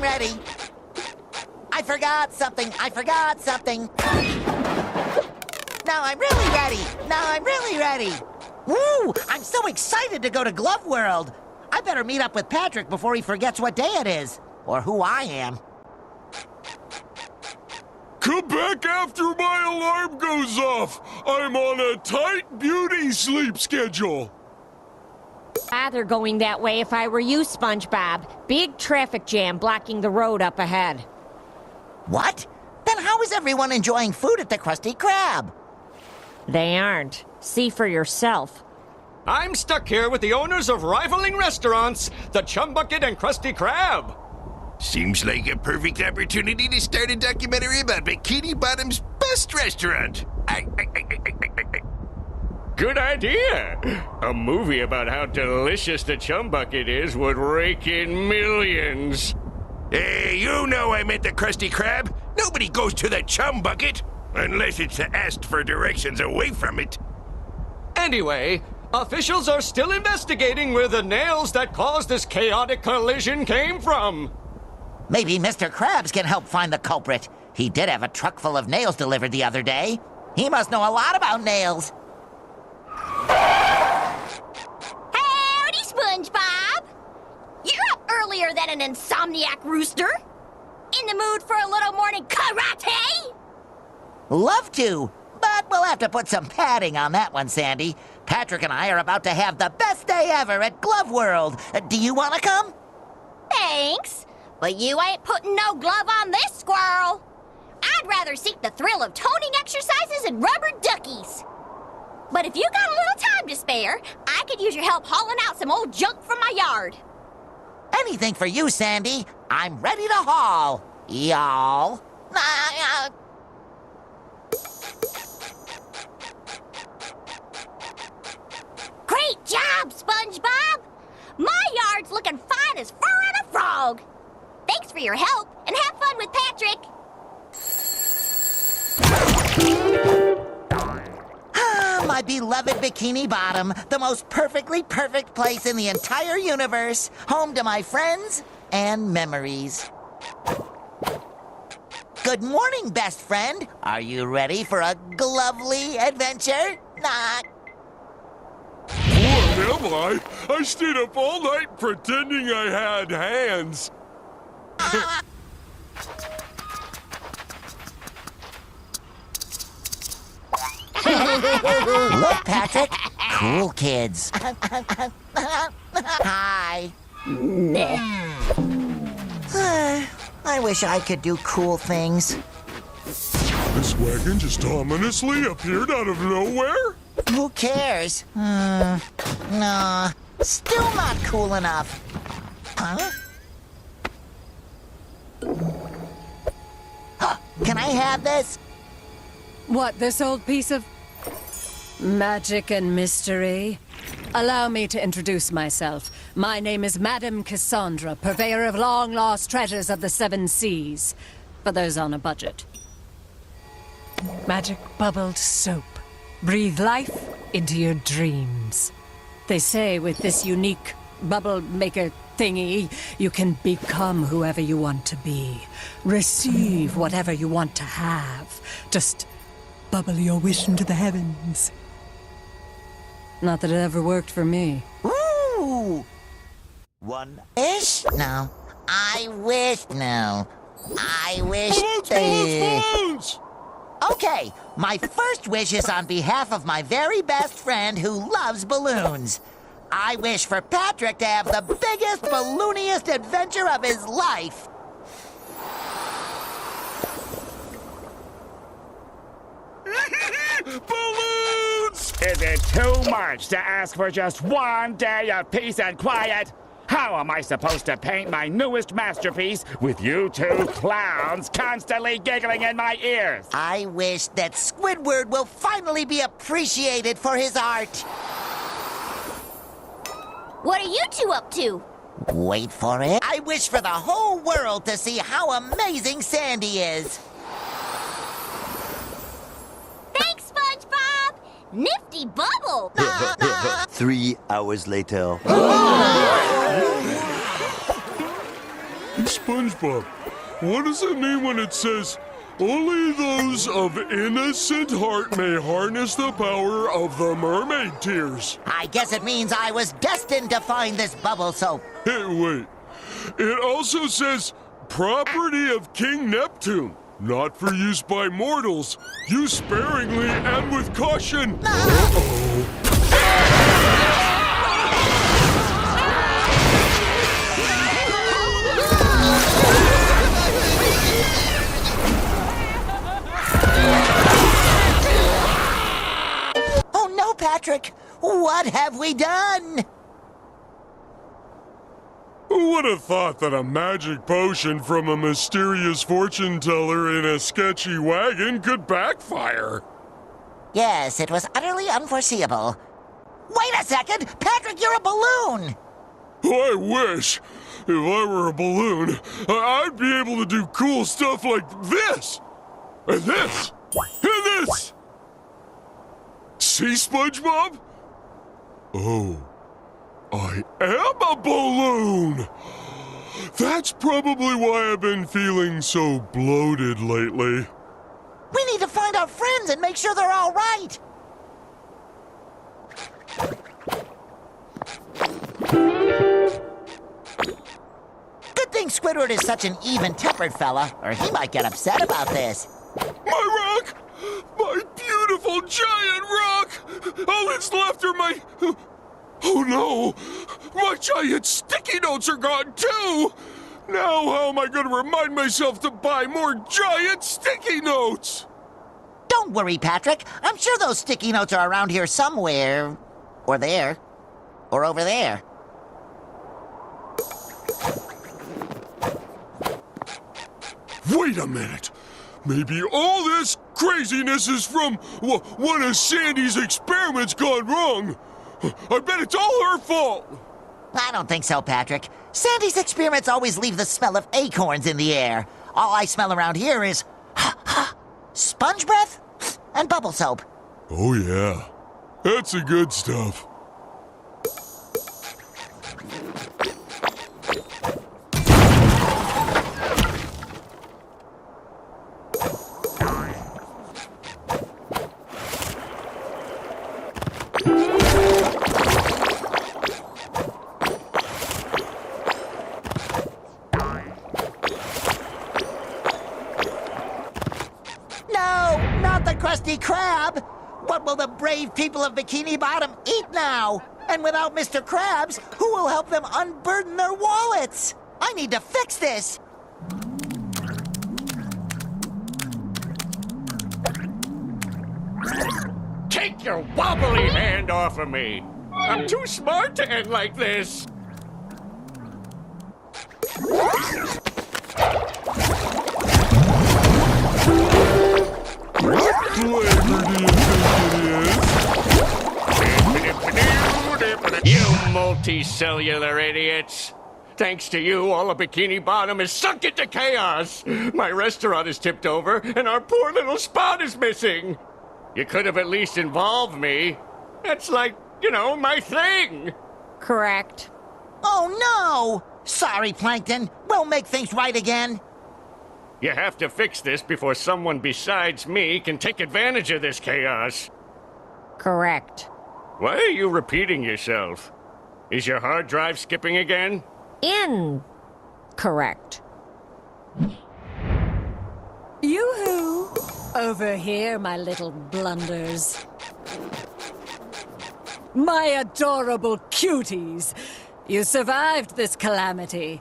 I'm ready. I forgot something. Now I'm really ready. Woo! I'm so excited to go to Glove World. I better meet up with Patrick before he forgets what day it is. Or who I am. Come back after my alarm goes off. I'm on a tight beauty sleep schedule. Rather going that way if I were you, SpongeBob. Big traffic jam blocking the road up ahead. What? Then how is everyone enjoying food at the Krusty Krab? They aren't. See for yourself. I'm stuck here with the owners of rivaling restaurants, the Chum Bucket and Krusty Krab. Seems like a perfect opportunity to start a documentary about Bikini Bottom's best restaurant. Good idea. A movie about how delicious the Chum Bucket is would rake in millions. Hey, you know I meant the Krusty Krab. Nobody goes to the Chum Bucket unless it's asked for directions away from it. Anyway, officials are still investigating where the nails that caused this chaotic collision came from. Maybe Mr. Krabs can help find the culprit. He did have a truck full of nails delivered the other day. He must know a lot about nails. Howdy, SpongeBob! You're up earlier than an insomniac rooster. In the mood for a little morning karate? Love to, but we'll have to put some padding on that one, Sandy. Patrick and I are about to have the best day ever at Glove World. Do you want to come? Thanks, but you ain't putting no glove on this squirrel. I'd rather seek the thrill of toning exercises and rubber duckies. But if you got a little time to spare, I could use your help hauling out some old junk from my yard. Anything for you, Sandy. I'm ready to haul, y'all. Great job, SpongeBob! My yard's looking fine as fur on a frog. Thanks for your help, and have fun with Patrick. My beloved Bikini Bottom, the most perfectly perfect place in the entire universe, home to my friends and memories. Good morning, best friend. Are you ready for a glovely adventure? What am I? I stayed up all night pretending I had hands. Look, Patrick. Cool kids. Hi. I wish I could do cool things. This wagon just ominously appeared out of nowhere? Who cares? Nah, still not cool enough. Huh? Can I have this? What, this old piece of magic and mystery? Allow me to introduce myself. My name is Madame Cassandra, purveyor of long-lost treasures of the Seven Seas. For those on a budget. Magic bubbled soap. Breathe life into your dreams. They say with this unique bubble maker thingy, you can become whoever you want to be. Receive whatever you want to have. Just bubble your wish into the heavens. Not that it ever worked for me. Ooh! One wish? No. I wish. No. I wish. Balloons! Okay, my first wish is on behalf of my very best friend who loves balloons. I wish for Patrick to have the biggest, ballooniest adventure of his life. Balloons! Is it too much to ask for just one day of peace and quiet? How am I supposed to paint my newest masterpiece with you two clowns constantly giggling in my ears? I wish that Squidward will finally be appreciated for his art. What are you two up to? Wait for it. I wish for the whole world to see how amazing Sandy is. Thanks, SpongeBob! Nifty bubble! 3 hours later. SpongeBob, what does it mean when it says, only those of innocent heart may harness the power of the mermaid tears? I guess it means I was destined to find this bubble soap. Hey, wait. It also says, property of King Neptune. Not for use by mortals. Use sparingly and with caution. Uh-oh. Oh no, Patrick! What have we done? Who would have thought that a magic potion from a mysterious fortune teller in a sketchy wagon could backfire? Yes, it was utterly unforeseeable. Wait a second! Patrick, you're a balloon! I wish. If I were a balloon, I'd be able to do cool stuff like this! And this! And this! See, SpongeBob? Oh. I am a balloon! That's probably why I've been feeling so bloated lately. We need to find our friends and make sure they're all right! Good thing Squidward is such an even-tempered fella, or he might get upset about this. My rock! My beautiful giant rock! All that's left are my... Oh no! My giant sticky notes are gone too! Now how am I going to remind myself to buy more giant sticky notes? Don't worry, Patrick. I'm sure those sticky notes are around here somewhere. Or there. Or over there. Wait a minute! Maybe all this craziness is from one of Sandy's experiments gone wrong! I bet it's all her fault! I don't think so, Patrick. Sandy's experiments always leave the smell of acorns in the air. All I smell around here is sponge breath and bubble soap. Oh yeah, that's the good stuff. Krusty Krab! What will the brave people of Bikini Bottom eat now? And without Mr. Krabs, who will help them unburden their wallets? I need to fix this! Take your wobbly hand off of me! I'm too smart to end like this! What flavor do you think it is? You multicellular idiots! Thanks to you, all of Bikini Bottom is sunk into chaos! My restaurant is tipped over, and our poor little spot is missing! You could have at least involved me. That's like, you know, my thing! Correct. Oh, no! Sorry, Plankton. We'll make things right again. You have to fix this before someone besides me can take advantage of this chaos. Correct. Why are you repeating yourself? Is your hard drive skipping again? Incorrect. Yoo-hoo! Over here, my little blunders. My adorable cuties! You survived this calamity.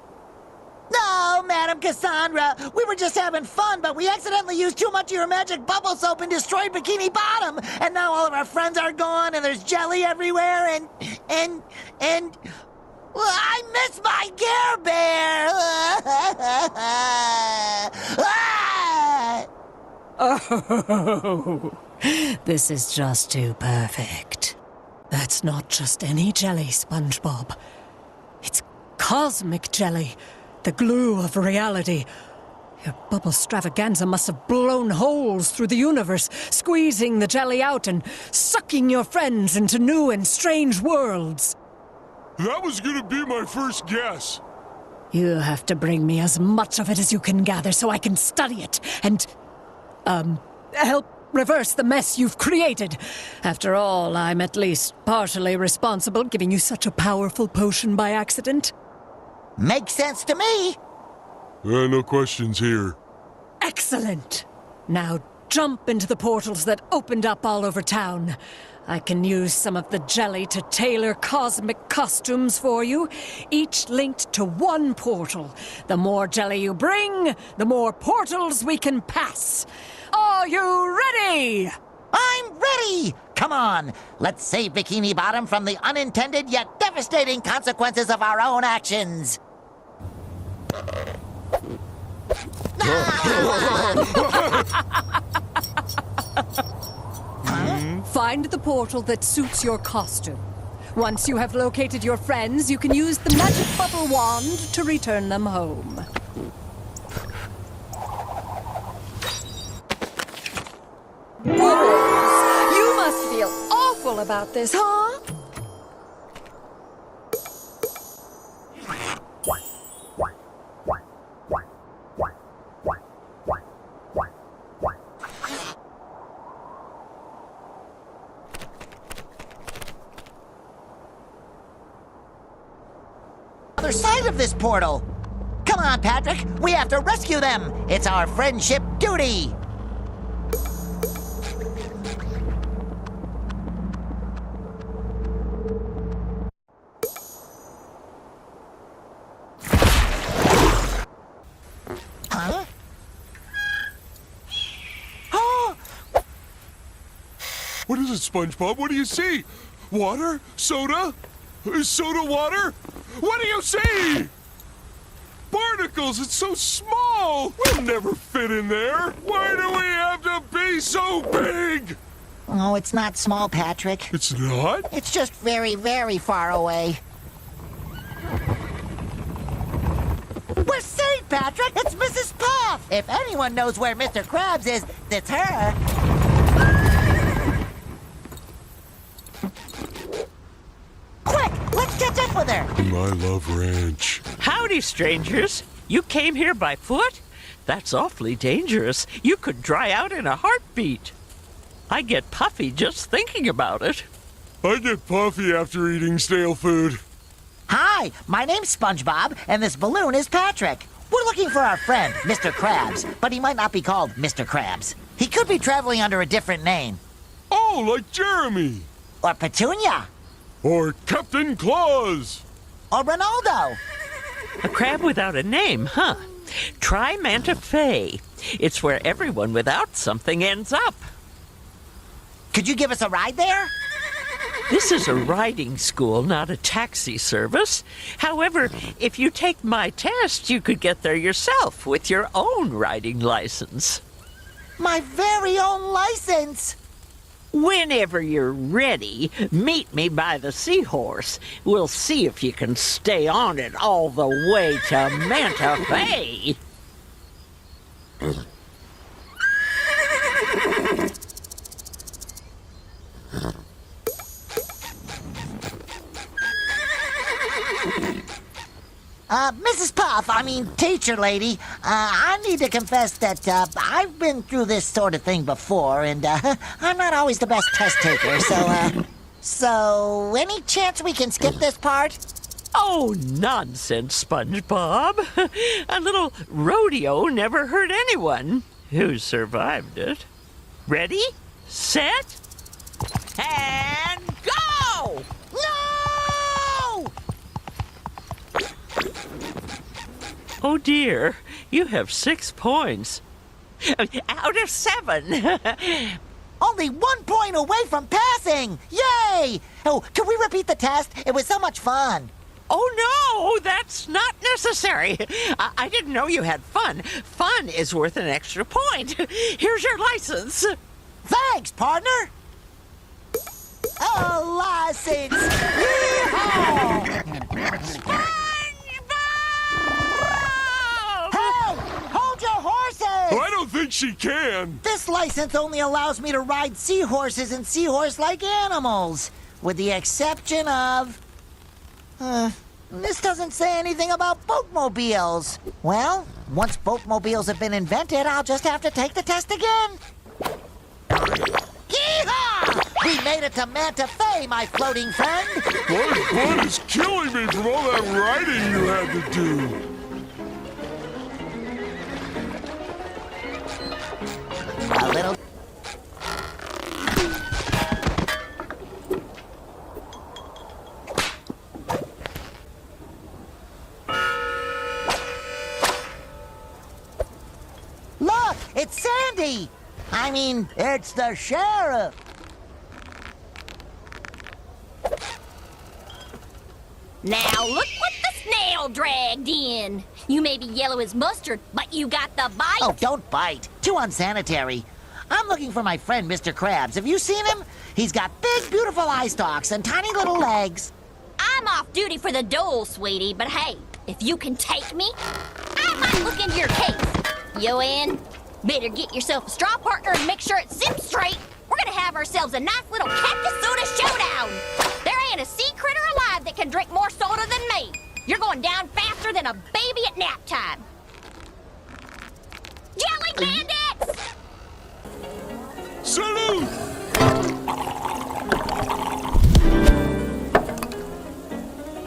No, Madam Cassandra. We were just having fun, but we accidentally used too much of your magic bubble soap and destroyed Bikini Bottom. And now all of our friends are gone, and there's jelly everywhere, and... Well, I miss my Care Bear! Oh, this is just too perfect. That's not just any jelly, SpongeBob. It's cosmic jelly, the glue of reality. Your bubble stravaganza must have blown holes through the universe, squeezing the jelly out and sucking your friends into new and strange worlds. That was gonna be my first guess. You have to bring me as much of it as you can gather so I can study it and, help reverse the mess you've created. After all, I'm at least partially responsible, giving you such a powerful potion by accident. Makes sense to me. No questions here. Excellent! Now jump into the portals that opened up all over town. I can use some of the jelly to tailor cosmic costumes for you, each linked to one portal. The more jelly you bring, the more portals we can pass. Are you ready? I'm ready! Come on, let's save Bikini Bottom from the unintended yet devastating consequences of our own actions. Find the portal that suits your costume. Once you have located your friends, you can use the magic bubble wand to return them home. Boys, you must feel awful about this, huh? Other side of this portal. Come on, Patrick. We have to rescue them. It's our friendship duty. Huh? Oh! What is it, SpongeBob? What do you see? Water? Soda? Soda water? What do you see? Barnacles! It's so small! We'll never fit in there! Why do we have to be so big? Oh, it's not small, Patrick. It's not? It's just very, very far away. We're safe, Patrick! It's Mrs. Puff! If anyone knows where Mr. Krabs is, it's her. Quick! Let's catch up with her! I love ranch. Howdy, strangers. You came here by foot? That's awfully dangerous. You could dry out in a heartbeat. I get puffy just thinking about it. I get puffy after eating stale food. Hi, my name's SpongeBob, and this balloon is Patrick. We're looking for our friend, Mr. Krabs, but he might not be called Mr. Krabs. He could be traveling under a different name. Oh, like Jeremey! Or Petunia. Or Captain Claus! Or Ronaldo. A crab without a name, huh? Try Manta Fe. It's where everyone without something ends up. Could you give us a ride there? This is a riding school, not a taxi service. However, if you take my test, you could get there yourself with your own riding license. My very own license. Whenever you're ready, meet me by the seahorse. We'll see if you can stay on it all the way to Manta Fe. Mrs. Puff, teacher lady, I need to confess that, I've been through this sort of thing before, and, I'm not always the best test taker, so any chance we can skip this part? Oh, nonsense, SpongeBob. A little rodeo never hurt anyone who survived it. Ready, set, and go! No! Oh dear, you have 6 points. Out of 7. Only 1 point away from passing! Yay! Oh, can we repeat the test? It was so much fun. Oh no, that's not necessary. I didn't know you had fun. Fun is worth an extra point. Here's your license. Thanks, partner. A license! Yeehaw! Hey! Hold your horses! I don't think she can. This license only allows me to ride seahorses and seahorse-like animals, with the exception of... This doesn't say anything about boatmobiles. Well, once boatmobiles have been invented, I'll just have to take the test again. Yee-haw! We made it to Manta Fe, my floating friend. My butt is killing me from all that riding you had to do. A little... Look, it's Sandy. I mean, it's the sheriff. Now look what the snail dragged in. You may be yellow as mustard, but you got the bite. Oh, don't bite. Too unsanitary. I'm looking for my friend, Mr. Krabs. Have you seen him? He's got big, beautiful eye stalks and tiny little legs. I'm off duty for the dole, sweetie, but hey, if you can take me, I might look into your case. You in? Better get yourself a straw partner and make sure it sips straight. We're gonna have ourselves a nice little cactus soda showdown. There ain't a sea critter alive that can drink more soda than me. You're going down faster than a baby at nap time. Jelly bandits! Salute!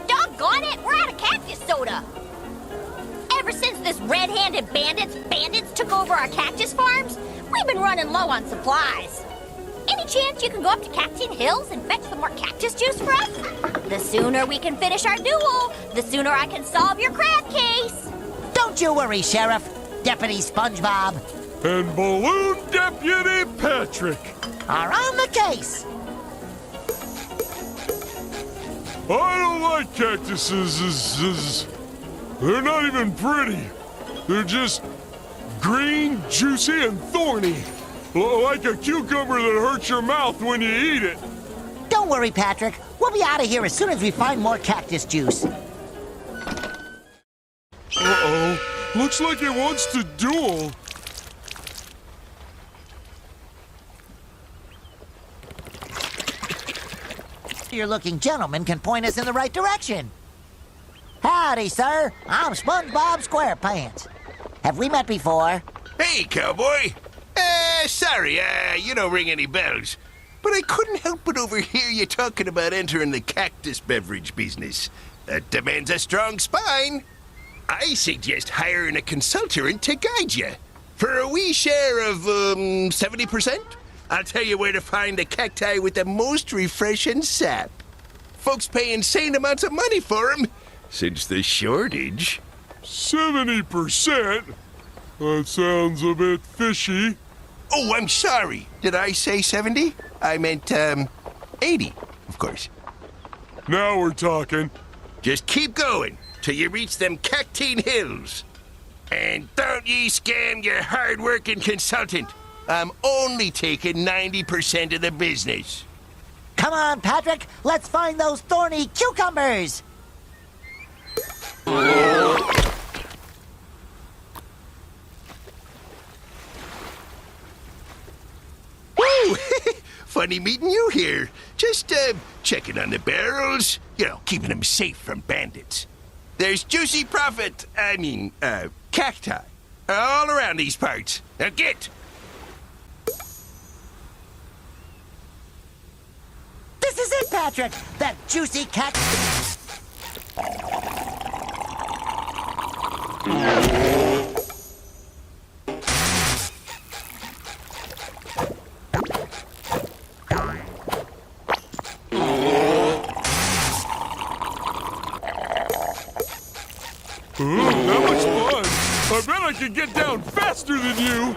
Doggone it, we're out of cactus soda. Ever since this red-handed bandits took over our cactus farms, we've been running low on supplies. Any chance you can go up to Cactus Hills and fetch some more cactus juice for us? The sooner we can finish our duel, the sooner I can solve your crab case. Don't you worry, Sheriff. Deputy SpongeBob And Balloon Deputy Patrick. are on the case. I don't like cactuses. They're not even pretty. They're just green, juicy, and thorny. Like a cucumber that hurts your mouth when you eat it. Don't worry, Patrick. We'll be out of here as soon as we find more cactus juice. Uh-oh. Looks like it wants to duel. Your-looking gentleman can point us in the right direction. Howdy, sir. I'm SpongeBob SquarePants. Have we met before? Hey, cowboy. Sorry, you don't ring any bells. But I couldn't help but overhear you talking about entering the cactus beverage business. That demands a strong spine. I suggest hiring a consultant to guide you. For a wee share of, 70%, I'll tell you where to find the cacti with the most refreshing sap. Folks pay insane amounts of money for them, since the shortage. 70%? That sounds a bit fishy. Oh, I'm sorry. Did I say 70? I meant, 80, of course. Now we're talking. Just keep going till you reach them Cactine Hills. And don't ye scam your hard-working consultant. I'm only taking 90% of the business. Come on, Patrick. Let's find those thorny cucumbers. Woo! Funny meeting you here. Just, checking on the barrels. You know, keeping them safe from bandits. There's juicy cacti, all around these parts. Now get! This is it, Patrick. That juicy cactus. Ooh, that was fun. I bet I could get down faster than you.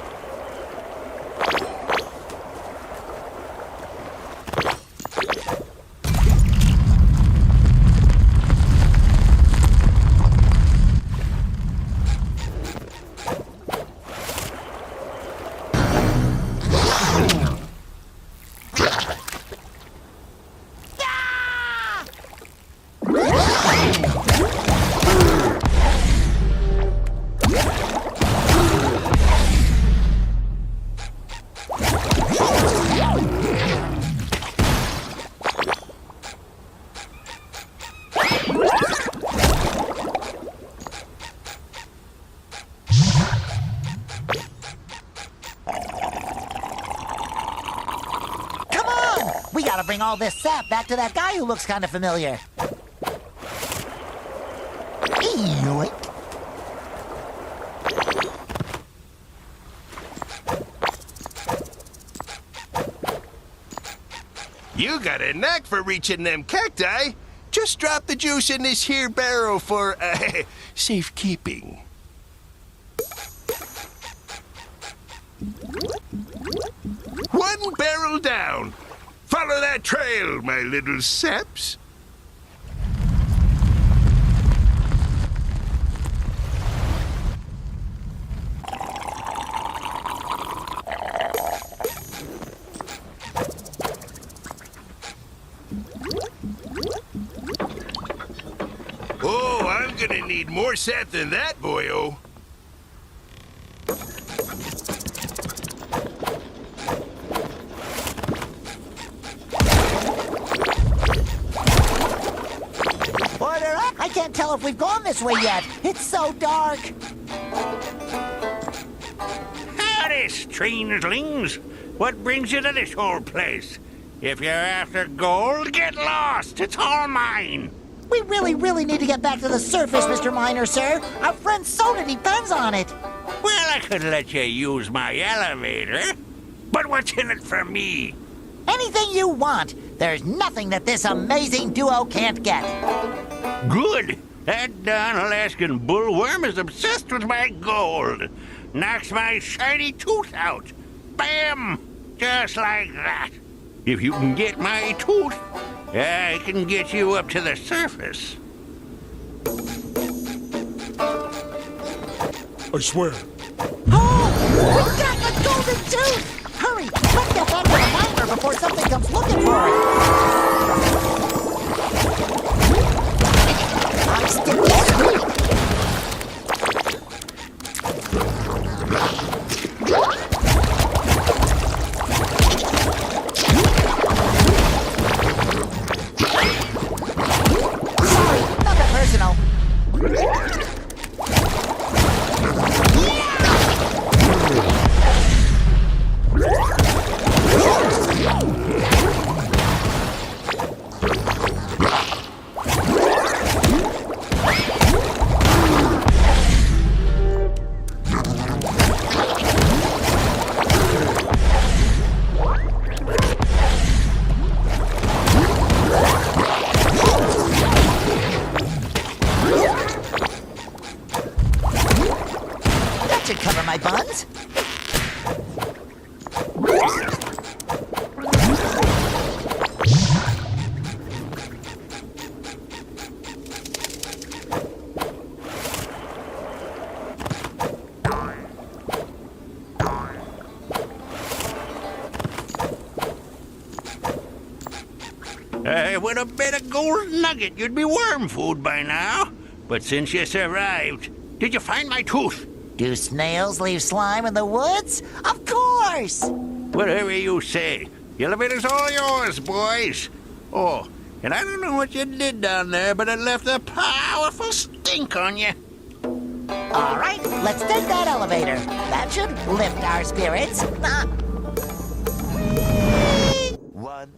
gotta bring all this sap back to that guy who looks kind of familiar. Yoink. You got a knack for reaching them cacti. Just drop the juice in this here barrel for, safekeeping. One barrel down. Follow that trail, my little saps. Oh, I'm gonna need more sap than that, boyo. Order up! I can't tell if we've gone this way yet. It's so dark. Howdy, strangelings. What brings you to this whole place? If you're after gold, get lost. It's all mine. We really need to get back to the surface, Mr. Miner, sir. Our friend's soda depends on it. Well, I could let you use my elevator. But what's in it for me? Anything you want. There's nothing that this amazing duo can't get. Good. That darn Alaskan bullworm is obsessed with my gold. Knocks my shiny tooth out. Bam! Just like that. If you can get my tooth, I can get you up to the surface. I swear. Oh! We got the golden tooth! Hurry! Let's get back to the miner before something comes looking for it! I'm sticky. Sorry, nothing personal. That should cover my buns. With a bit of gold nugget, you'd be worm food by now. But since you survived, did you find my tooth? Do snails leave slime in the woods? Of course! Whatever you say. The elevator's all yours, boys. Oh, and I don't know what you did down there, but it left a powerful stink on you. All right, let's take that elevator. That should lift our spirits. One.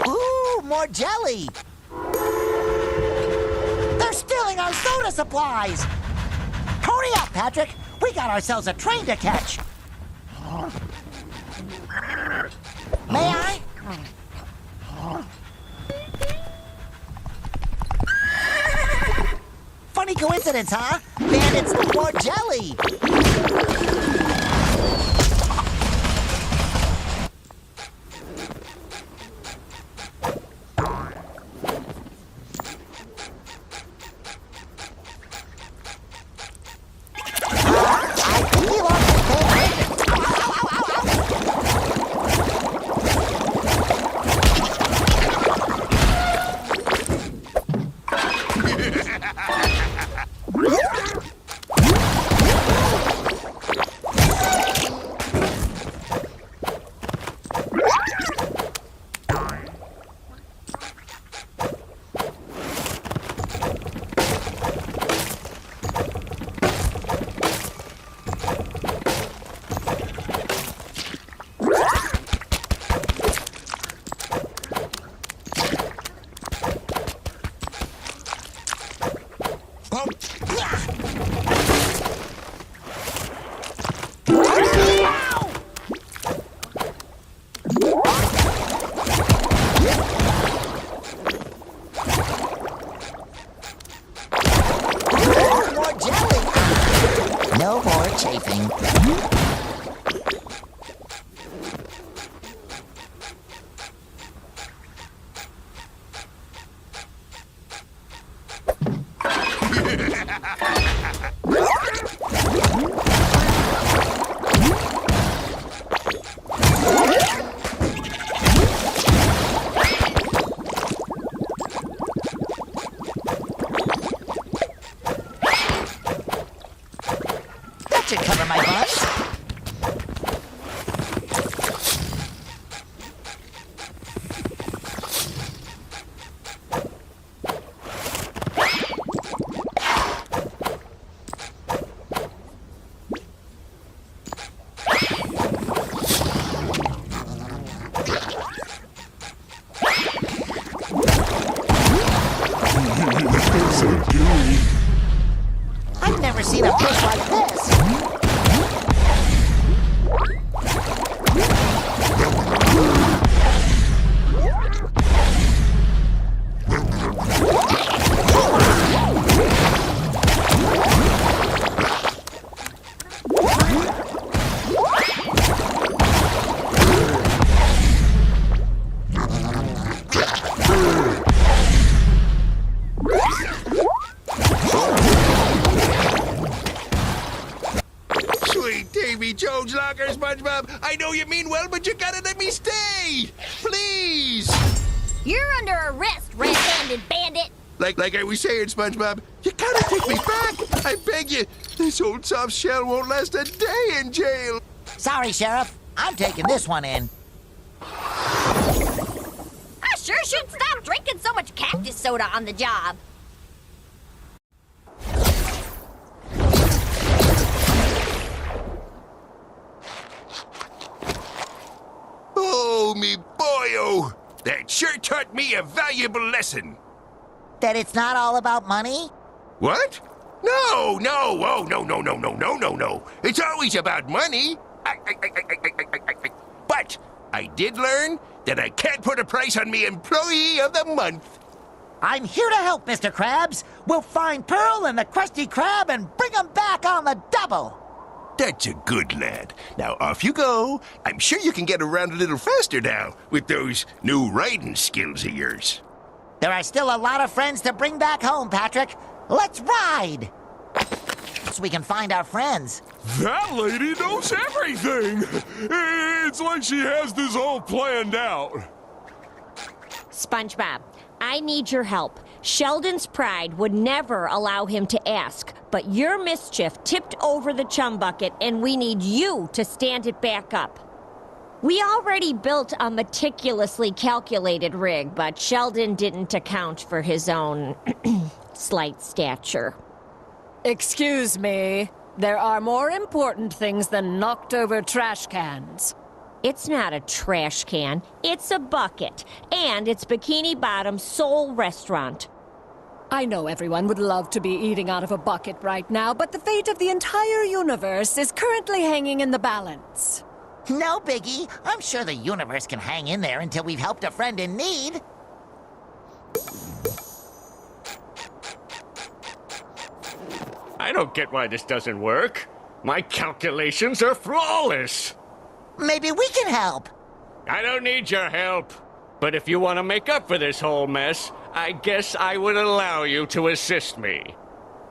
Ooh, more jelly! They're stealing our soda supplies! Hurry up, Patrick! We got ourselves a train to catch! May I? Funny coincidence, huh? Bandits need more jelly! More jelly. No more chafing. That should cover my butt. I've never seen a fish like this. Sweet Davy Jones locker, SpongeBob. I know you mean well, but you gotta let me stay. Please. You're under arrest, red-handed bandit. Like I was saying, SpongeBob, you gotta take me back. I beg you. This old soft shell won't last a day in jail. Sorry, Sheriff. I'm taking this one in. I sure should stop drinking so much cactus soda on the job. Oh, me boyo. That sure taught me a valuable lesson. That it's not all about money? What? No. Oh, no. It's always about money. But I did learn that I can't put a price on me employee of the month. I'm here to help, Mr. Krabs. We'll find Pearl and the Krusty Krab and bring them back on the double. That's a good lad. Now off you go. I'm sure you can get around a little faster now with those new riding skills of yours. There are still a lot of friends to bring back home, Patrick. Let's ride! So we can find our friends. That lady knows everything! It's like she has this all planned out. SpongeBob, I need your help. Sheldon's pride would never allow him to ask, but your mischief tipped over the chum bucket, and we need you to stand it back up. We already built a meticulously calculated rig, but Sheldon didn't account for his own slight stature. Excuse me. There are more important things than knocked over trash cans. It's not a trash can, it's a bucket, and it's Bikini Bottom's sole restaurant. I know everyone would love to be eating out of a bucket right now, but the fate of the entire universe is currently hanging in the balance. No, Biggie. I'm sure the universe can hang in there until we've helped a friend in need. I don't get why this doesn't work. My calculations are flawless. Maybe we can help. I don't need your help. But if you want to make up for this whole mess, I guess I would allow you to assist me.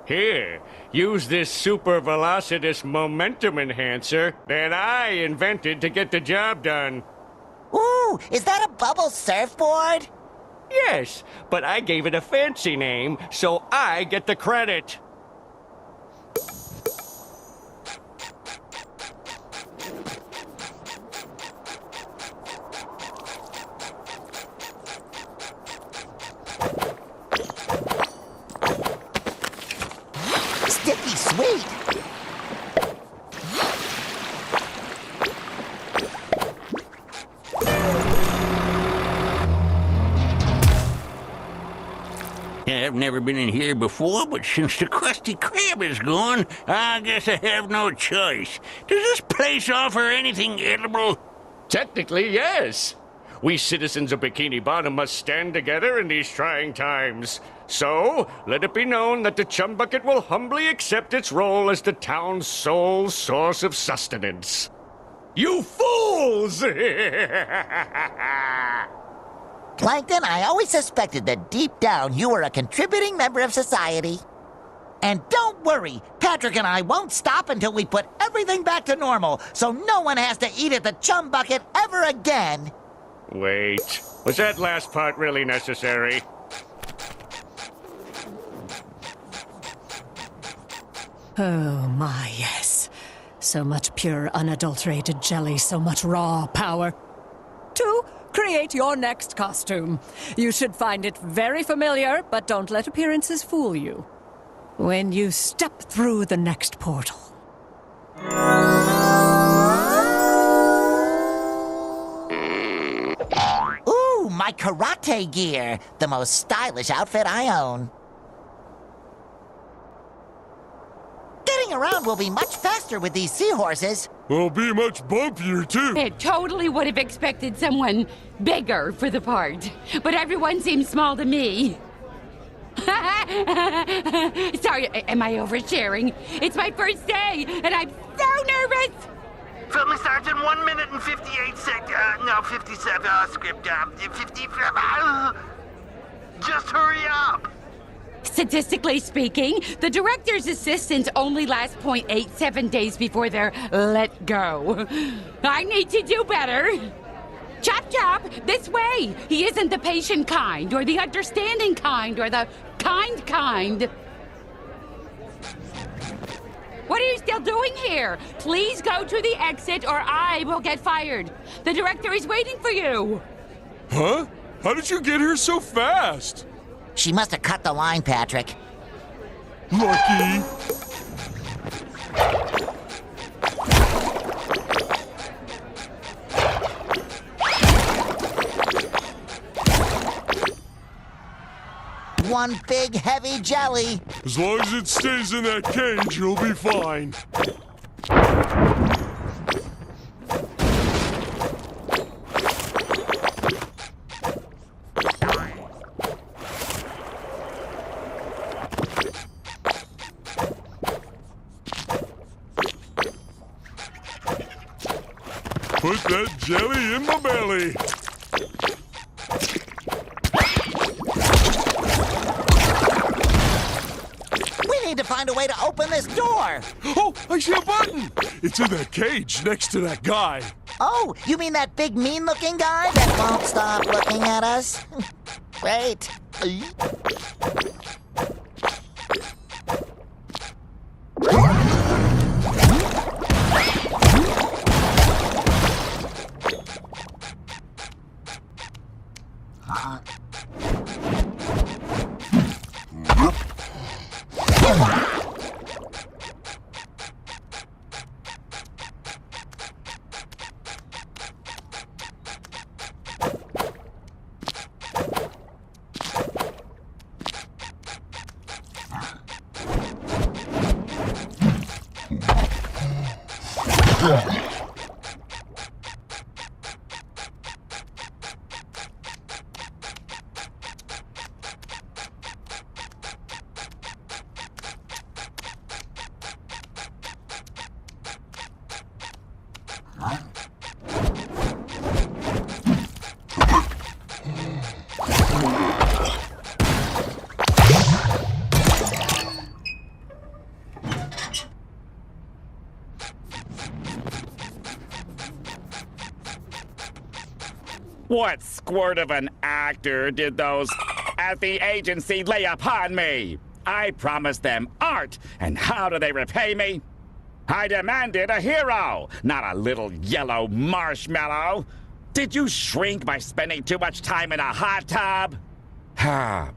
Here, use this super velocitous momentum enhancer that I invented to get the job done. Ooh, is that a bubble surfboard? Yes, but I gave it a fancy name, so I get the credit. Sticky sweet. I've never been in here before, but since the Krusty Krab is gone, I guess I have no choice. Does this place offer anything edible? Technically, yes. We citizens of Bikini Bottom must stand together in these trying times. So, let it be known that the Chum Bucket will humbly accept its role as the town's sole source of sustenance. You fools! Plankton, I always suspected that deep down you were a contributing member of society. And don't worry, Patrick and I won't stop until we put everything back to normal, so no one has to eat at the Chum Bucket ever again. Wait, was that last part really necessary? Oh, my, yes. So much pure, unadulterated jelly, so much raw power. To create your next costume. You should find it very familiar, but don't let appearances fool you. When you step through the next portal. Ooh, my karate gear. The most stylish outfit I own. Getting around will be much faster with these seahorses. Will be much bumpier, too. I totally would have expected someone bigger for the part, but everyone seems small to me. Sorry, am I oversharing? It's my first day, and I'm so nervous! Filming starts in 1 minute and 58 seconds. No, 57. Script. 55. Just hurry up. Statistically speaking, the director's assistants only last 0.87 days before they're let go. I need to do better. Chop Chop, this way! He isn't the patient kind, or the understanding kind, or the kind. What are you still doing here? Please go to the exit, or I will get fired. The director is waiting for you. Huh? How did you get here so fast? She must have cut the line, Patrick. Lucky. One big heavy jelly. As long as it stays in that cage, you'll be fine. Put that jelly in my belly. We need to find a way to open this door. Oh, I see a button. It's in that cage next to that guy. Oh, you mean that big mean-looking guy that won't stop looking at us? Wait. What squirt of an actor did those at the agency lay upon me? I promised them art, and how do they repay me? I demanded a hero, not a little yellow marshmallow. Did you shrink by spending too much time in a hot tub? Hi,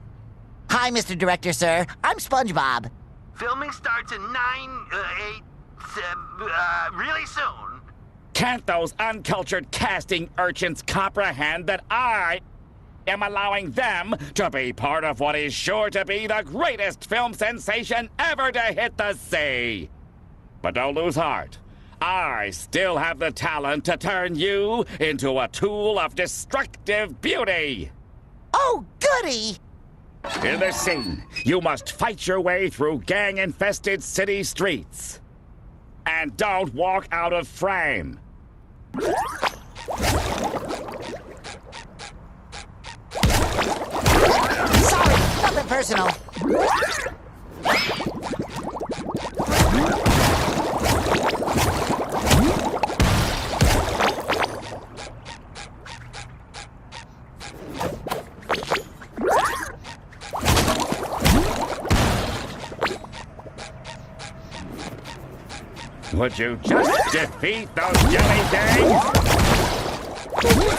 Mr. Director, sir. I'm SpongeBob. Filming starts in 9, 8, 7, really soon. Can't those uncultured casting urchins comprehend that I am allowing them to be part of what is sure to be the greatest film sensation ever to hit the sea. But don't lose heart. I still have the talent to turn you into a tool of destructive beauty. Oh, goody! In this scene, you must fight your way through gang-infested city streets. And don't walk out of frame. Sorry, nothing personal. Would you just defeat those jelly things?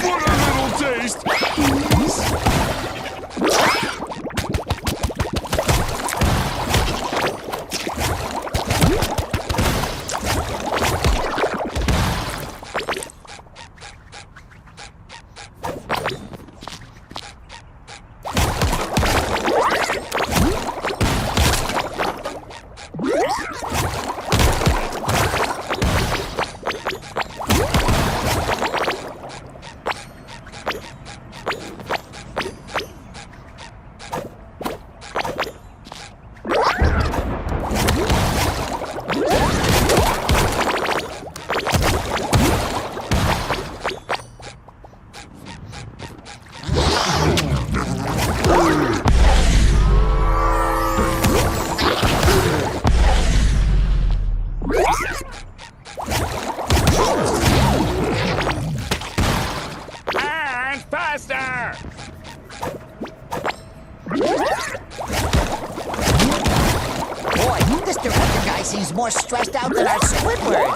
What a little taste! More stressed out than our Squidward.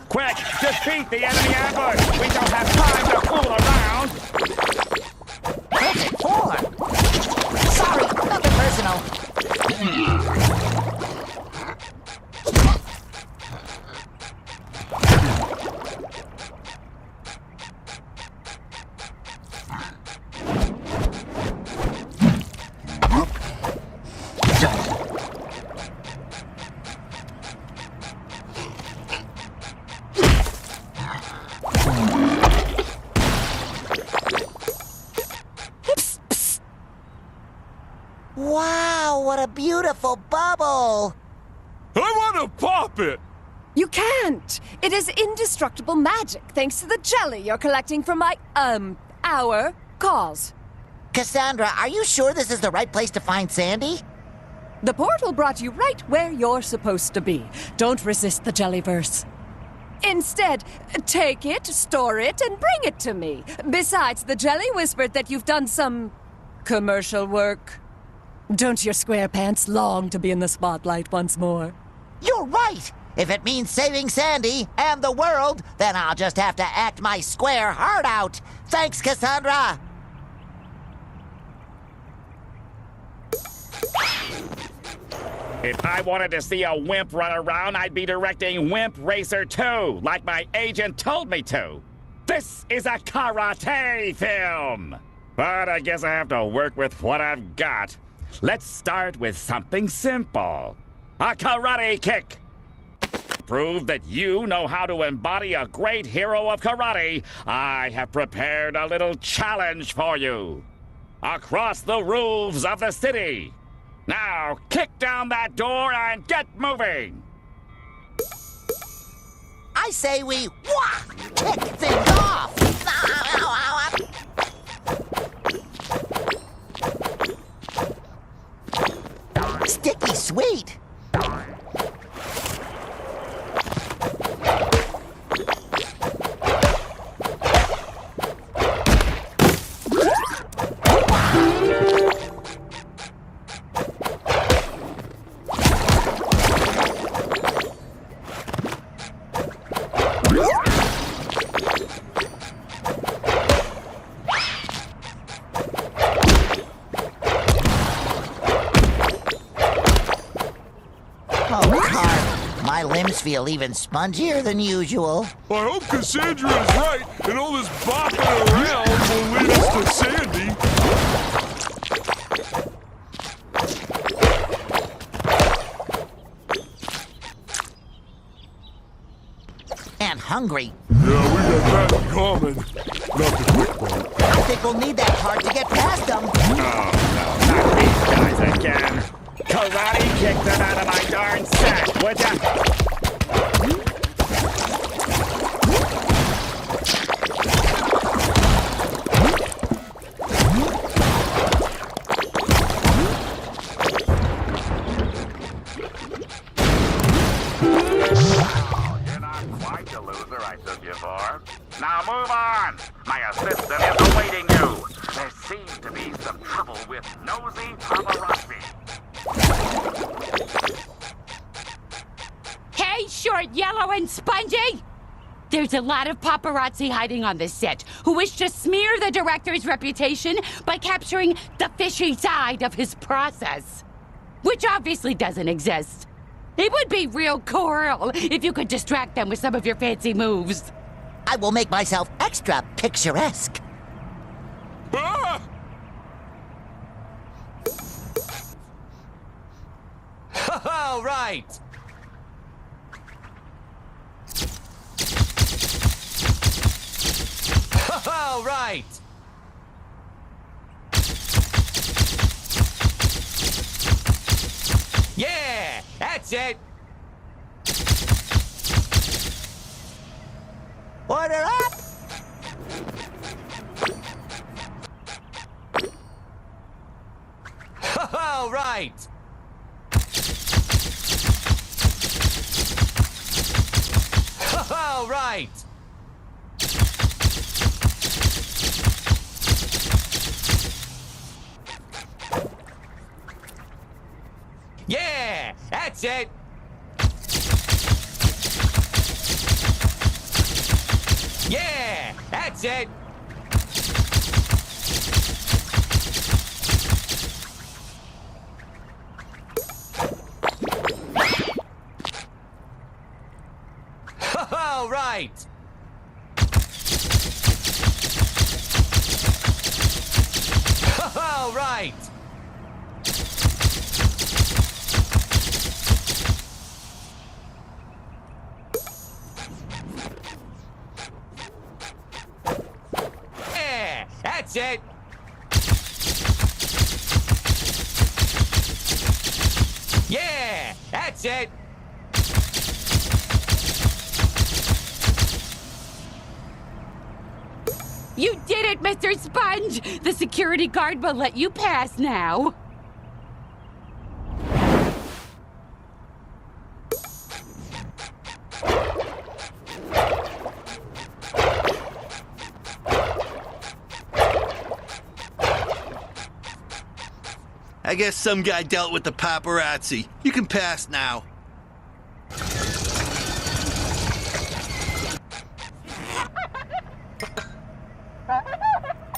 Quick, defeat the enemy ambush! We don't have time to fool around! Perfect form. Sorry, nothing personal. Wow, what a beautiful bubble! I want to pop it! You can't! It is indestructible magic, thanks to the jelly you're collecting from our cause. Cassandra, are you sure this is the right place to find Sandy? The portal brought you right where you're supposed to be. Don't resist the Jellyverse. Instead, take it, store it, and bring it to me. Besides, the jelly whispered that you've done some commercial work. Don't your SquarePants long to be in the spotlight once more? You're right! If it means saving Sandy and the world, then I'll just have to act my square heart out. Thanks, Cassandra! If I wanted to see a wimp run around, I'd be directing Wimp Racer 2, like my agent told me to. This is a karate film! But I guess I have to work with what I've got. Let's start with something simple. A karate kick! Prove that you know how to embody a great hero of karate, I have prepared a little challenge for you. Across the roofs of the city. Now, kick down that door and get moving! I say we kick things off! Sticky sweet! My limbs feel even spongier than usual. I hope Cassandra is right, and all this bopping around will lead us to Sandy. And hungry. Yeah, we got that in common. Not the quick part. I think we'll need that part to get past them. Oh, no, not these guys again. Karate kick them out of my darn sack, would ya? You're not quite the loser I took you for. Now move on. My assistant is awaiting you. There seems to be some trouble with nosy paparazzi. Hey, short, yellow, and spongy! There's a lot of paparazzi hiding on this set who wish to smear the director's reputation by capturing the fishy side of his process, which obviously doesn't exist. It would be real cool if you could distract them with some of your fancy moves. I will make myself extra picturesque. Ah! All right. All right. Yeah, that's it. Order up! All right. All right. Yeah, that's it. Yeah, that's it. All right. All right. Yeah, that's it. Yeah, that's it. You did it, Mr. Sponge! The security guard will let you pass now. I guess some guy dealt with the paparazzi. You can pass now.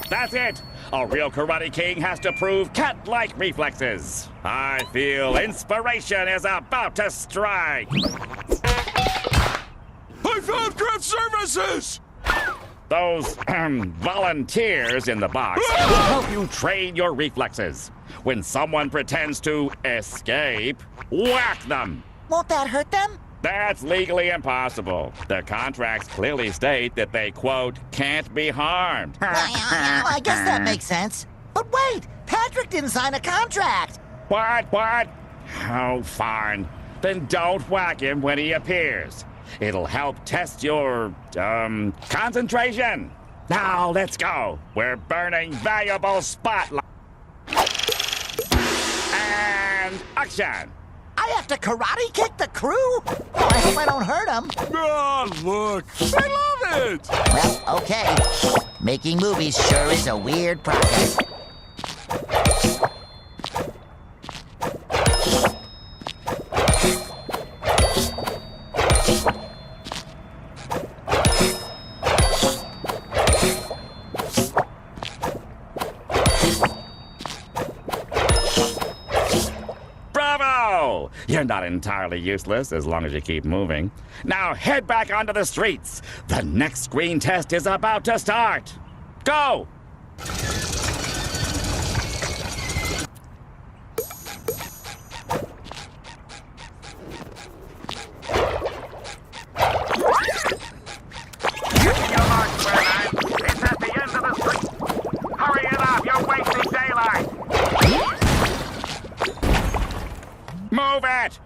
That's it! A real Karate King has to prove cat-like reflexes. I feel inspiration is about to strike. I found craft services! Those volunteers in the box will help you train your reflexes. When someone pretends to escape, whack them. Won't that hurt them? That's legally impossible. Their contracts clearly state that they, quote, can't be harmed. I guess that makes sense. But wait, Patrick didn't sign a contract. What? Oh, fine. Then don't whack him when he appears. It'll help test your, concentration. Now, let's go. We're burning valuable spotlight. And action. I have to karate kick the crew? Oh, I hope I don't hurt them. Ah, look, I love it! Well, okay. Making movies sure is a weird process. You're not entirely useless as long as you keep moving. Now head back onto the streets. The next screen test is about to start. Go! Move it!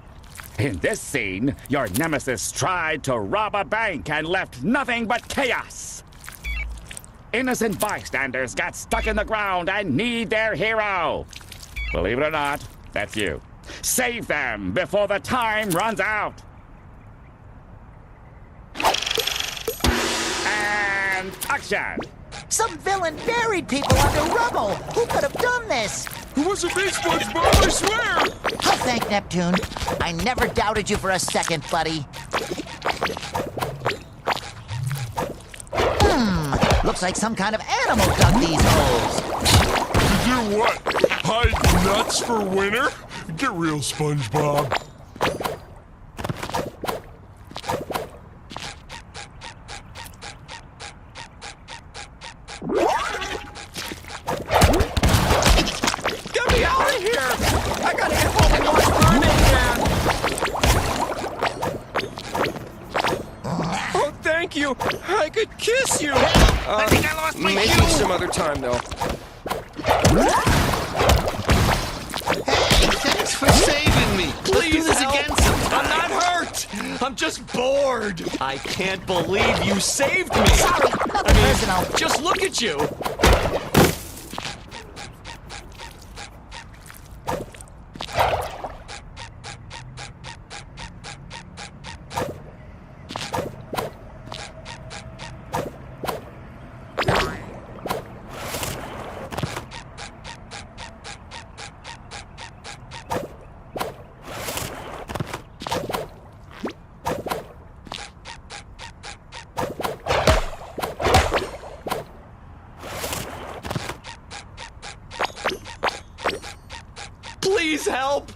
In this scene, your nemesis tried to rob a bank and left nothing but chaos. Innocent bystanders got stuck in the ground and need their hero. Believe it or not, that's you. Save them before the time runs out. And action! Some villain buried people under rubble. Who could have done this? It wasn't me, SpongeBob, I swear! Oh, thank Neptune. I never doubted you for a second, buddy. Looks like some kind of animal dug these holes. To do what? Hide nuts for winter? Get real, SpongeBob. Get me out of here! I gotta get home and watch Mermaid Man! Oh, thank you! I could kiss you! I think I lost my Maybe cue. some other time, though. Hey, thanks for saving me. Let's do this help. again sometime. I'm not hurt! I'm just bored! I can't believe you saved me! Sorry, nothing personal. Just look at you! Please help!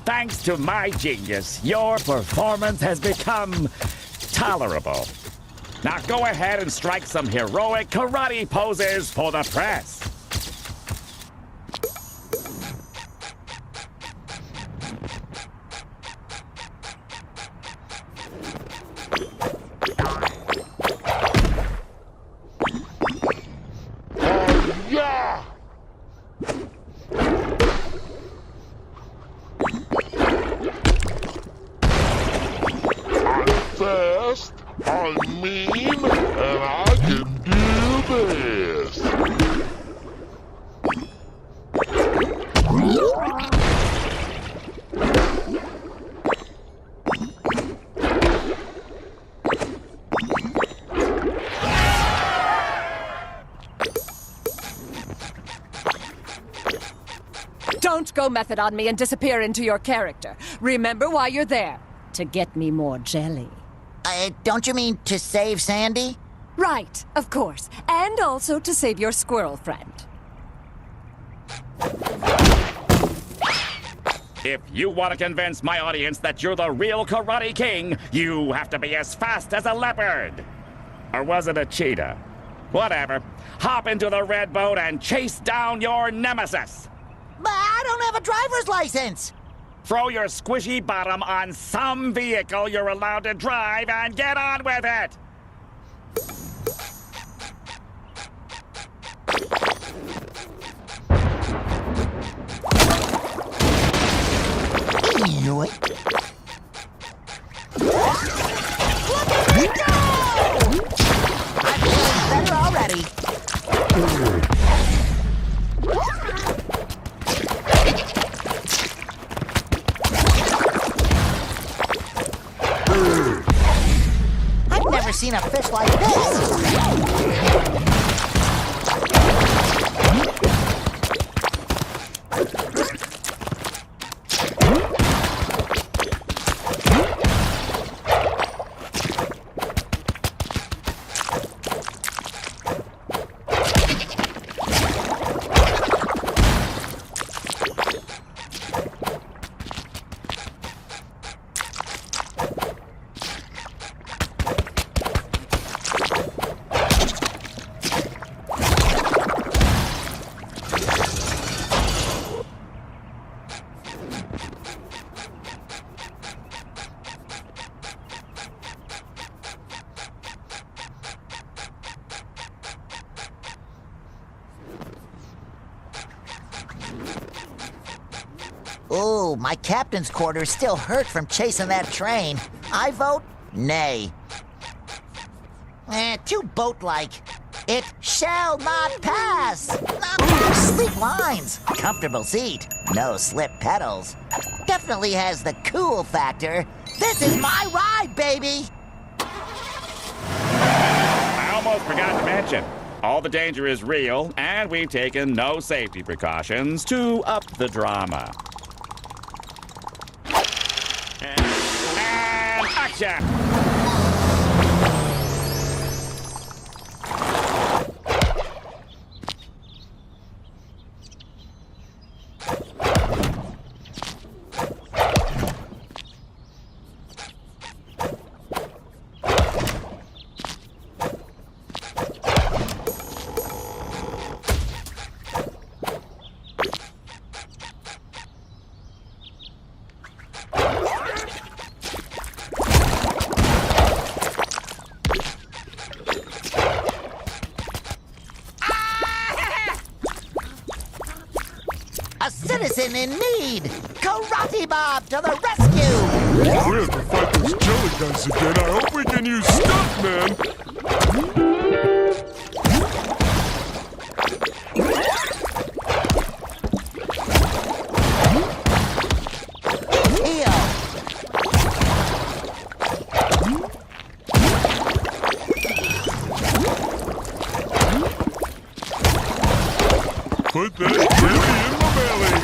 Thanks to my genius, your performance has become tolerable. Now go ahead and strike some heroic karate poses for the press. Fast, I'm mean, and I can do this. Don't go method on me and disappear into your character. Remember why you're there. To get me more jelly. Don't you mean to save Sandy? Right, of course. And also to save your squirrel friend. If you want to convince my audience that you're the real Karate King, you have to be as fast as a leopard. Or was it a cheetah? Whatever. Hop into the red boat and chase down your nemesis. But I don't have a driver's license. Throw your squishy bottom on some vehicle you're allowed to drive and get on with it! Look at me go! I'm feeling better already. I've never seen a fish like this. Ooh, my captain's quarters still hurt from chasing that train. I vote nay. Too boat-like. It shall not pass. Sleek lines, comfortable seat, no slip pedals. Definitely has the cool factor. This is my ride, baby. I almost forgot to mention, all the danger is real, and we've taken no safety precautions to up the drama. And action! A citizen in need! Karate Bob to the rescue! We have to fight those jelly guys again. I hope we can use stuff, man. Put that jelly in my belly.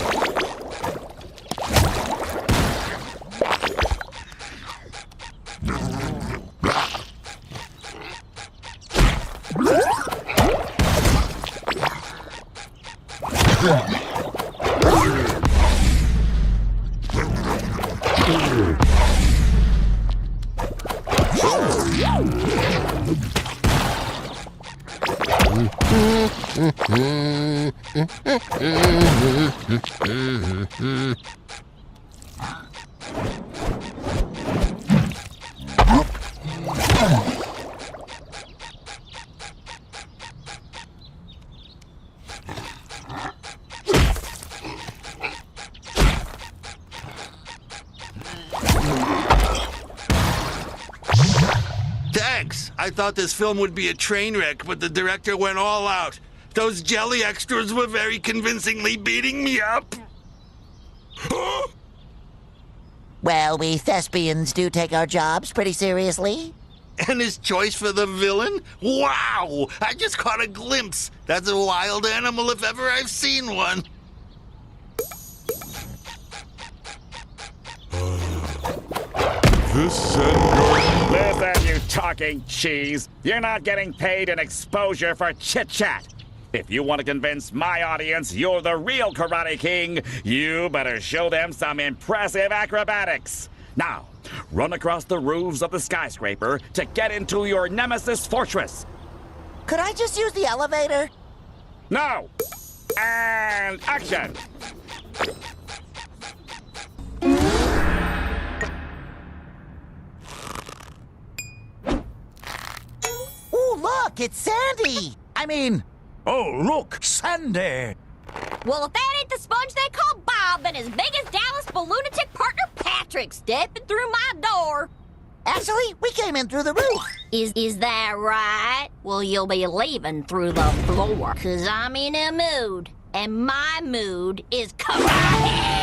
Thanks. I thought this film would be a train wreck, but the director went all out. Those jelly extras were very convincingly beating me up. Well, we thespians do take our jobs pretty seriously. And his choice for the villain? Wow! I just caught a glimpse. That's a wild animal if ever I've seen one. This and Listen, you talking cheese. You're not getting paid an exposure for chit-chat. If you want to convince my audience you're the real Karate King, you better show them some impressive acrobatics. Now, run across the roofs of the skyscraper to get into your nemesis fortress. Could I just use the elevator? No! And action! Ooh, look, it's Sandy! I mean... Oh, look, Sandy! Well, if that ain't the sponge they call Bob and his biggest Dallas lunatic partner Patrick stepping through my door. Actually, we came in through the roof. Is that right? Well, you'll be leaving through the floor, 'cause I'm in a mood, and my mood is karate!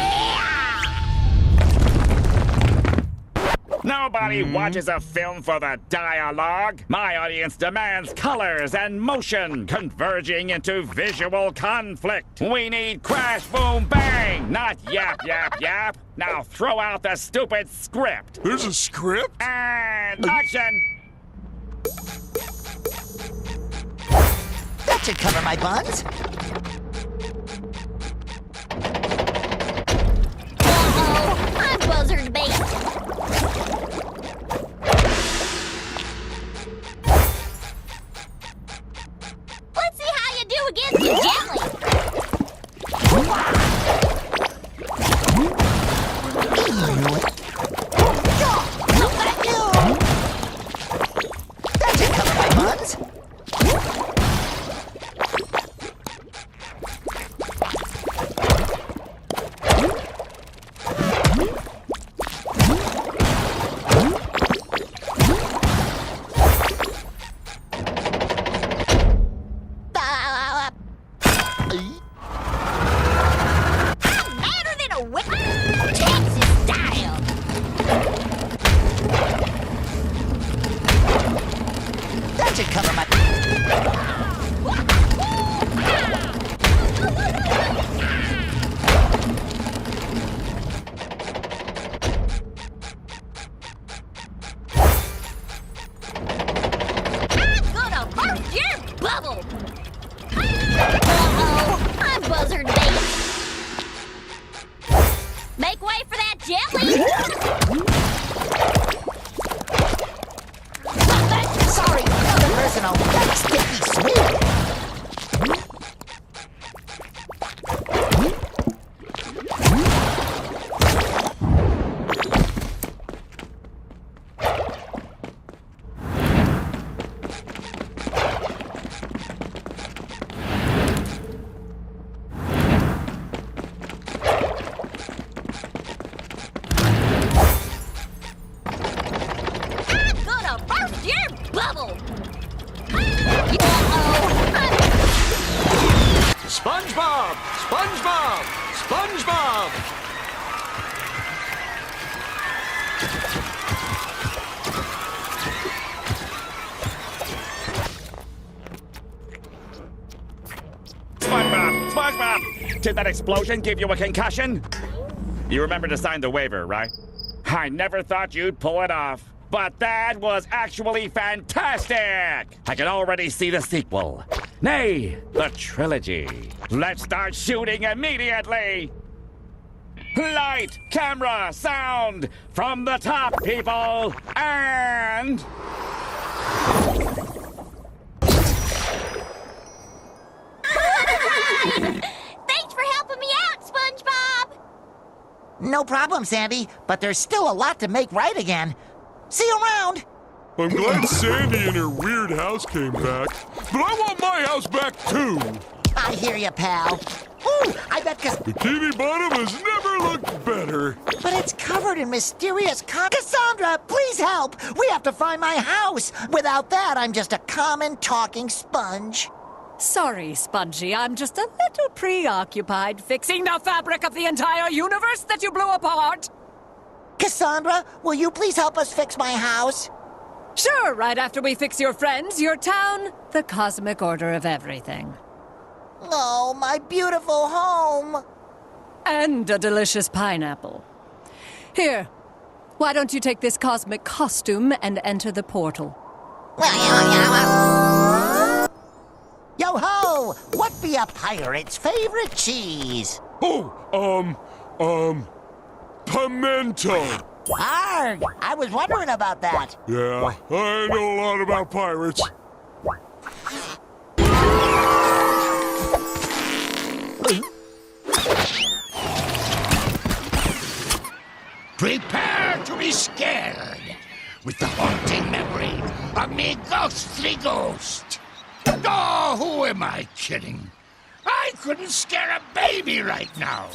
Nobody watches a film for the dialogue. My audience demands colors and motion converging into visual conflict. We need crash, boom, bang, not yap, yap, yap. Now throw out the stupid script. There's a script? And action! That should cover my buns. Uh-oh, I'm buzzard bait. Let's see how you do against the jelly. That should cover my buns. Did that explosion give you a concussion? You remember to sign the waiver, right? I never thought you'd pull it off. But that was actually fantastic! I can already see the sequel. Nay, the trilogy. Let's start shooting immediately! Light, camera, sound! From the top, people! And... Thanks for helping me out, SpongeBob! No problem, Sandy, but there's still a lot to make right again. See you around! I'm glad Sandy and her weird house came back, but I want my house back too! I hear you, pal. Ooh, I bet Bikini Bottom has never looked better. But it's covered in mysterious Cassandra, please help! We have to find my house! Without that, I'm just a common talking sponge. Sorry, Spongy, I'm just a little preoccupied fixing the fabric of the entire universe that you blew apart. Cassandra, will you please help us fix my house? Sure, right after we fix your friends, your town, the cosmic order of everything. Oh, my beautiful home. And a delicious pineapple. Here, why don't you take this cosmic costume and enter the portal? Yo-ho! What be a pirate's favorite cheese? Pimento. Arg! I was wondering about that. Yeah, I know a lot about pirates. Prepare to be scared with the haunting memory of me ghostly ghost. Oh, who am I kidding? I couldn't scare a baby right now.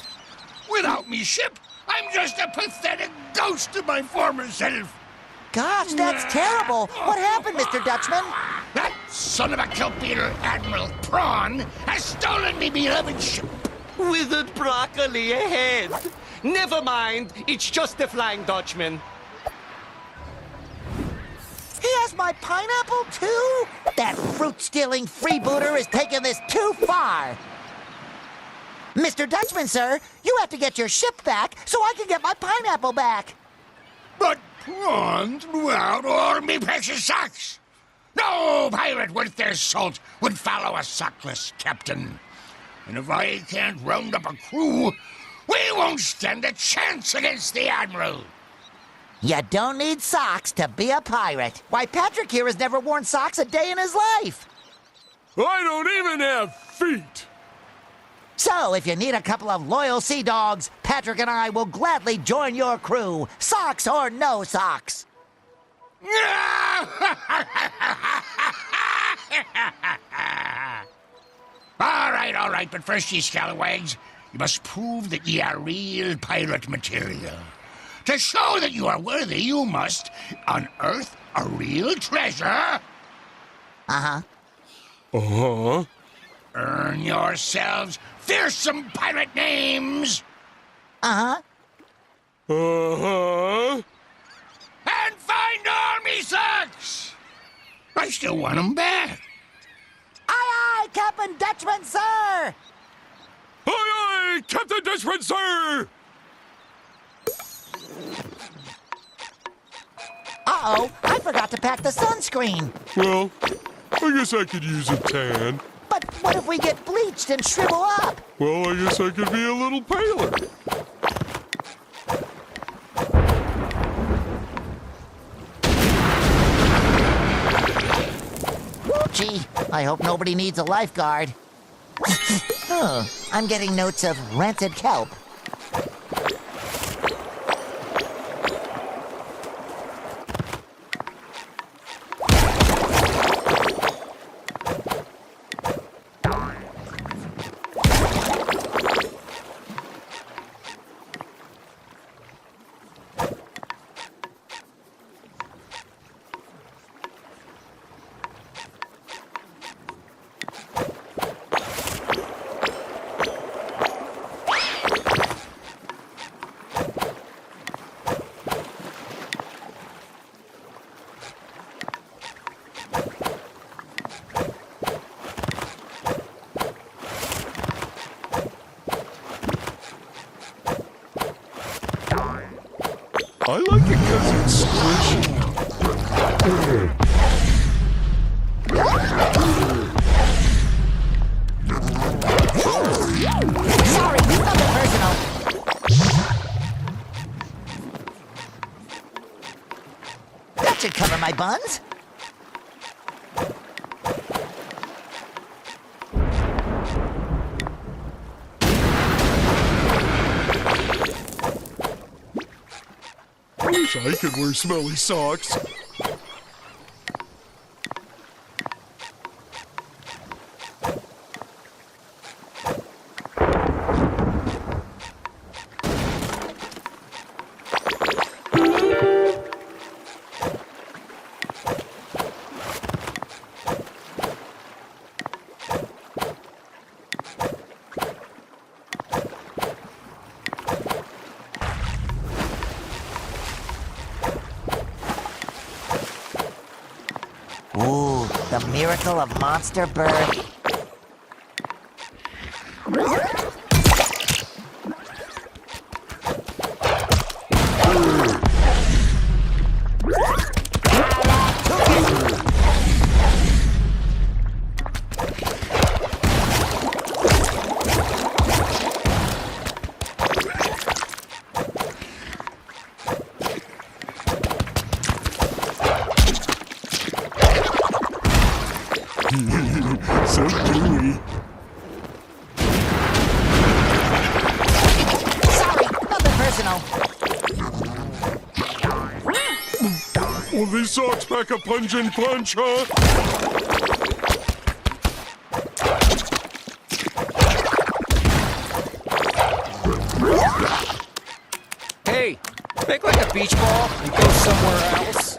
Without me ship, I'm just a pathetic ghost of my former self. Gosh, that's terrible. What happened, Mr. Dutchman? That son of a kelp eater, Admiral Prawn, has stolen me beloved ship. Withered broccoli ahead. Never mind, it's just the Flying Dutchman. He has my pineapple, too? That fruit-stealing freebooter is taking this too far. Mr. Dutchman, sir, you have to get your ship back so I can get my pineapple back. But Prawn threw out all me precious socks. No pirate worth their salt would follow a sockless captain. And if I can't round up a crew, we won't stand a chance against the Admiral. You don't need socks to be a pirate. Why, Patrick here has never worn socks a day in his life. I don't even have feet. So, if you need a couple of loyal sea dogs, Patrick and I will gladly join your crew, socks or no socks. All right, but first, ye scalawags, you must prove that ye are real pirate material. To show that you are worthy, you must unearth a real treasure. Uh-huh. Uh-huh. Earn yourselves fearsome pirate names. Uh-huh. Uh-huh. And find all me socks. I still want them back. Aye, aye, Captain Dutchman, sir! Aye, aye, Captain Dutchman, sir! Uh-oh, I forgot to pack the sunscreen. Well, I guess I could use a tan. But what if we get bleached and shrivel up? Well, I guess I could be a little paler. Gee, I hope nobody needs a lifeguard. Oh, I'm getting notes of rented kelp. I like it because it's squishy. Sorry, nothing personal. That should cover my buns. I wish I could wear smelly socks. Ooh, the miracle of monster birth. So gooey. Sorry, nothing personal. Will these socks pack a pungent punch, huh? Hey, make like a beach ball and go somewhere else.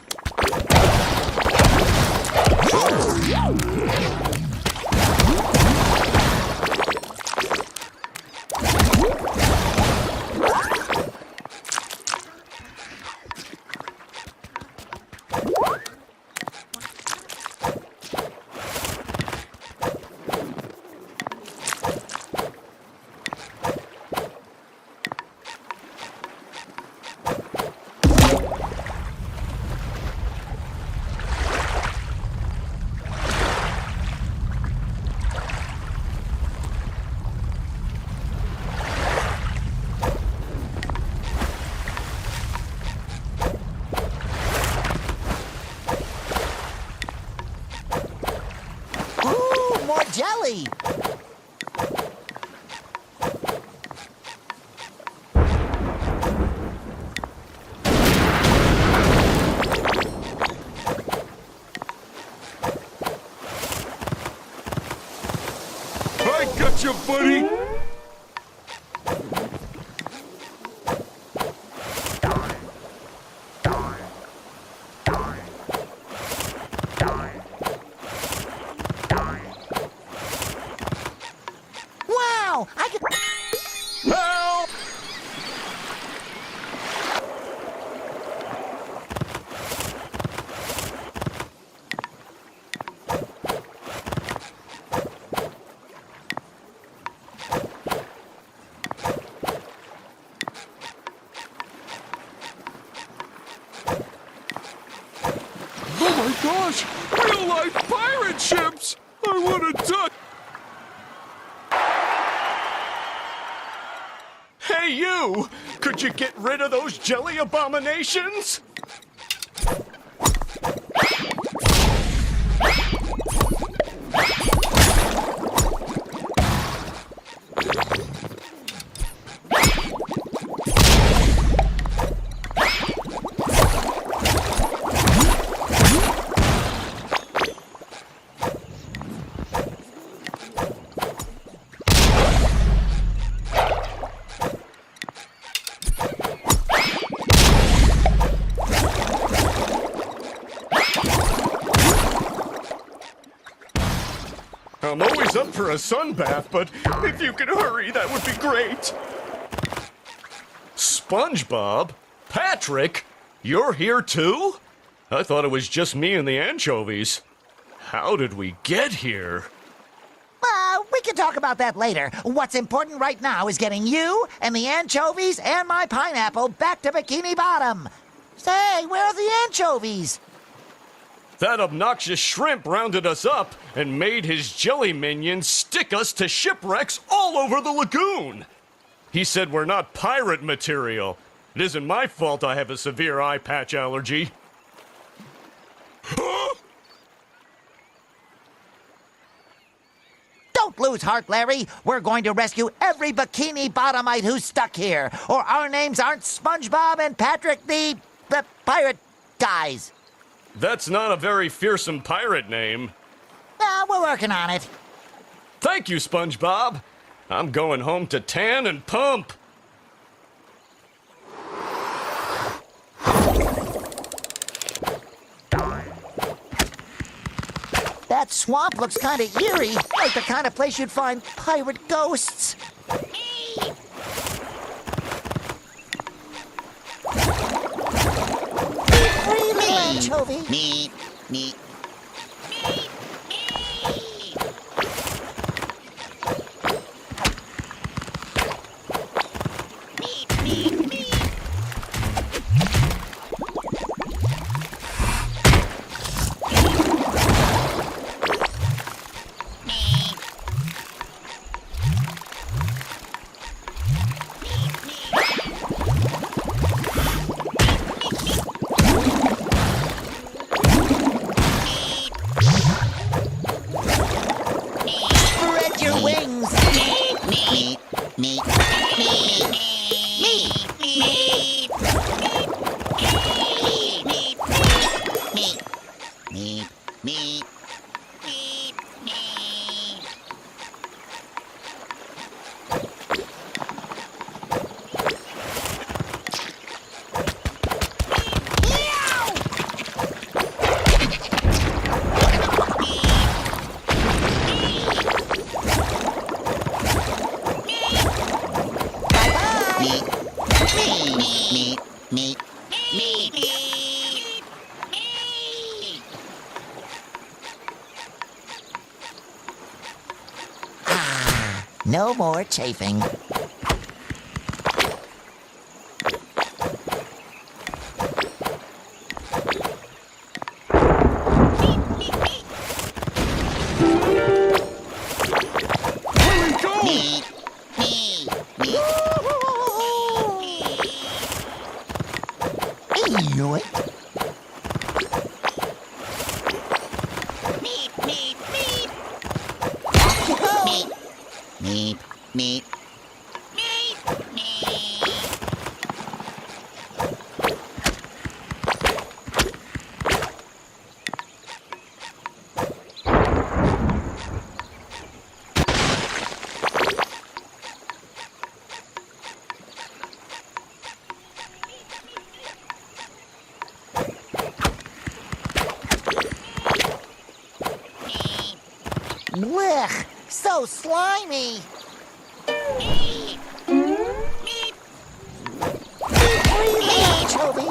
More jelly! I got you, buddy! Wow! I could... Help! Oh my gosh! Real-life pirate ships! I want to touch... Hey, you! Could you get rid of those jelly abominations? I'm always up for a sunbath, but if you could hurry, that would be great. SpongeBob? Patrick? You're here too? I thought it was just me and the anchovies. How did we get here? We can talk about that later. What's important right now is getting you and the anchovies and my pineapple back to Bikini Bottom. Say, where are the anchovies? That obnoxious shrimp rounded us up and made his jelly minions stick us to shipwrecks all over the lagoon. He said we're not pirate material. It isn't my fault I have a severe eye patch allergy. Don't lose heart, Larry. We're going to rescue every Bikini Bottomite who's stuck here, or our names aren't SpongeBob and Patrick the pirate guys. That's not a very fearsome pirate name. We're working on it. Thank you, SpongeBob. I'm going home to tan and pump. That swamp looks kind of eerie, like the kind of place you'd find pirate ghosts. Free me, anchovy. Me. Spread your wings. No more chafing. Blech! So slimy! Anchovy!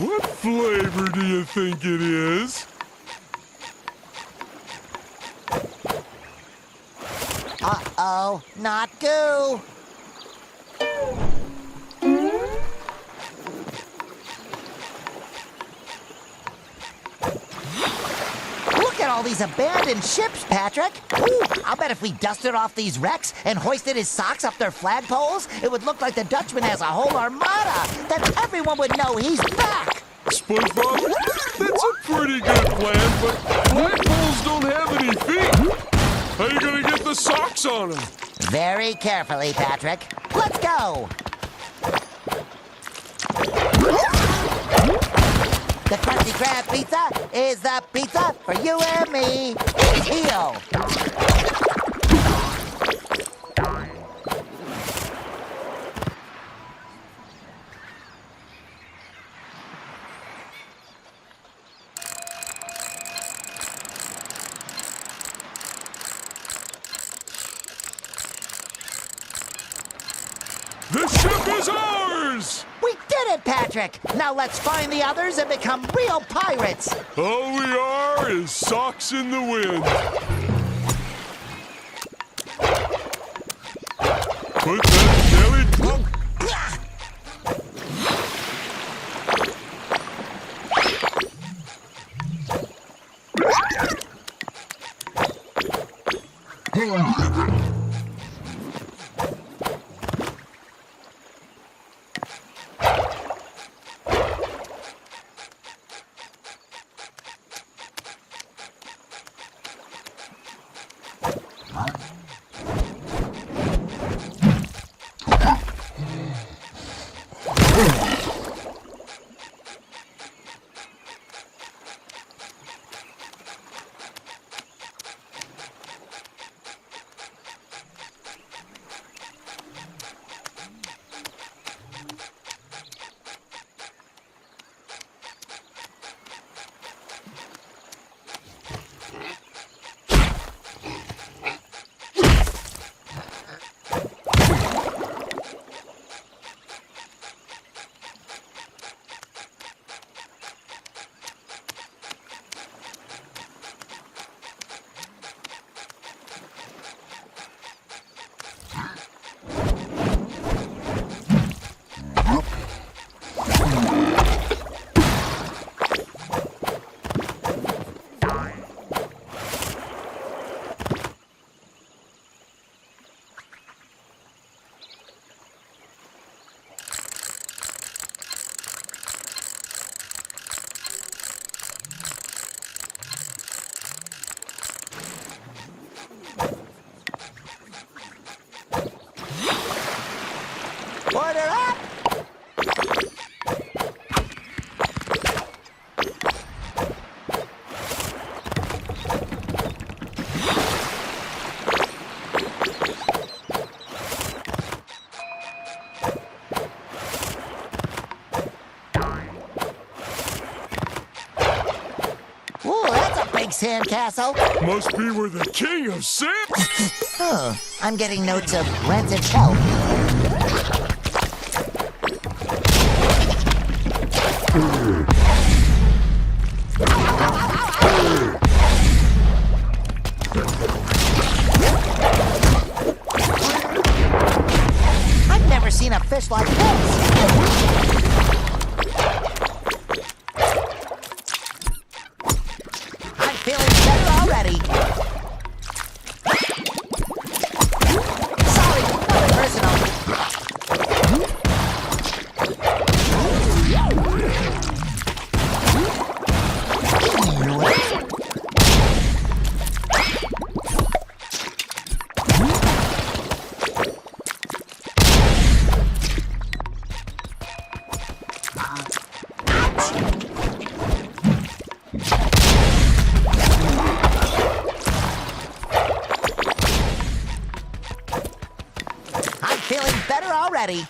What flavor do you think it is? Uh-oh, not goo. Look at all these abandoned ships, Patrick. Ooh, I'll bet if we dusted off these wrecks and hoisted his socks up their flagpoles, it would look like the Dutchman has a whole armada. Then everyone would know he's back. SpongeBob, that's a pretty good plan, but flagpoles don't have any feet. How are you gonna get the socks on them? Very carefully, Patrick. Let's go. The Krusty Krab pizza is the pizza for you and me. Heel. it, Patrick. Now let's find the others and become real pirates. All we are is socks in the wind. Put that jelly... Order up! Ooh, that's a big sandcastle. Must be where the king of sand... Oh, I'm getting notes of rented kelp. I've never seen a fish like this. I'm feeling better already. Sorry, nothing personal. I'm feeling better already.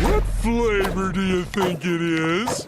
What flavor do you think it is?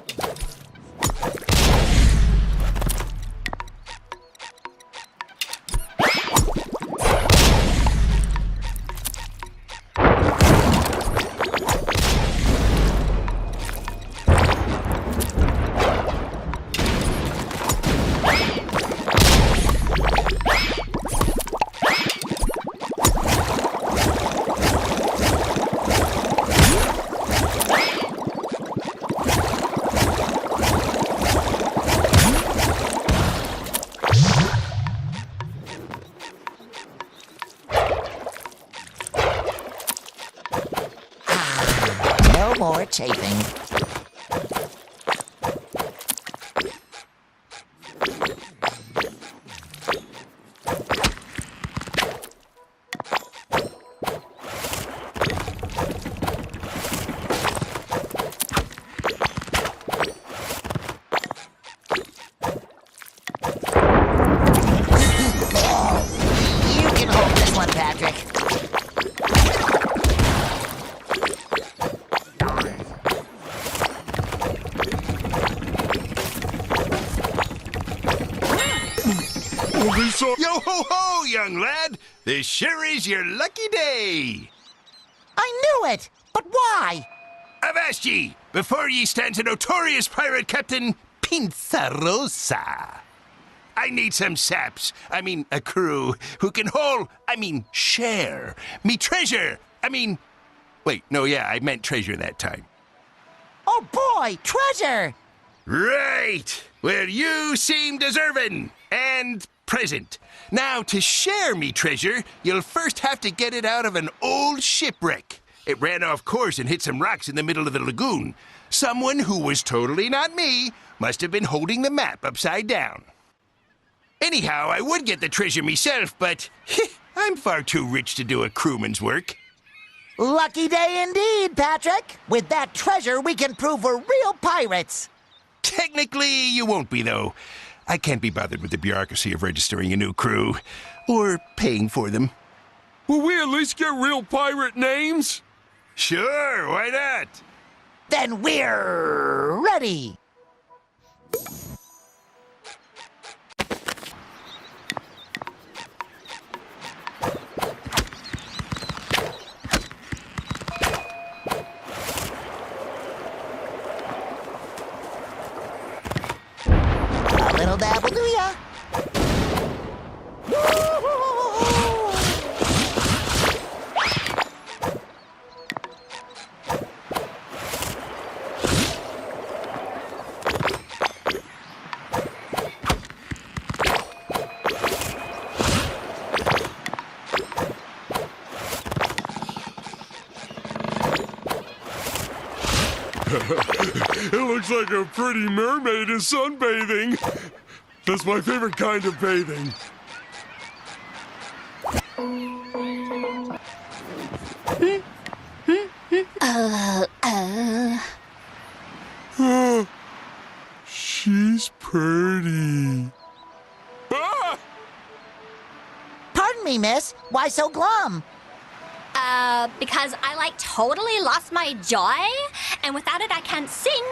little more chafing. You can hold this one, Patrick. Yo ho ho, young lad! This sure is your lucky day! I knew it! But why? Avast ye! Before ye stands a notorious pirate captain, Pinzarosa. I need some saps, a crew, who can share me treasure. Wait, no, yeah, I meant treasure that time. Oh boy, treasure! Right! Well, you seem deserving and present. Now, to share me treasure, you'll first have to get it out of an old shipwreck. It ran off course and hit some rocks in the middle of the lagoon. Someone who was totally not me must have been holding the map upside down. Anyhow, I would get the treasure myself, but I'm far too rich to do a crewman's work. Lucky day indeed, Patrick. With that treasure, we can prove we're real pirates. Technically, you won't be, though. I can't be bothered with the bureaucracy of registering a new crew, or paying for them. Will we at least get real pirate names? Sure, why not? Then we're ready. A little dabble do ya? It looks like a pretty mermaid is sunbathing. That's my favorite kind of bathing. She's pretty. Ah! Pardon me, miss. Why so glum? Because I totally lost my joy, and without it I can't sing,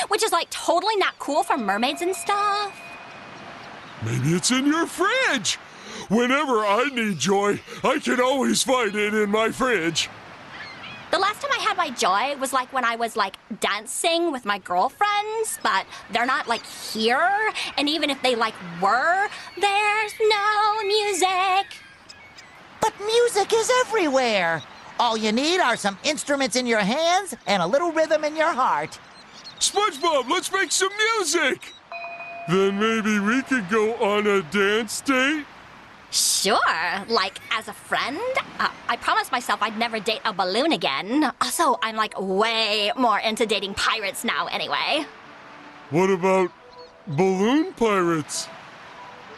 which is totally not cool for mermaids and stuff. Maybe it's in your fridge. Whenever I need joy, I can always find it in my fridge. The last time I had my joy was when I was dancing with my girlfriends, but they're not here, and even if they were, there's no music. But music is everywhere. All you need are some instruments in your hands and a little rhythm in your heart. SpongeBob, let's make some music! Then maybe we could go on a dance date? Sure, as a friend. I promised myself I'd never date a balloon again. Also, I'm way more into dating pirates now anyway. What about balloon pirates?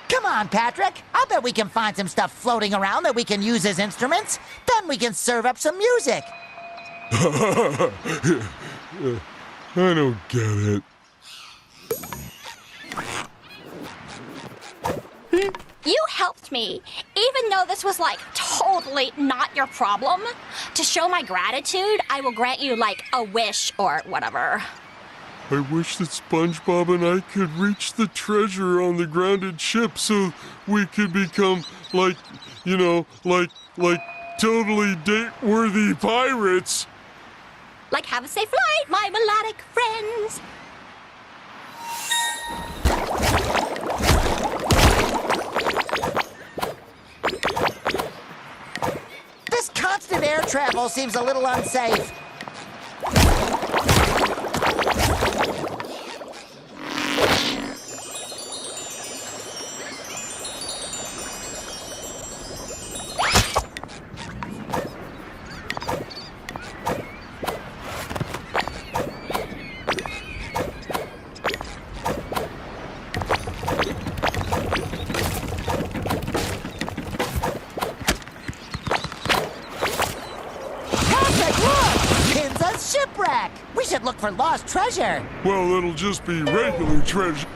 Come on, Patrick. I'll bet we can find some stuff floating around that we can use as instruments. Then we can serve up some music. I don't get it. You helped me, even though this was totally not your problem. To show my gratitude, I will grant you a wish or whatever. I wish that SpongeBob and I could reach the treasure on the grounded ship so we could become totally date-worthy pirates. Have a safe flight, my melodic friends. This constant air travel seems a little unsafe. shipwreck. We should look for lost treasure. Well, it'll just be regular treasure.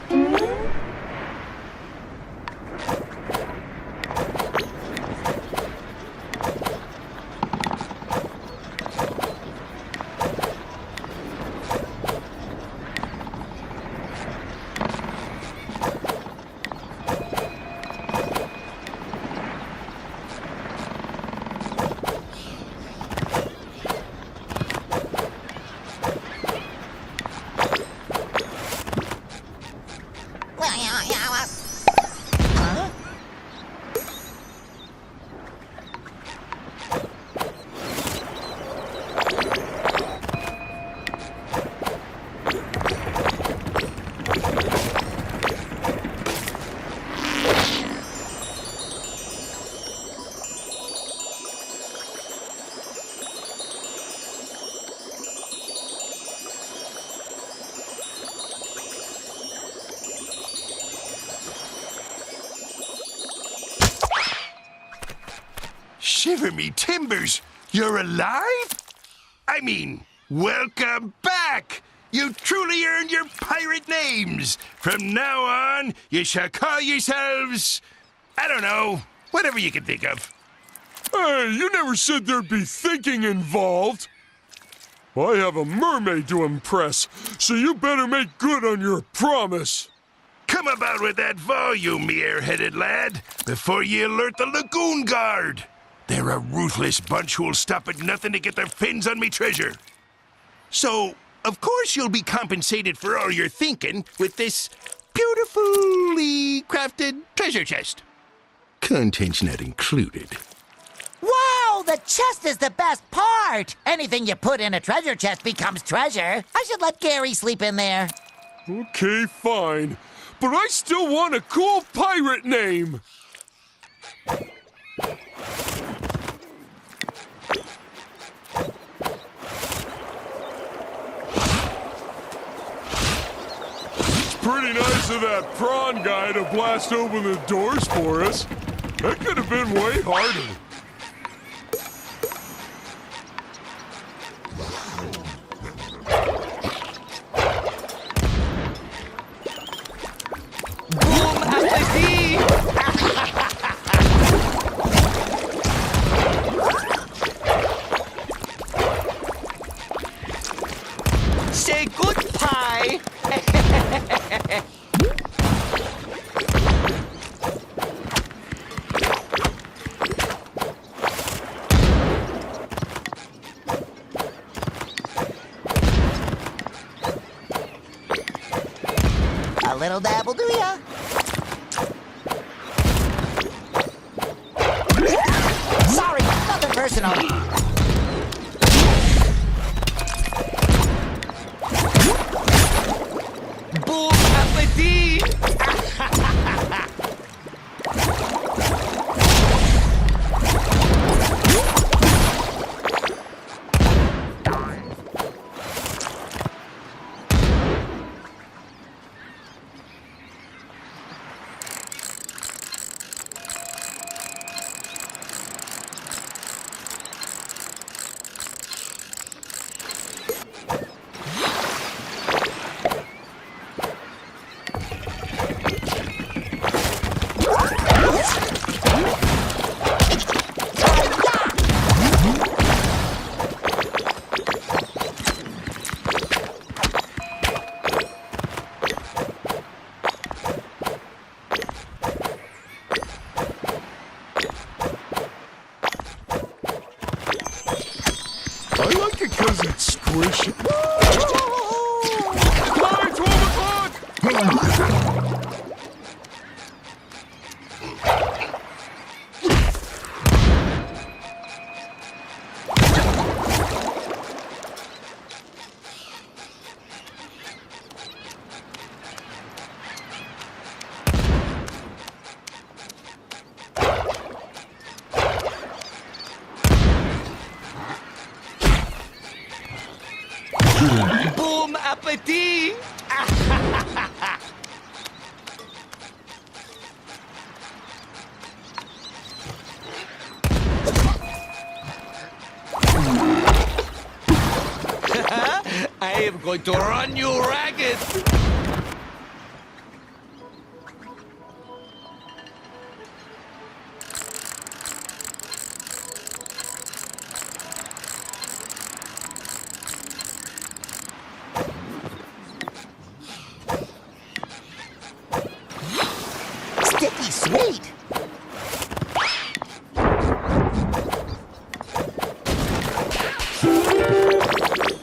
Shiver me timbers! You're alive? I mean, welcome back! You truly earned your pirate names! From now on, you shall call yourselves... I don't know, whatever you can think of. Hey, you never said there'd be thinking involved. I have a mermaid to impress, so you better make good on your promise. Come about with that volume, me airheaded lad, before you alert the Lagoon Guard. They're a ruthless bunch who'll stop at nothing to get their fins on me treasure. So, of course you'll be compensated for all your thinking with this beautifully crafted treasure chest. Contents not included. Wow, the chest is the best part. Anything you put in a treasure chest becomes treasure. I should let Gary sleep in there. Okay, fine. But I still want a cool pirate name. Pretty nice of that prawn guy to blast open the doors for us. That could have been way harder. Boom appetit! Say good pie! A little dabble, do ya? Sorry, nothing personal. Boom appetit! I like it because it's squishy. Bye, 12 o'clock! Boom appetit! I am going to run you ragged. Sticky sweet.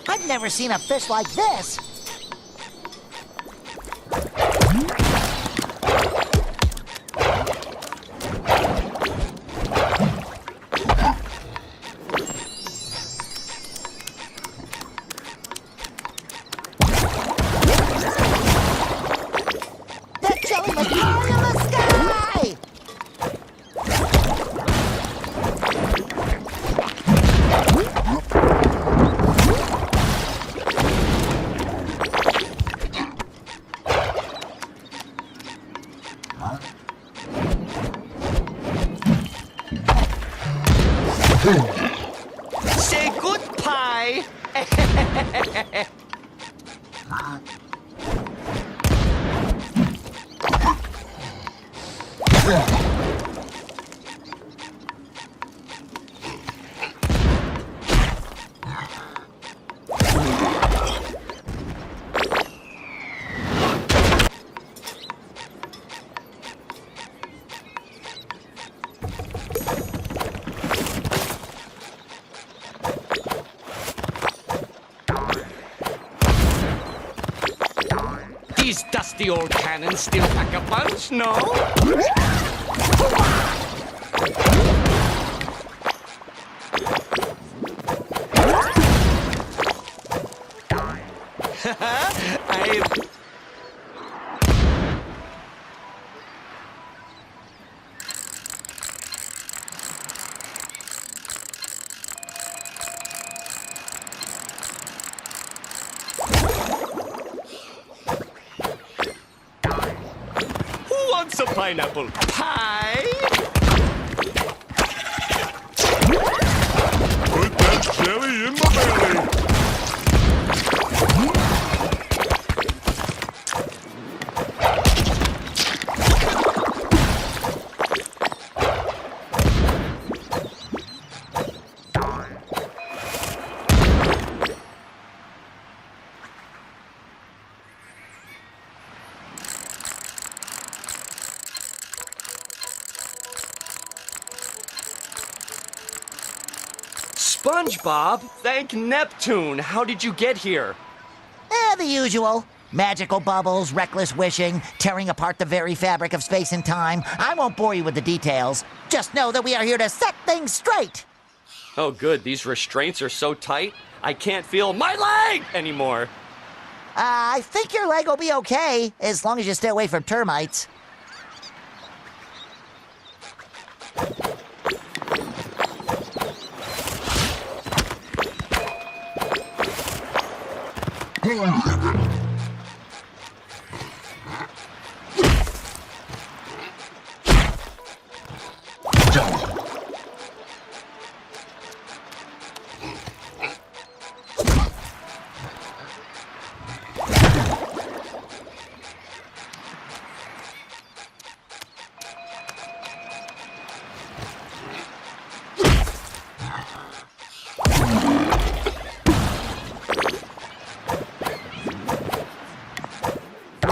I've never seen a fish like this. That jelly was high in the sky! Say good pie. These dusty old cannons still pack a punch, no? I... Who wants a pineapple pie? Put that jelly in my belly. SpongeBob, thank Neptune. How did you get here? The usual. Magical bubbles, reckless wishing, tearing apart the very fabric of space and time. I won't bore you with the details. Just know that we are here to set things straight. Oh, good. These restraints are so tight, I can't feel my leg anymore. I think your leg will be okay, as long as you stay away from termites.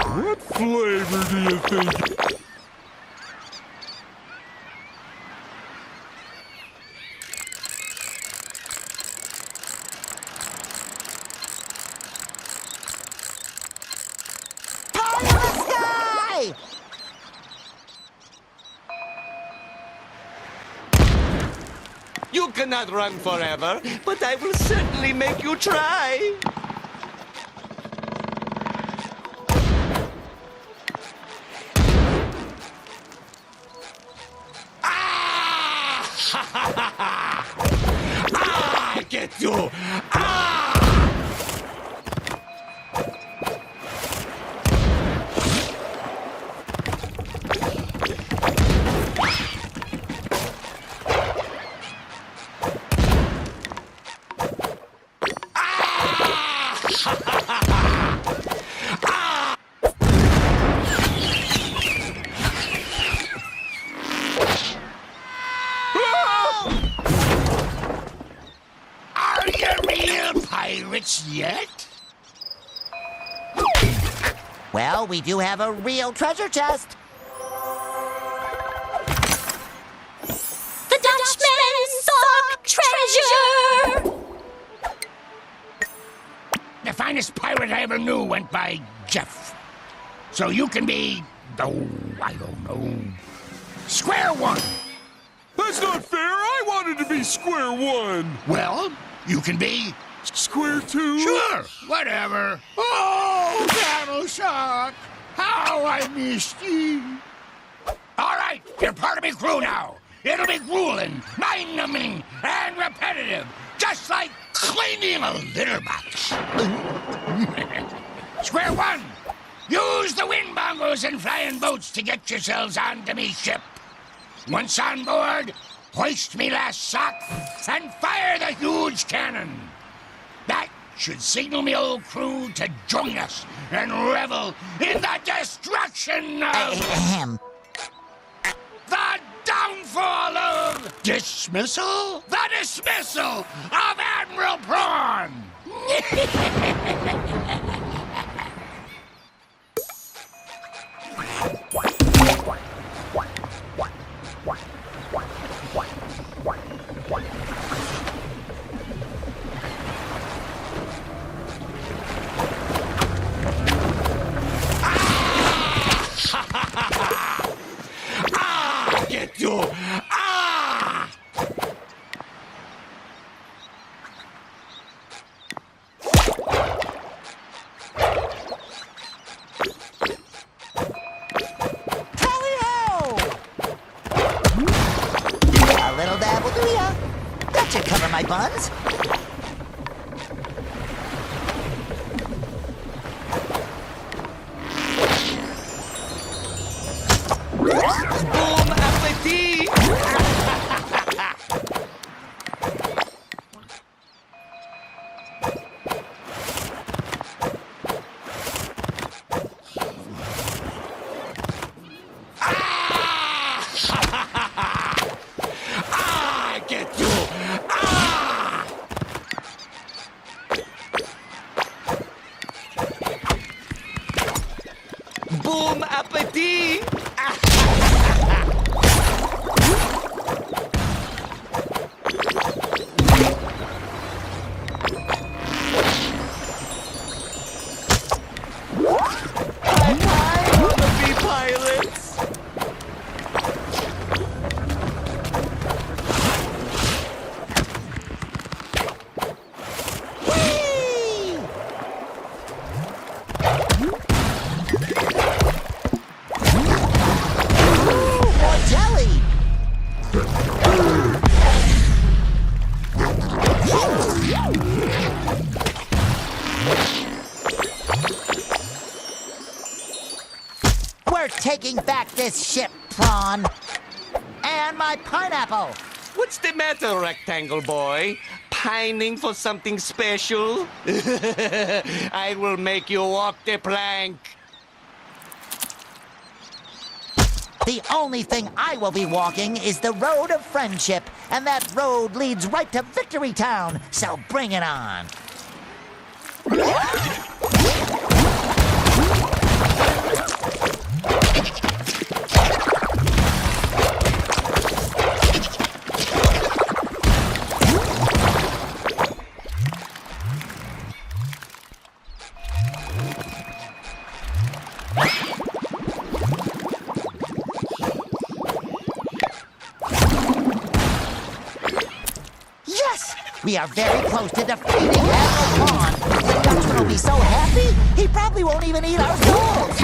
What flavor do you think? Pie in the sky! You cannot run forever, but I will certainly make you try. I get you! Are you real pirates yet? Well, we do have a real treasure chest. The Dutchman sought treasure! The finest pirate I ever knew went by Jeff. So you can be, oh, I don't know, square one. That's not fair. I wanted to be square one. Well, you can be Square two? sure, whatever. Oh, Battle Shark, how I missed you. All right, you're part of my crew now. It'll be grueling, mind-numbing, and repetitive, just like cleaning a litter box. Square one, use the wind bongos and flying boats to get yourselves onto me ship. Once on board, hoist me last sock and fire the huge cannon. That should signal me old crew to join us and revel in the destruction of Ahem. the downfall of dismissal? The dismissal of Admiral Prawn! Get you! Ah! Tally-ho! A little dab will do ya. That should cover my buns. Boom appetit! Ah, get you! Ah! Boom appetit! High-five, wannabe pilots! Whee! Ooh, more jelly! We're taking back this ship, Prawn. And my pineapple. What's the matter, Rectangle Boy? Pining for something special? I will make you walk the plank. The only thing I will be walking is the road of friendship, and that road leads right to Victory Town, so bring it on. Yes! We are very close to defeating Admiral Prawn. The Dutchman will be so happy, he probably won't even eat our souls.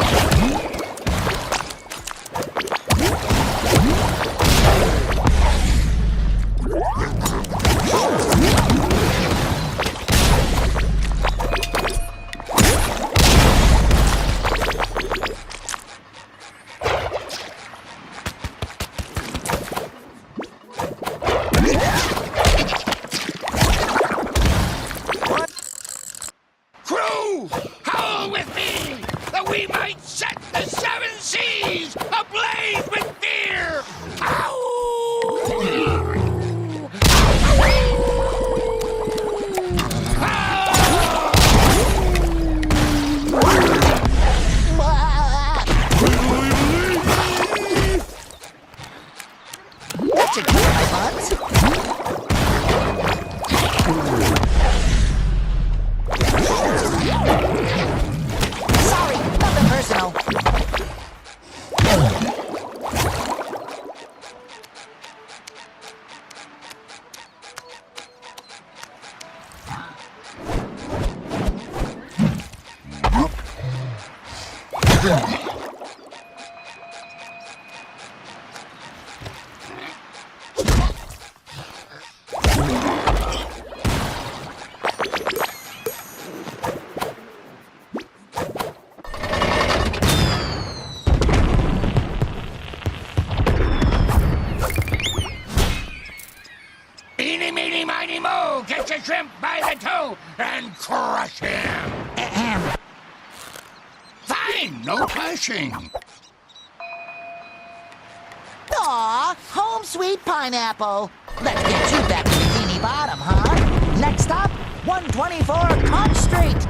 Crew, Howl with me, that we might set the seven seas ablaze with fear! Howl! That should keep my buns. Sorry, nothing personal. Eeny, meeny, miny, moe, catch a shrimp by the toe and crush him. Ahem. Fine, no clashing. Aw, home sweet pineapple. Let's get you back to Bikini Bottom, huh? Next stop, 124 Conch Street.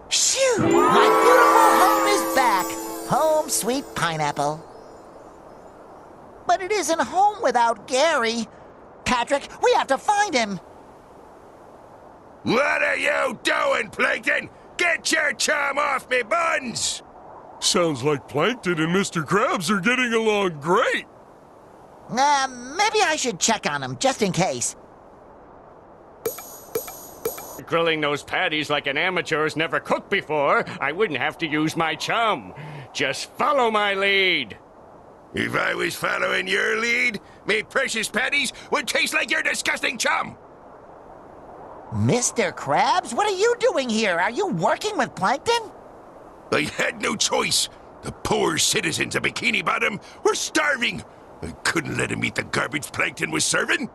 Phew, my beautiful home is back. Home sweet pineapple. But it isn't home without Gary. Patrick, we have to find him. What are you doing, Plankton? Get your chum off me buns! Sounds like Plankton and Mr. Krabs are getting along great. Maybe I should check on him, just in case. Grilling those patties like an amateur has never cooked before, I wouldn't have to use my chum. Just follow my lead. If I was following your lead, me precious patties would taste like your disgusting chum! Mr. Krabs, what are you doing here? Are you working with Plankton? I had no choice. The poor citizens of Bikini Bottom were starving. I couldn't let them eat the garbage Plankton was serving.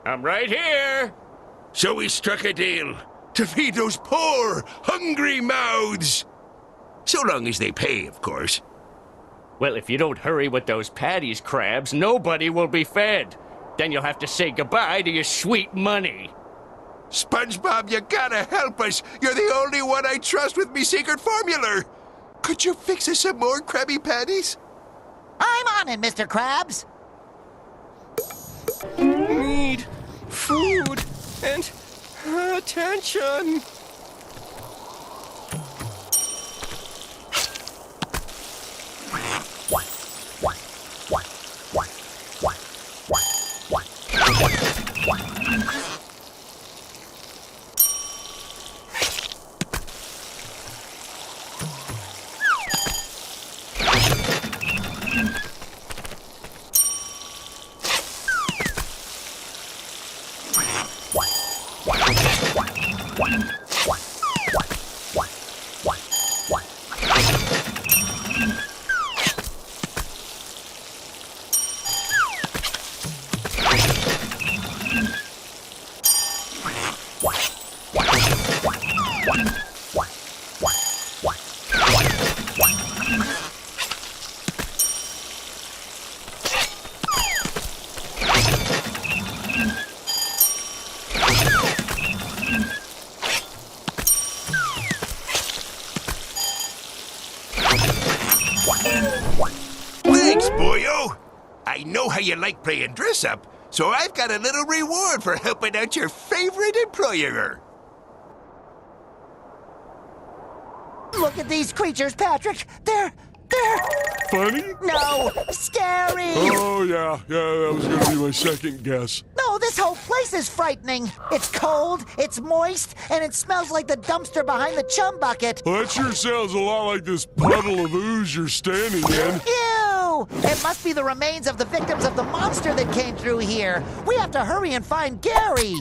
I'm right here. So we struck a deal to feed those poor, hungry mouths. So long as they pay, of course. Well, if you don't hurry with those patties, Krabs, nobody will be fed. Then you'll have to say goodbye to your sweet money. SpongeBob, you gotta help us. You're the only one I trust with me secret formula. Could you fix us some more Krabby Patties? I'm on it, Mr. Krabs. Need food and attention. Thanks, boyo. I know how you like playing dress-up, so I've got a little reward for helping out your favorite employer. Look at these creatures, Patrick. They're... Funny? No, scary. Oh, yeah, that was gonna be my second guess. No, this whole place is frightening. It's cold, it's moist, and it smells like the dumpster behind the chum bucket. Well, that sure sounds a lot like this puddle of ooze you're standing in. Ew! It must be the remains of the victims of the monster that came through here. We have to hurry and find Gary.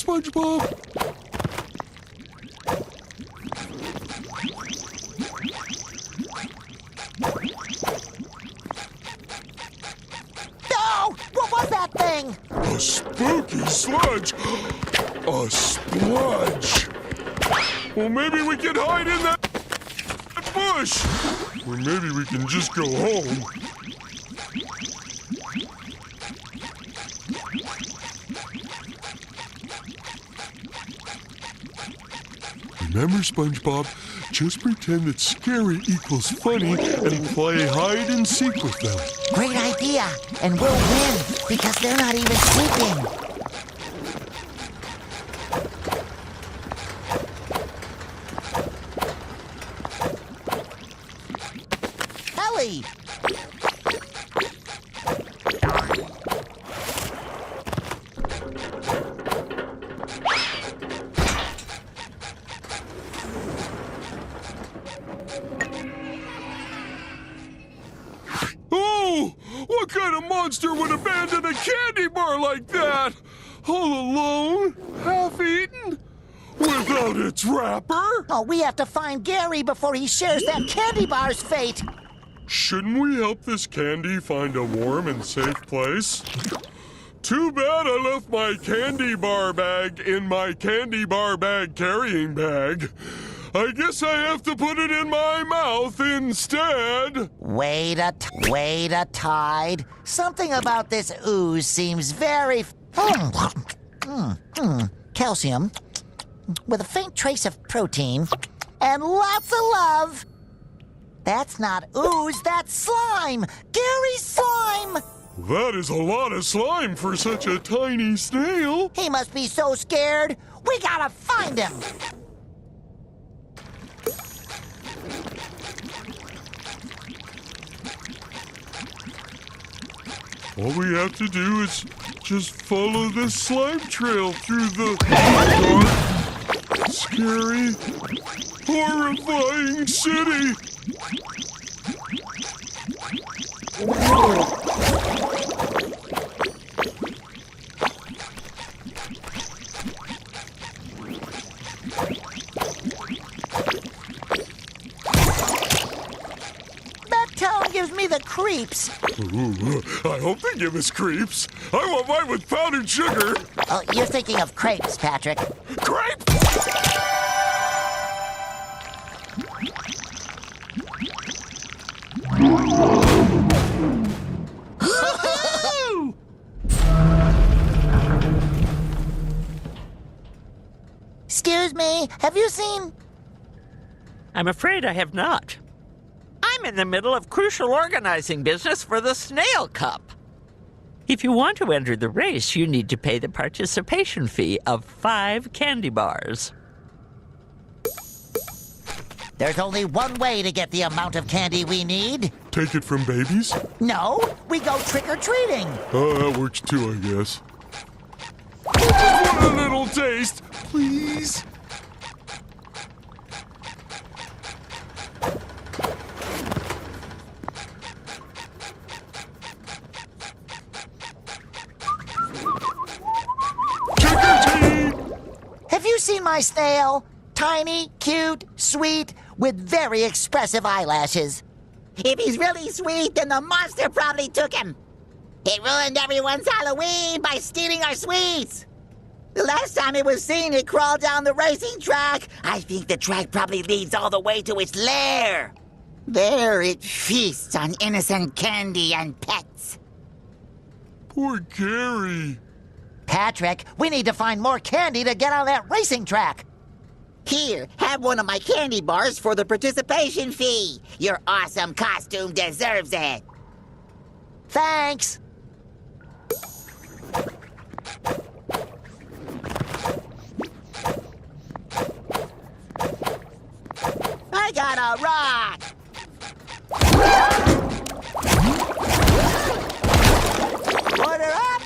SpongeBob. No! What was that thing? A spooky sludge. A spludge. Well, maybe we can hide in that bush. Or maybe we can just go home. Remember, SpongeBob, just pretend that scary equals funny and play hide and seek with them. Great idea. And we'll win because they're not even sleeping. Ellie! Oh! What kind of monster would abandon a candy bar like that? All alone? Half-eaten? Without its wrapper? Oh, we have to find Gary before he shares that candy bar's fate. Shouldn't we help this candy find a warm and safe place? Too bad I left my candy bar bag in my candy bar bag carrying bag. I guess I have to put it in my mouth instead. Wait a tide. Something about this ooze seems very... Calcium, with a faint trace of protein, and lots of love. That's not ooze, that's slime! Gary's slime! That is a lot of slime for such a tiny snail. He must be so scared. We gotta find him. All we have to do is just follow this slime trail through the dark, scary, horrifying city. That town gives me the creeps. Ooh, I hope they give us creeps. I want mine with powdered sugar. Oh, you're thinking of crepes, Patrick. Crepe! Excuse me, have you seen... I'm afraid I have not. I'm in the middle of crucial organizing business for the Snail Cup. If you want to enter the race, you need to pay the participation fee of 5 candy bars. There's only one way to get the amount of candy we need. Take it from babies? No, we go trick-or-treating. Oh, that works too, I guess. Just want a little taste, please. Have you seen my snail? Tiny, cute, sweet, with very expressive eyelashes. If he's really sweet, then the monster probably took him. It ruined everyone's Halloween by stealing our sweets. The last time it was seen, it crawled down the racing track. I think the track probably leads all the way to its lair. There it feasts on innocent candy and pets. Poor Gary. Patrick, we need to find more candy to get on that racing track. Here, have one of my candy bars for the participation fee. Your awesome costume deserves it. Thanks. I got a rock. Order up.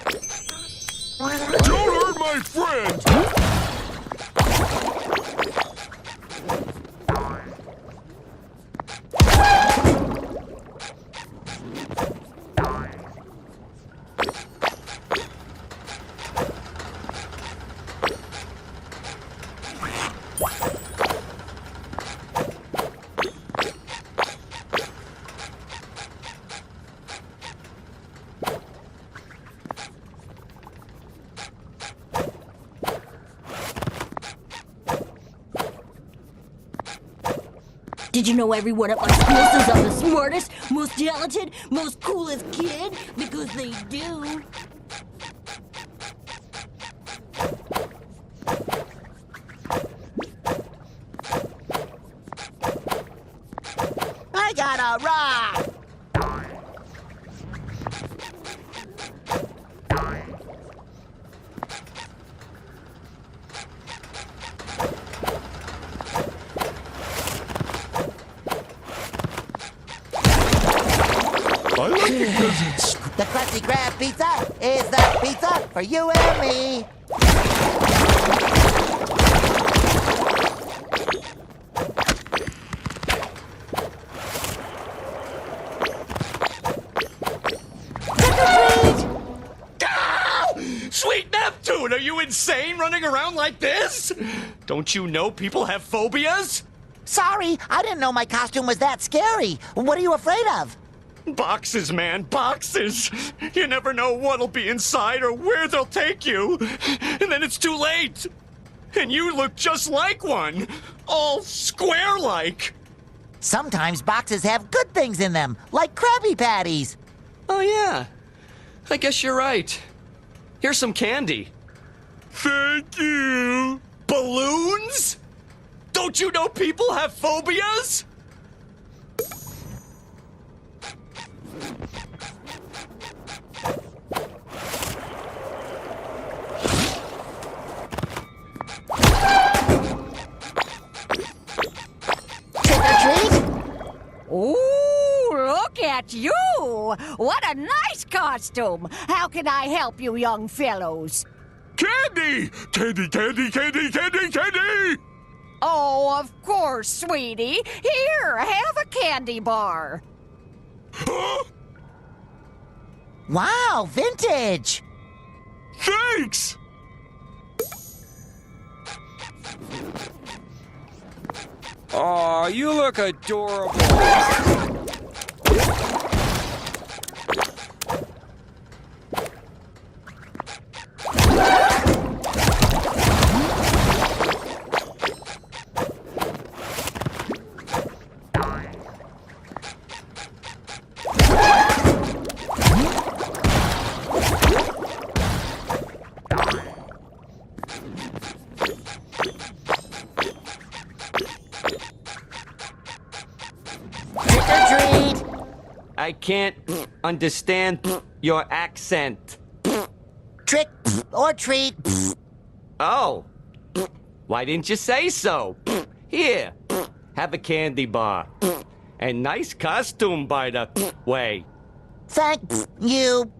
Don't hurt my friend! Did you know everyone at my school says I'm the smartest, most talented, most coolest kid? Because they do. I got a rock! I like it because it's... The Krusty Krab pizza is the pizza for you and me. Sweet Neptune, are you insane running around like this? Don't you know people have phobias? Sorry, I didn't know my costume was that scary. What are you afraid of? Boxes, man, boxes. You never know what'll be inside or where they'll take you. And then it's too late. And you look just like one. All square-like. Sometimes boxes have good things in them, like Krabby Patties. Oh, yeah. I guess you're right. Here's some candy. Thank you. Balloons? Don't you know people have phobias? Trick or treat? Ooh, look at you! What a nice costume! How can I help you, young fellows? Candy! Candy, candy, candy, candy, candy! Oh, of course, sweetie. Here, have a candy bar. Huh? Wow, vintage! Thanks! Aw, you look adorable. I can't understand your accent. Trick or treat. Oh. Why didn't you say so? Here, have a candy bar. And nice costume, by the way. Thank you.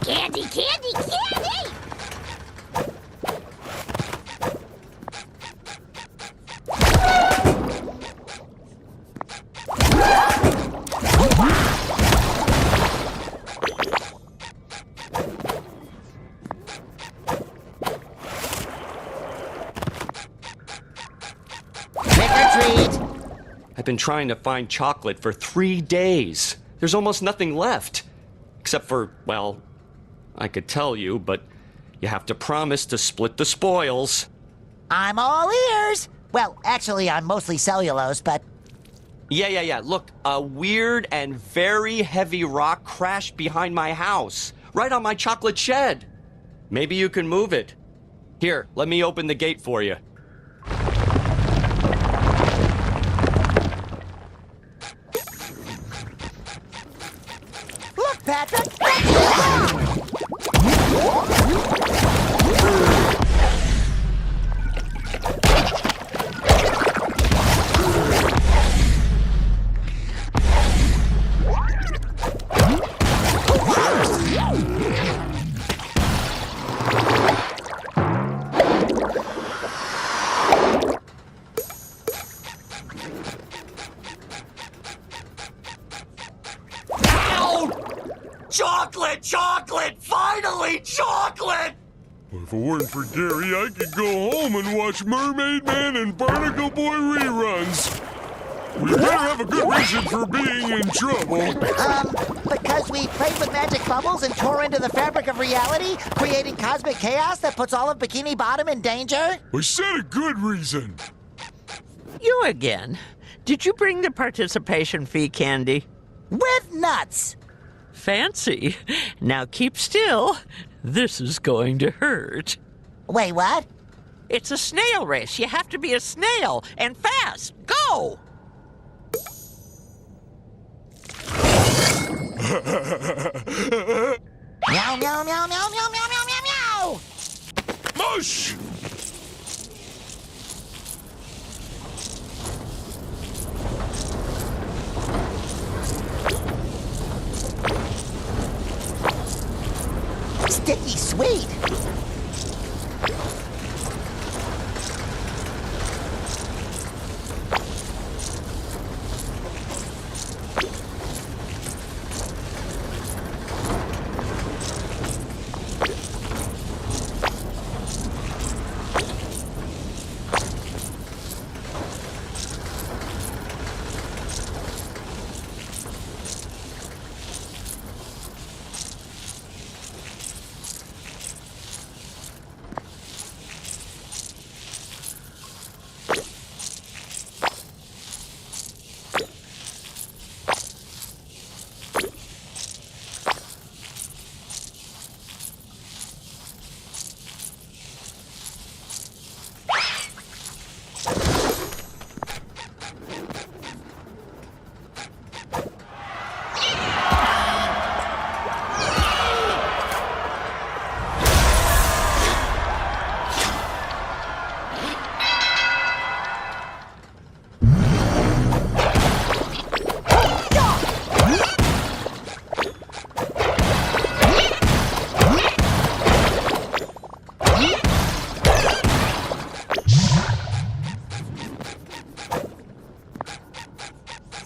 Candy, candy, candy! Trick or treat. I've been trying to find chocolate for 3 days. There's almost nothing left. Except for, well, I could tell you, but you have to promise to split the spoils. I'm all ears. Well, actually, I'm mostly cellulose, but... Yeah. Look, a weird and very heavy rock crashed behind my house, right on my chocolate shed. Maybe you can move it. Here, let me open the gate for you. Look, Patrick! If it weren't for Gary, I could go home and watch Mermaid Man and Barnacle Boy reruns. We better have a good reason for being in trouble. Because we played with magic bubbles and tore into the fabric of reality, creating cosmic chaos that puts all of Bikini Bottom in danger? I said a good reason. You again. Did you bring the participation fee candy? With nuts! Fancy. Now keep still. This is going to hurt. Wait, what? It's a snail race. You have to be a snail, and fast. Go! Meow, meow, meow, meow, meow, meow, meow, meow, meow! Mush! Sticky sweet!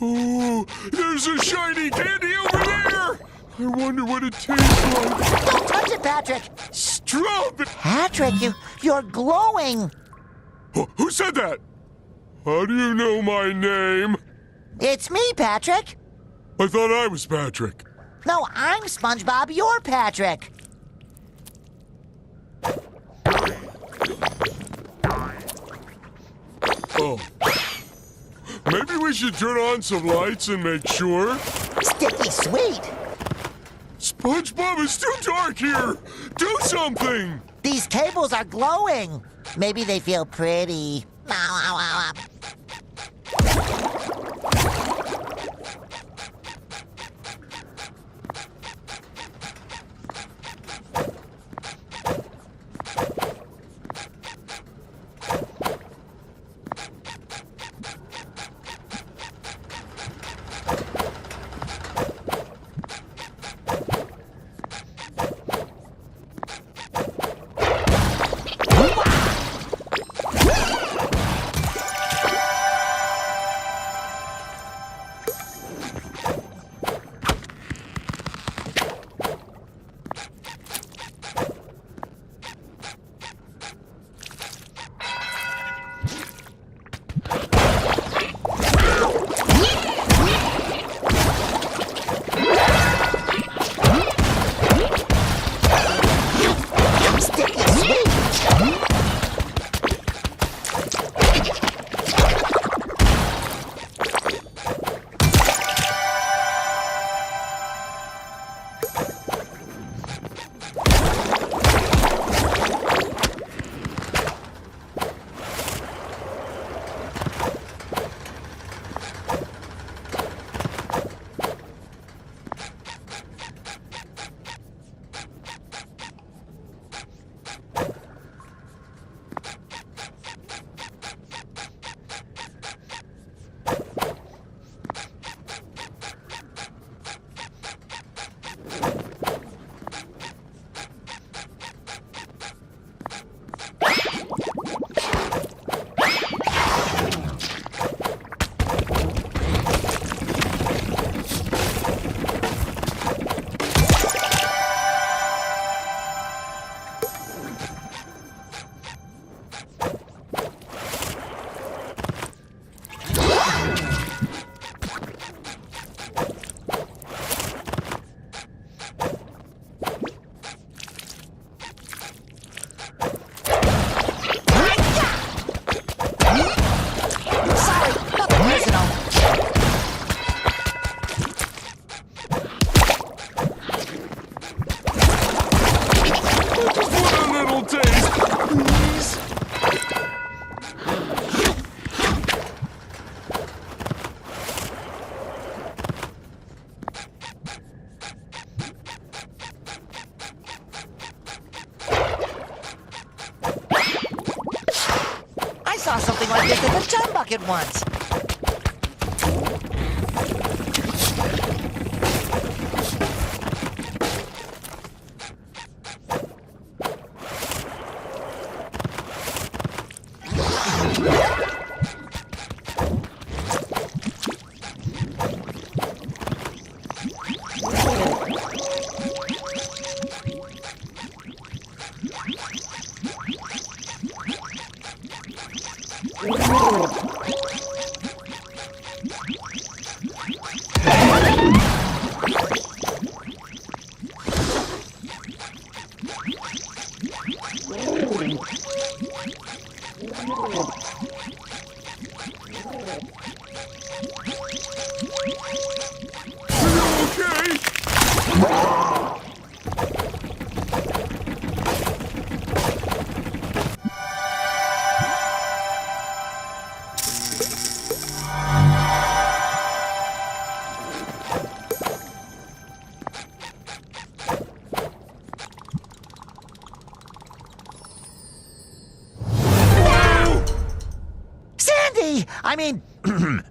Oh, there's a shiny candy over there! I wonder what it tastes like. Don't touch it, Patrick! Stop it! Patrick, you're glowing! Who said that? How do you know my name? It's me, Patrick! I thought I was Patrick. No, I'm SpongeBob, you're Patrick! Oh. Maybe we should turn on some lights and make sure. Sticky sweet! SpongeBob, it's too dark here! Do something! These cables are glowing! Maybe they feel pretty. saw something like this in the chum bucket once.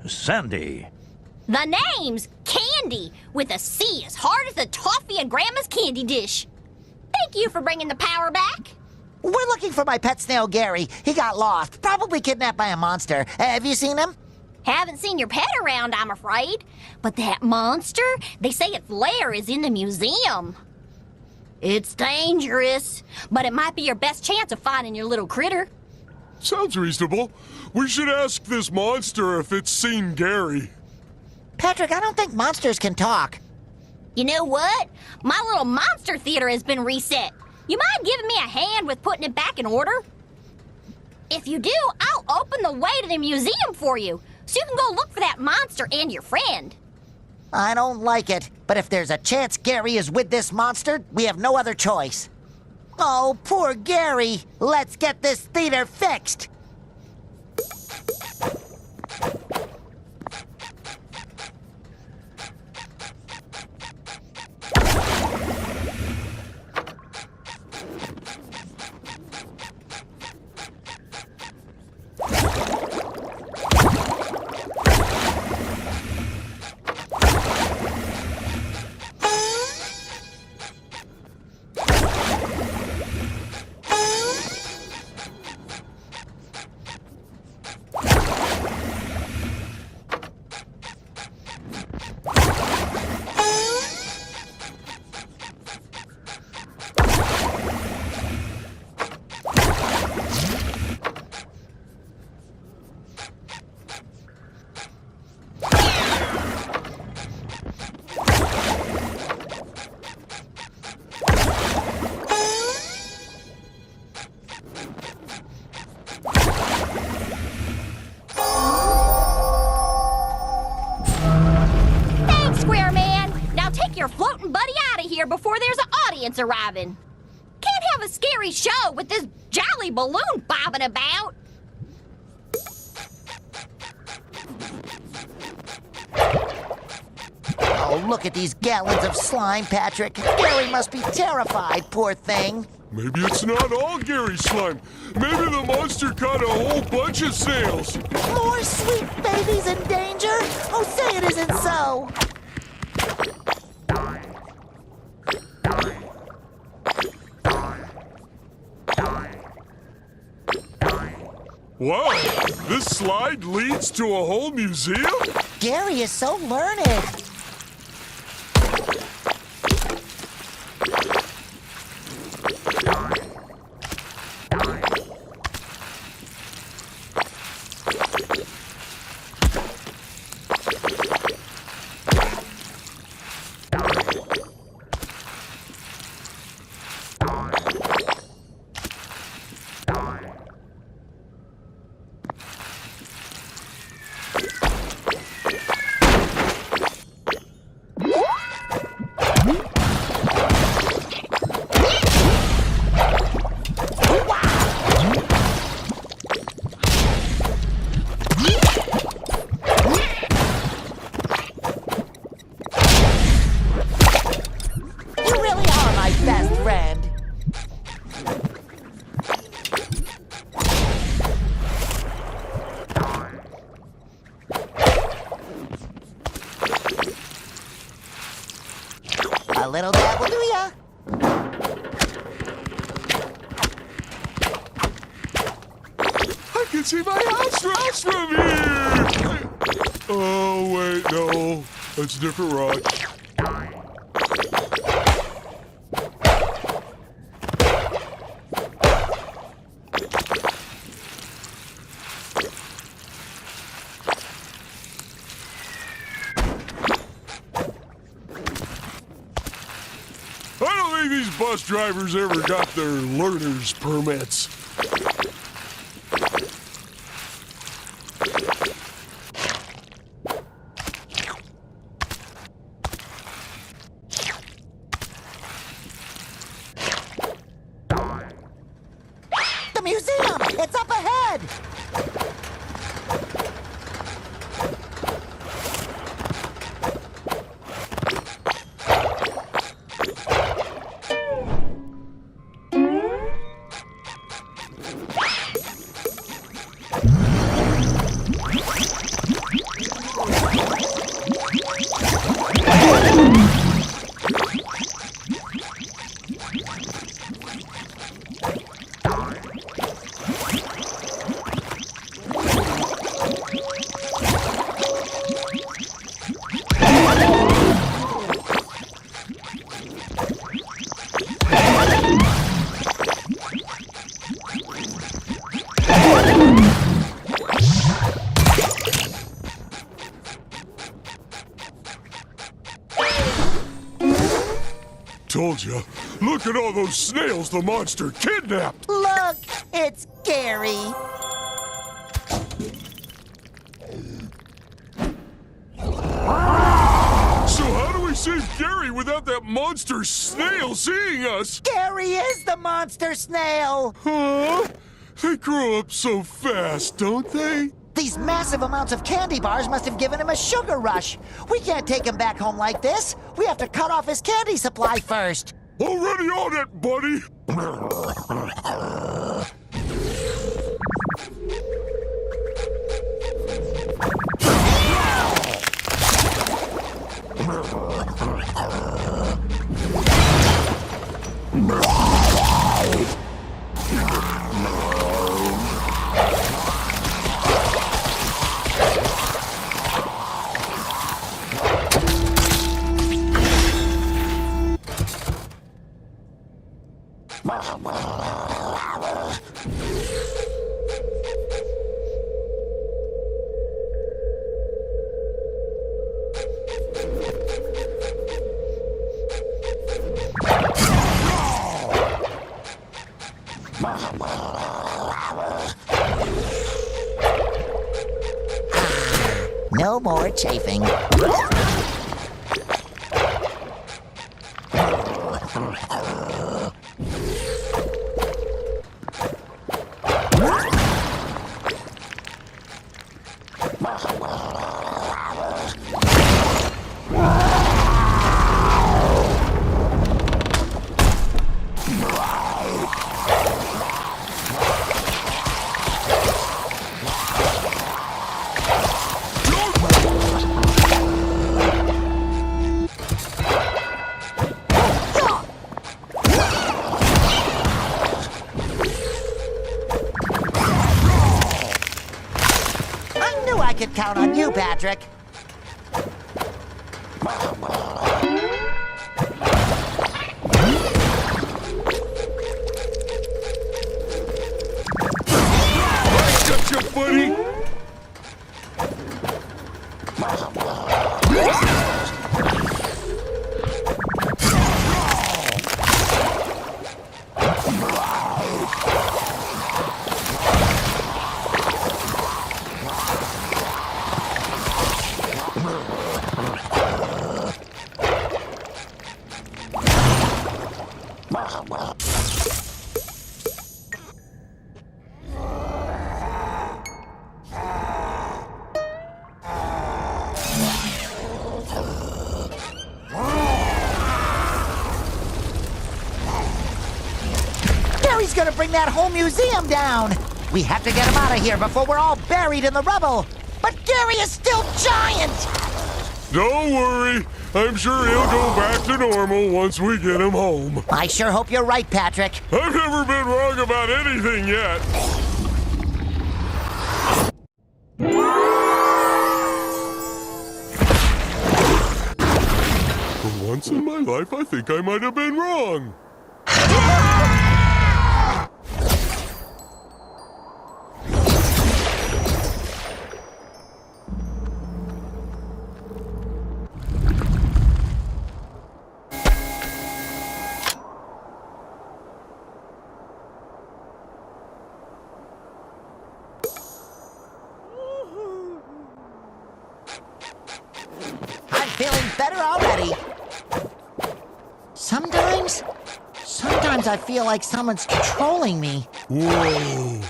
Sandy. The name's Candy, with a C as hard as the toffee in Grandma's candy dish. Thank you for bringing the power back. We're looking for my pet snail, Gary. He got lost, probably kidnapped by a monster. Have you seen him? Haven't seen your pet around, I'm afraid. But that monster, they say its lair is in the museum. It's dangerous, but it might be your best chance of finding your little critter. Sounds reasonable. We should ask this monster if it's seen Gary. Patrick, I don't think monsters can talk. You know what? My little monster theater has been reset. You mind giving me a hand with putting it back in order? If you do, I'll open the way to the museum for you, so you can go look for that monster and your friend. I don't like it, but if there's a chance Gary is with this monster, we have no other choice. Oh, poor Gary. Let's get this theater fixed. Before there's an audience arriving. Can't have a scary show with this jolly balloon bobbing about. Oh, look at these gallons of slime, Patrick. Gary must be terrified, poor thing. Maybe it's not all Gary's slime. Maybe the monster caught a whole bunch of snails. More sweet babies in danger? Oh, say it isn't so. Wow, this slide leads to a whole museum? Gary is so learned. little dab will do ya. I can see my house from here! Oh, wait, no. That's a different rock. I don't think these bus drivers ever got their learner's permits. The museum! It's up ahead! Told ya. Look at all those snails the monster kidnapped. Look, it's Gary. So how do we save Gary without that monster snail seeing us? Gary is the monster snail. Huh? They grow up so fast, don't they? These massive amounts of candy bars must have given him a sugar rush. We can't take him back home like this. We have to cut off his candy supply first. Already on it, buddy. No more chafing. I could count on you, Patrick. Gotcha, buddy. Gary's gonna bring that whole museum down. We have to get him out of here before we're all buried in the rubble. But Gary is still giant. Don't worry. I'm sure he'll go back to normal once we get him home. I sure hope you're right, Patrick. I've never been wrong about anything yet. For once in my life, I think I might have been wrong. I'm feeling better already. Sometimes I feel like someone's controlling me. Whoa.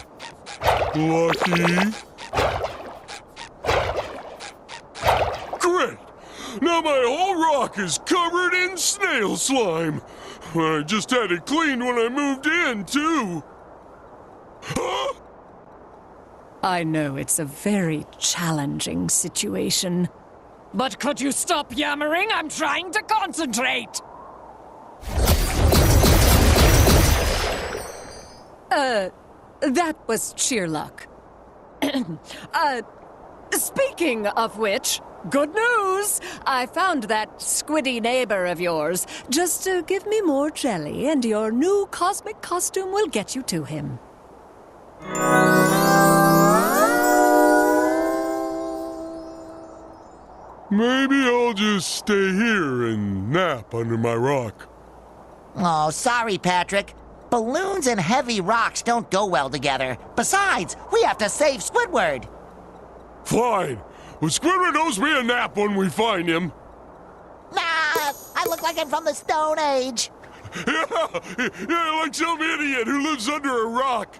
Lucky. Great! Now my whole rock is covered in snail slime. I just had it cleaned when I moved in, too. Huh? I know it's a very challenging situation. But could you stop yammering? I'm trying to concentrate! That was sheer luck. Speaking of which, good news! I found that squiddy neighbor of yours. Just give me more jelly, and your new cosmic costume will get you to him. Maybe I'll just stay here and nap under my rock. Oh, sorry, Patrick. Balloons and heavy rocks don't go well together. Besides, we have to save Squidward. Fine. Well, Squidward owes me a nap when we find him. Nah, I look like I'm from the Stone Age. Yeah, like some idiot who lives under a rock.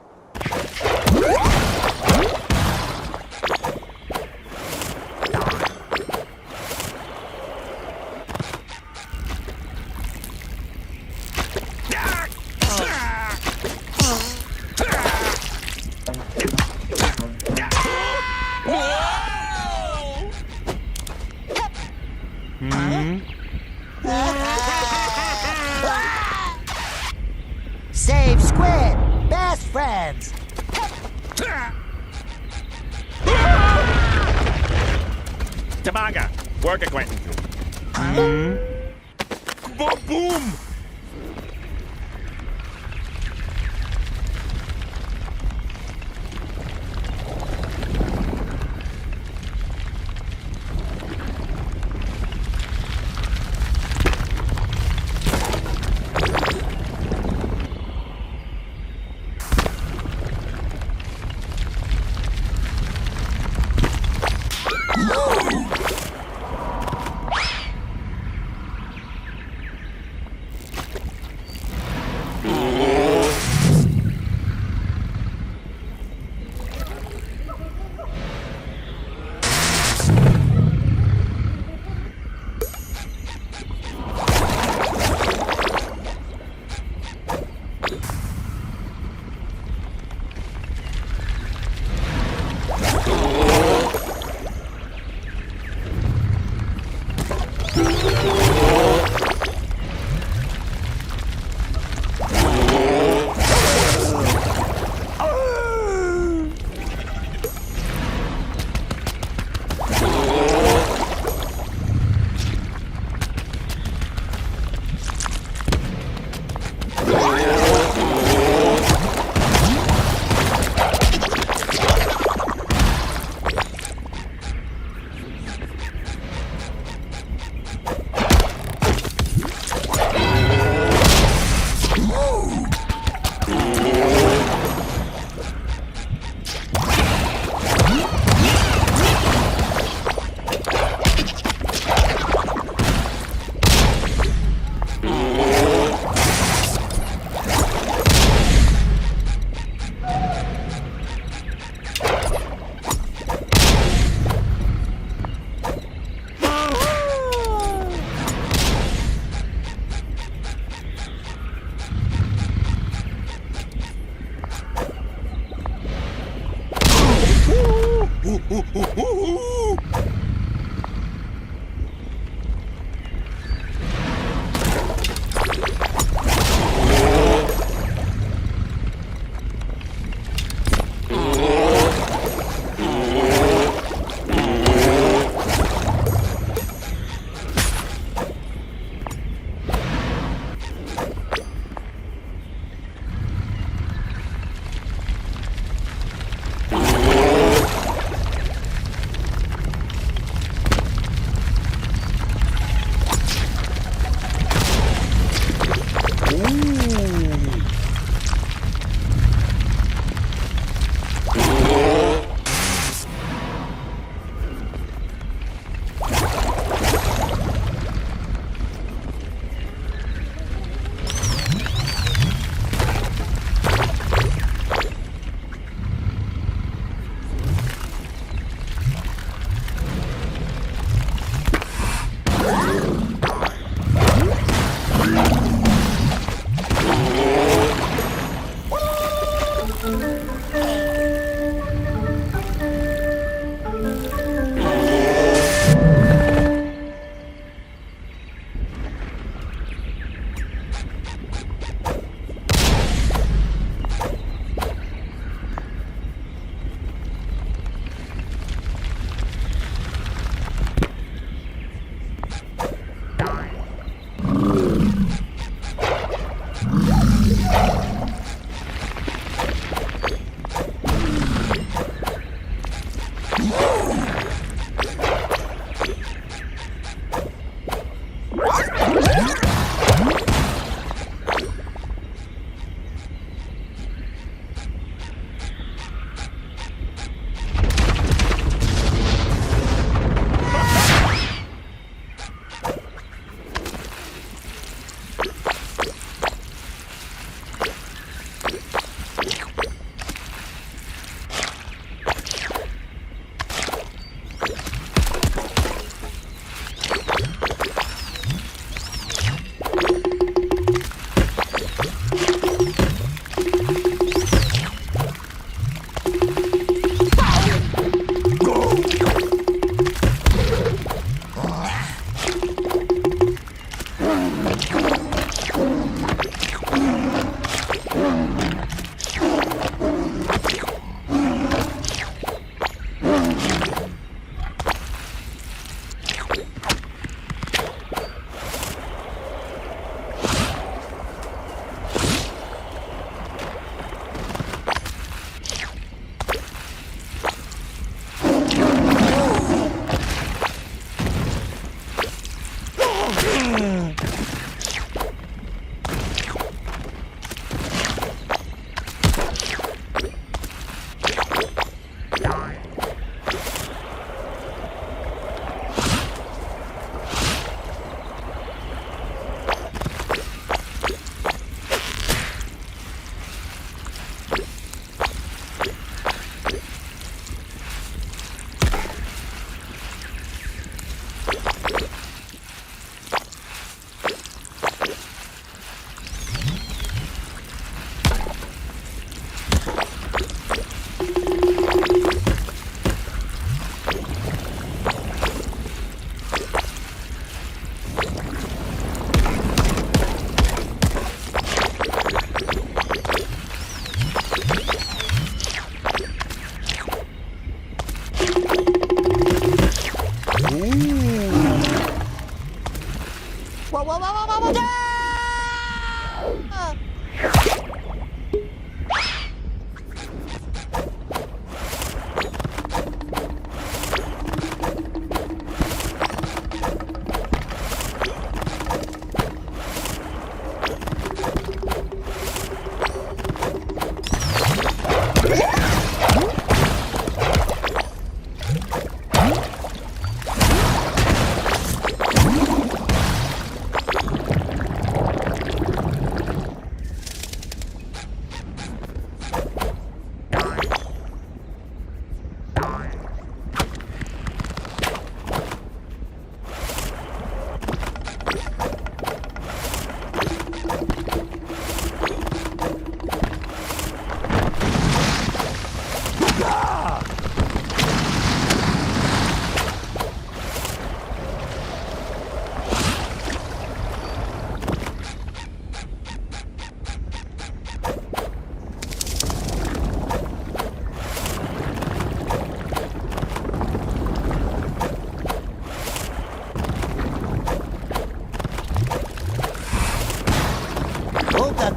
Save Squid! Best friends! Tamaga, work acquaintance. Boom! Whoa, whoa, whoa, whoa, whoa, whoa! Ah!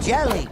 Jelly.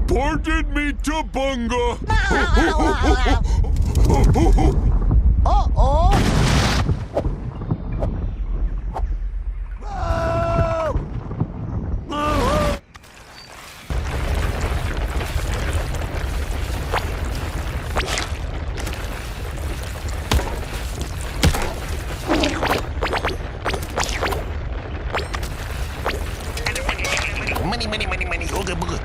Pardon me, Tabunga. Uh-oh. Money, ooga booga.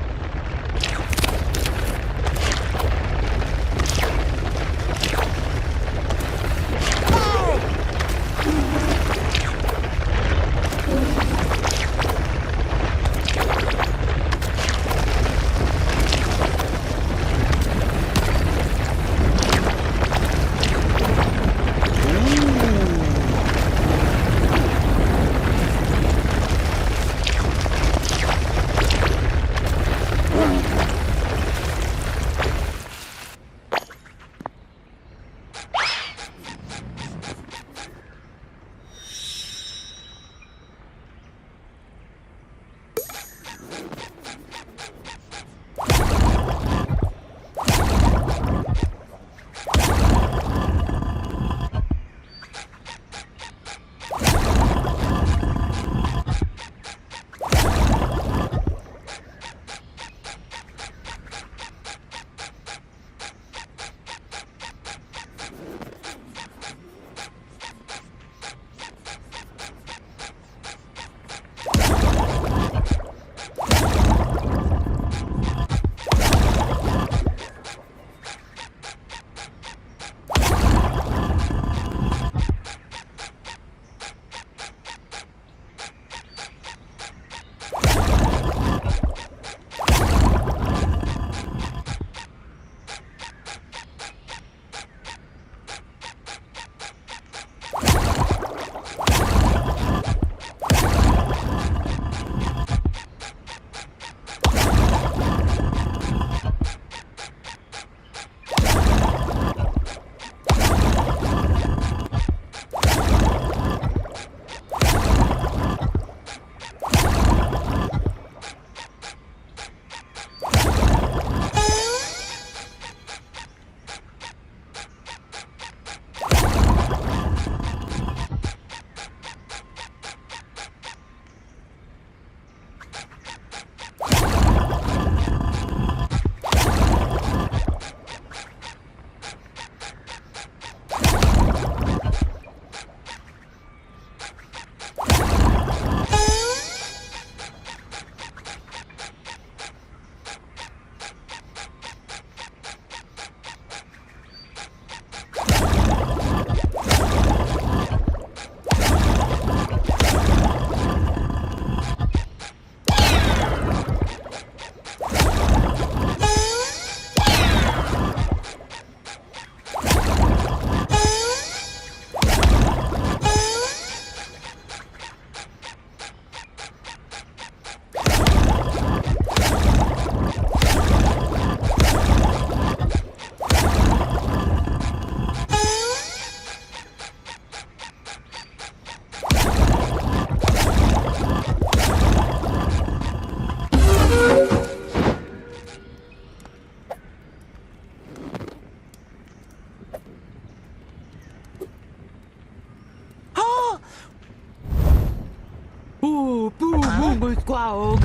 Squawg.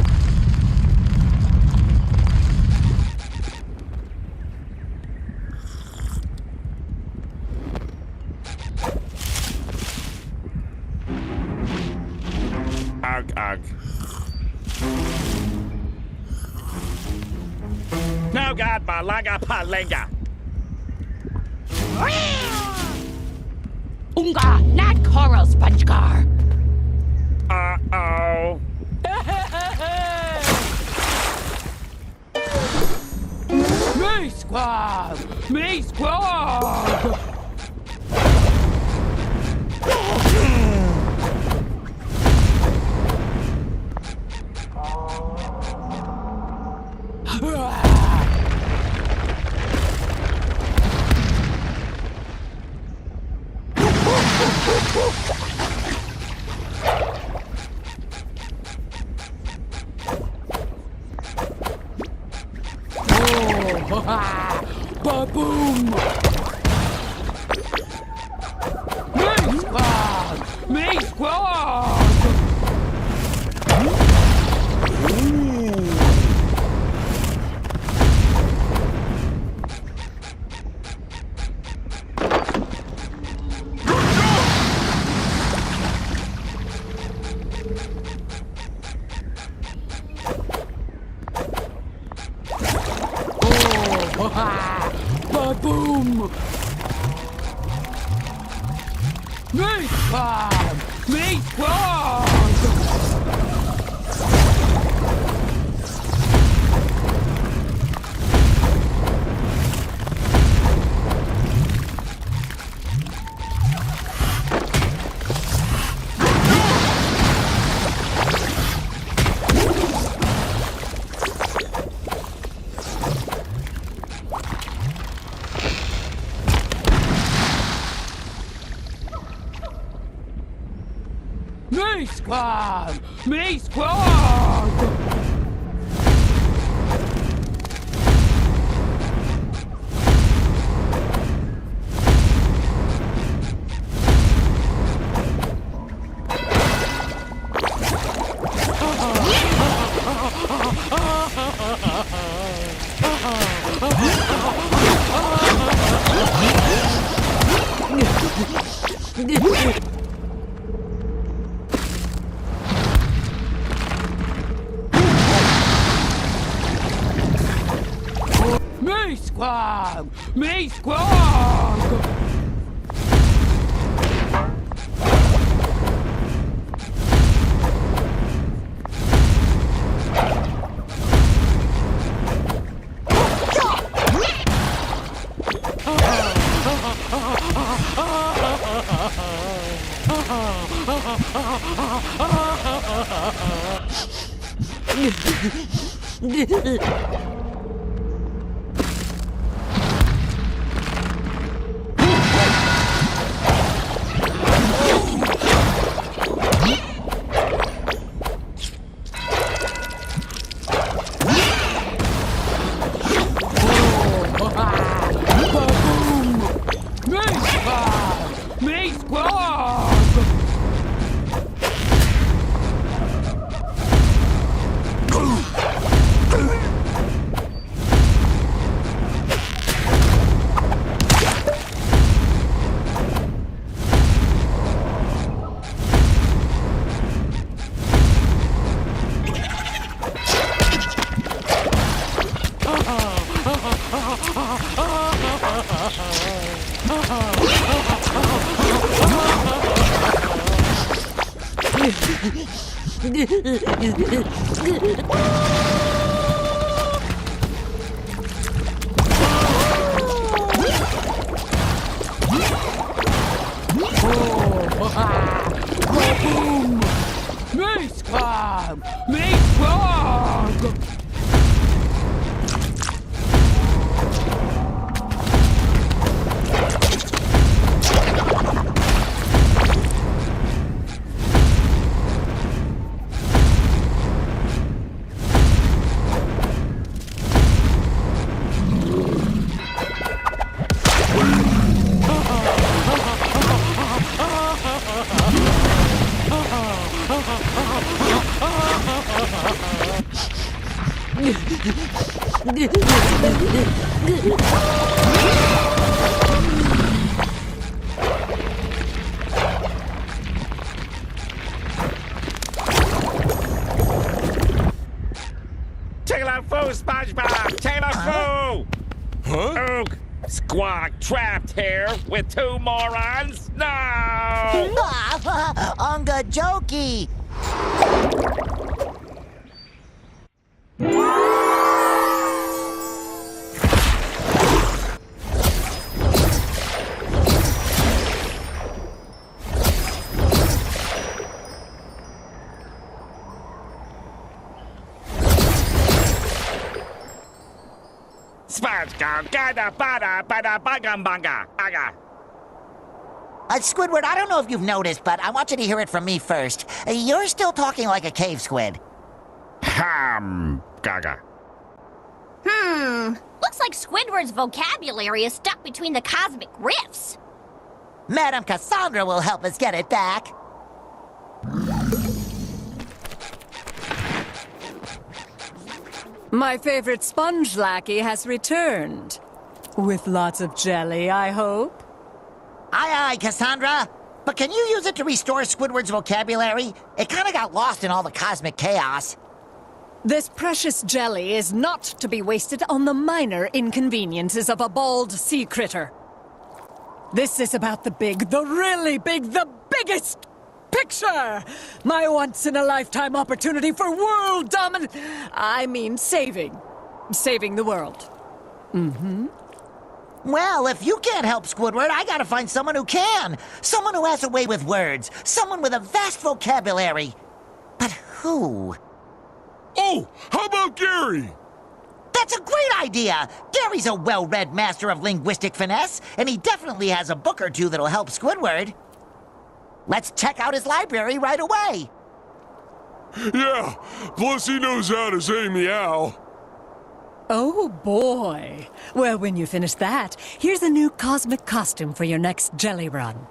Ugh. No God, Malanga Palinga. Unga, not coral, SpongeGar. Uh-oh. Me squawg! Me squawg! Ba-boom! Me squawg! Me squawg! Ba-boom! Me squawg! Me squawg! Me squawg! Me squawg! Me squawg! Me squawg! Me squawg! Boom! Me squawg! Me squawg! Taylor-foo, SpongeBob! Taylor-foo! Huh? Oog! Squawk trapped here with two morons? No! Unga jokey. SpongeBob, gada bada bada bagam banga aga. Squidward, I don't know if you've noticed, but I want you to hear it from me first. You're still talking like a cave squid. Gaga. Looks like Squidward's vocabulary is stuck between the cosmic rifts. Madam Cassandra will help us get it back. My favorite sponge lackey has returned. With lots of jelly, I hope. Aye, aye, Cassandra. But can you use it to restore Squidward's vocabulary? It kind of got lost in all the cosmic chaos. This precious jelly is not to be wasted on the minor inconveniences of a bald sea critter. This is about the big, the really big, the biggest picture! My once-in-a-lifetime opportunity for world saving the world. Well, if you can't help Squidward, I gotta find someone who can. Someone who has a way with words. Someone with a vast vocabulary. But who? Oh, how about Gary? That's a great idea! Gary's a well-read master of linguistic finesse, and he definitely has a book or two that'll help Squidward. Let's check out his library right away. Yeah, plus he knows how to say meow. Oh boy. Well, when you finish that, here's a new cosmic costume for your next jelly run.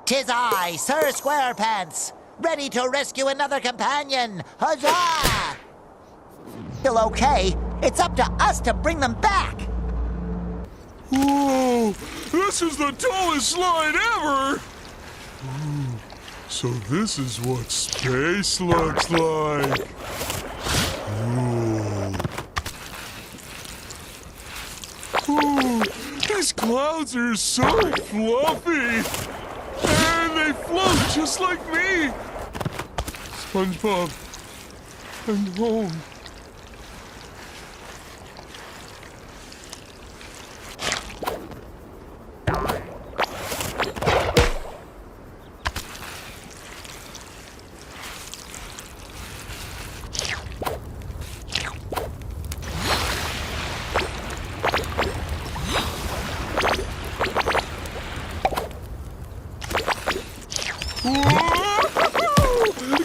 'Tis I, Sir SquarePants, ready to rescue another companion. Huzzah! Still okay. It's up to us to bring them back. Whoa, this is the tallest slide ever! So this is what space looks like. Ooh, these clouds are so fluffy! And they float just like me! SpongeBob, I'm home.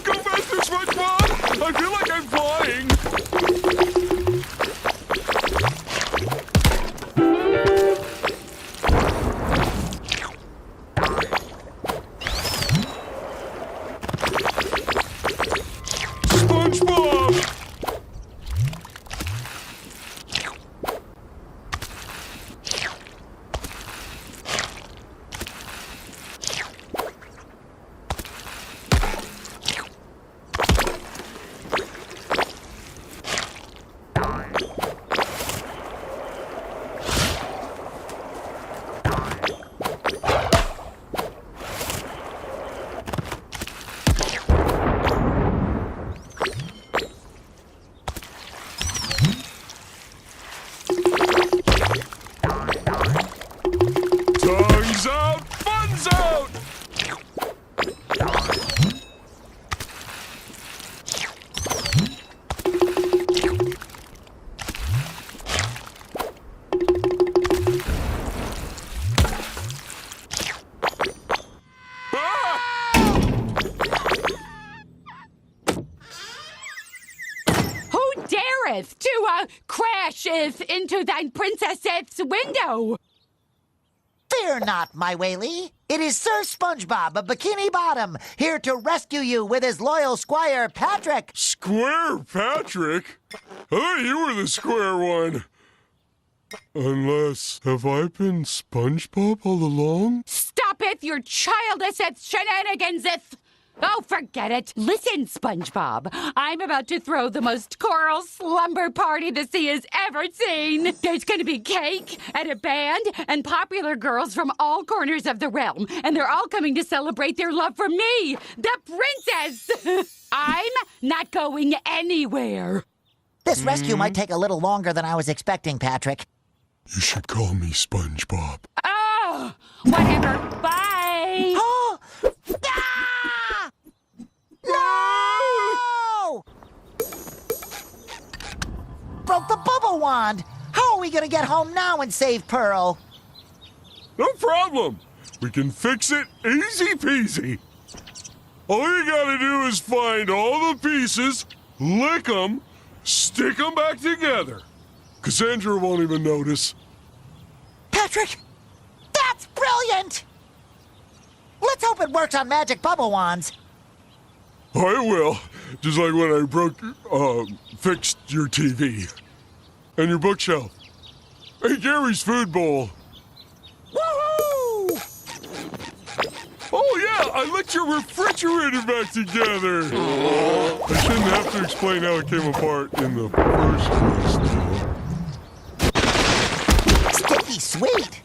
Go faster, SpongeBob! I feel like I'm flying! SpongeBob! Tongues out, fun's out! Who dareth to crasheth into thine princess's window? Fear you're not, my whaley. It is Sir SpongeBob of Bikini Bottom, here to rescue you with his loyal squire, Patrick. Square Patrick? I thought you were the square one. Unless, have I been SpongeBob all along? Stop it, your childish shenanigans-ith! Oh, forget it. Listen, SpongeBob. I'm about to throw the most choral slumber party the sea has ever seen. There's going to be cake and a band and popular girls from all corners of the realm. And they're all coming to celebrate their love for me, the princess. I'm not going anywhere. This rescue might take a little longer than I was expecting, Patrick. You should call me SpongeBob. Oh, whatever. Bye. Oh! Ah! No! Broke the bubble wand. How are we gonna get home now and save Pearl? No problem. We can fix it easy peasy. All you gotta do is find all the pieces, lick them, stick them back together. Cassandra won't even notice. Patrick, that's brilliant! Let's hope it works on magic bubble wands. I will. Just like when I fixed your TV. And your bookshelf. And Gary's food bowl. Woohoo! Oh yeah, I licked your refrigerator back together. I shouldn't have to explain how it came apart in the first place, though. Sticky sweet.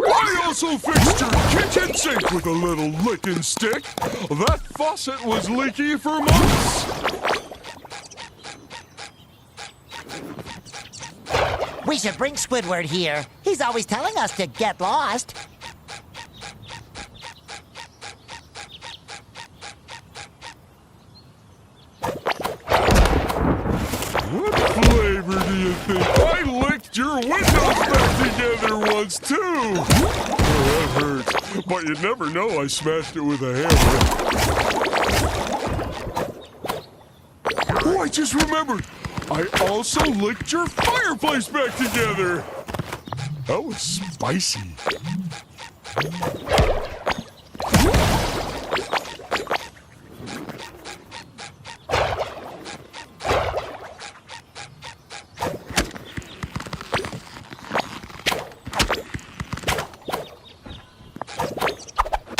I also fixed your kitchen sink with a little licking stick. That faucet was leaky for months. We should bring Squidward here. He's always telling us to get lost. What flavor do you think? I licked your windows back together once, too. Oh, that hurts. But you'd never know I smashed it with a hammer. Oh, I just remembered. I also licked your fireplace back together. That was spicy.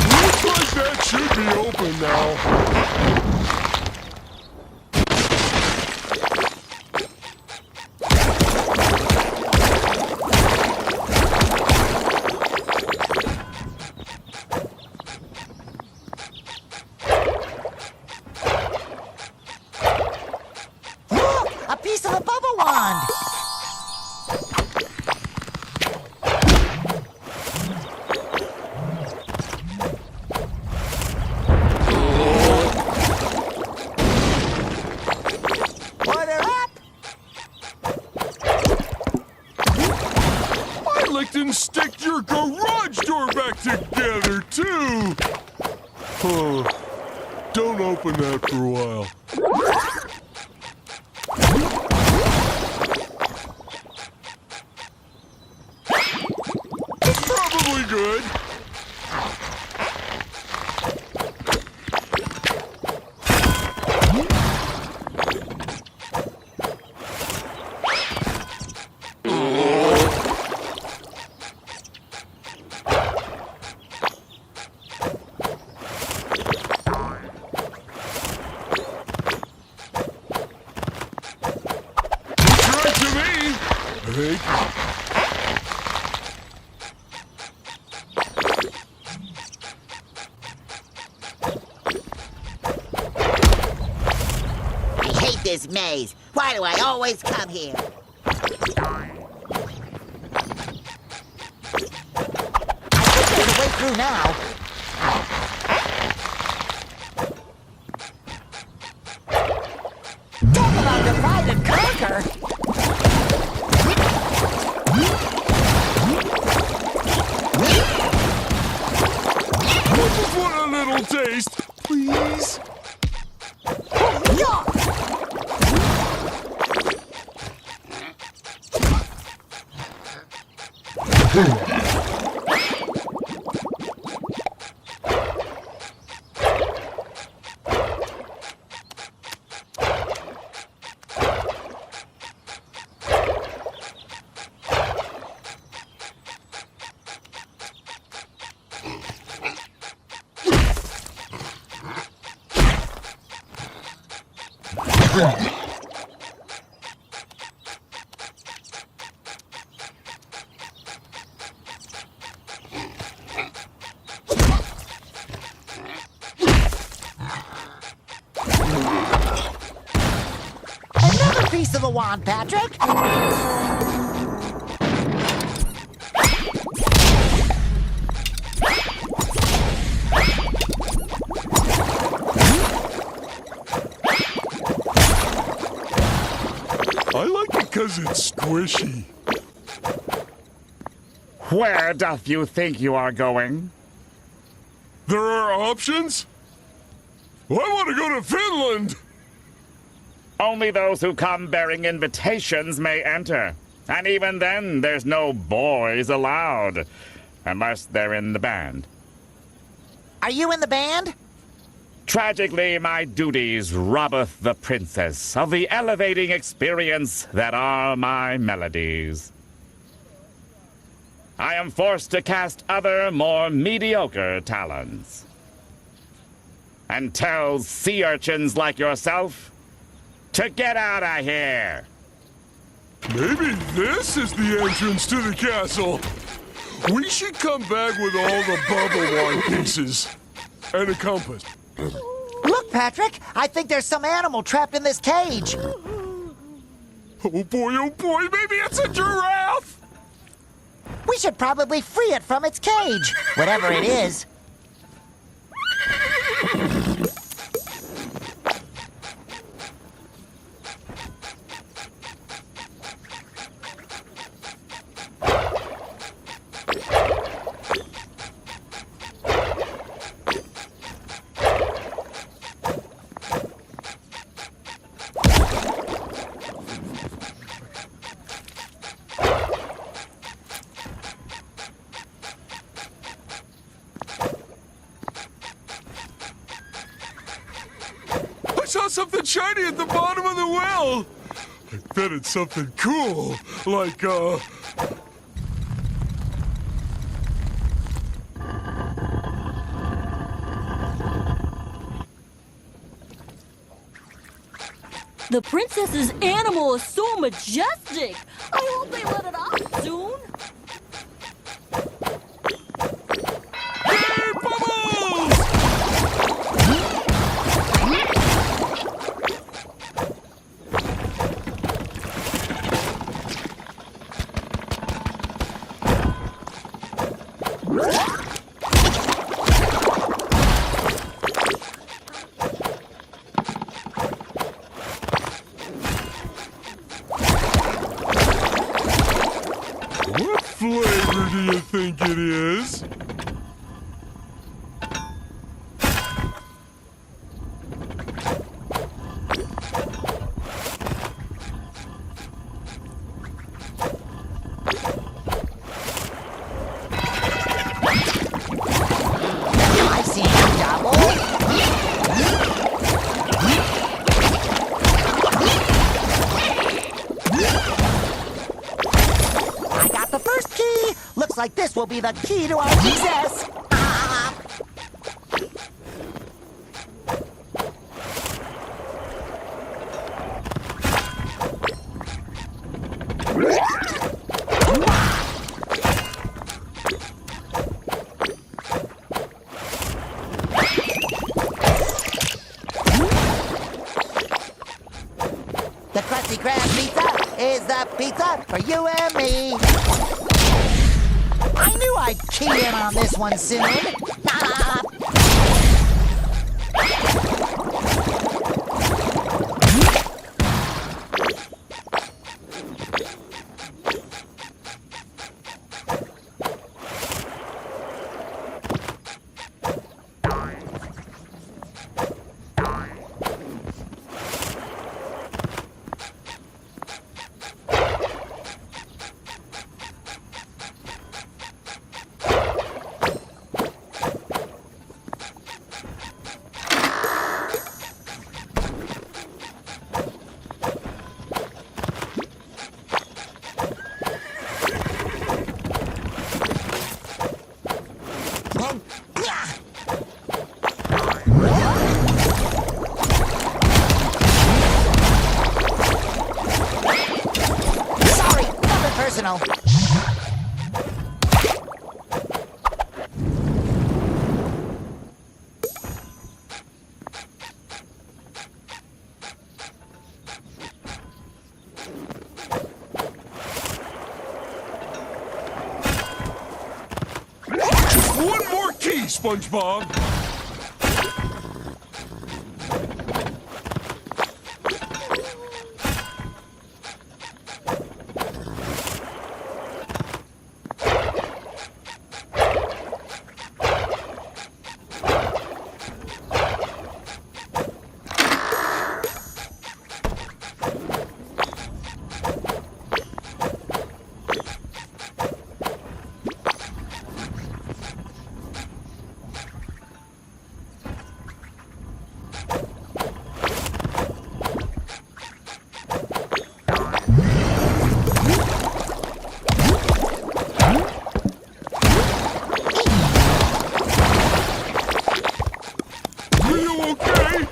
Looks like that should be open now. A piece of the bubble wand! Order up! I licked and sticked your garage door back together, too! Huh. Don't open that for a while. Probably good. Looks right to me, I think. maze. Why do I always come here? I think there's a way through now. Talk about divide and conquer. I just want a little taste, please. Yeah. Another piece of the wand, Patrick. I like it because it's squishy. Where doth you think you are going? There are options? I want to go to Finland! Only those who come bearing invitations may enter. And even then, there's no boys allowed. Unless they're in the band. Are you in the band? Tragically, my duties robbeth the princess of the elevating experience that are my melodies. I am forced to cast other, more mediocre talents. And tell sea urchins like yourself to get out of here. Maybe this is the entrance to the castle. We should come back with all the bubble wand pieces. And a compass. Look, Patrick, I think there's some animal trapped in this cage. Oh boy, maybe it's a giraffe! We should probably free it from its cage, whatever it is. I saw something shiny at the bottom of the well! I bet it's something cool, like, The princess's animal is so majestic. I hope they let it out soon. Hey, Bubbles! What flavor do you think it is? I see you, Double. I got the first key. Looks like this will be the key to our success. is the pizza for you and me. I knew I'd key in on this one soon. Sorry, nothing personal. Just one more key, SpongeBob. Are you okay?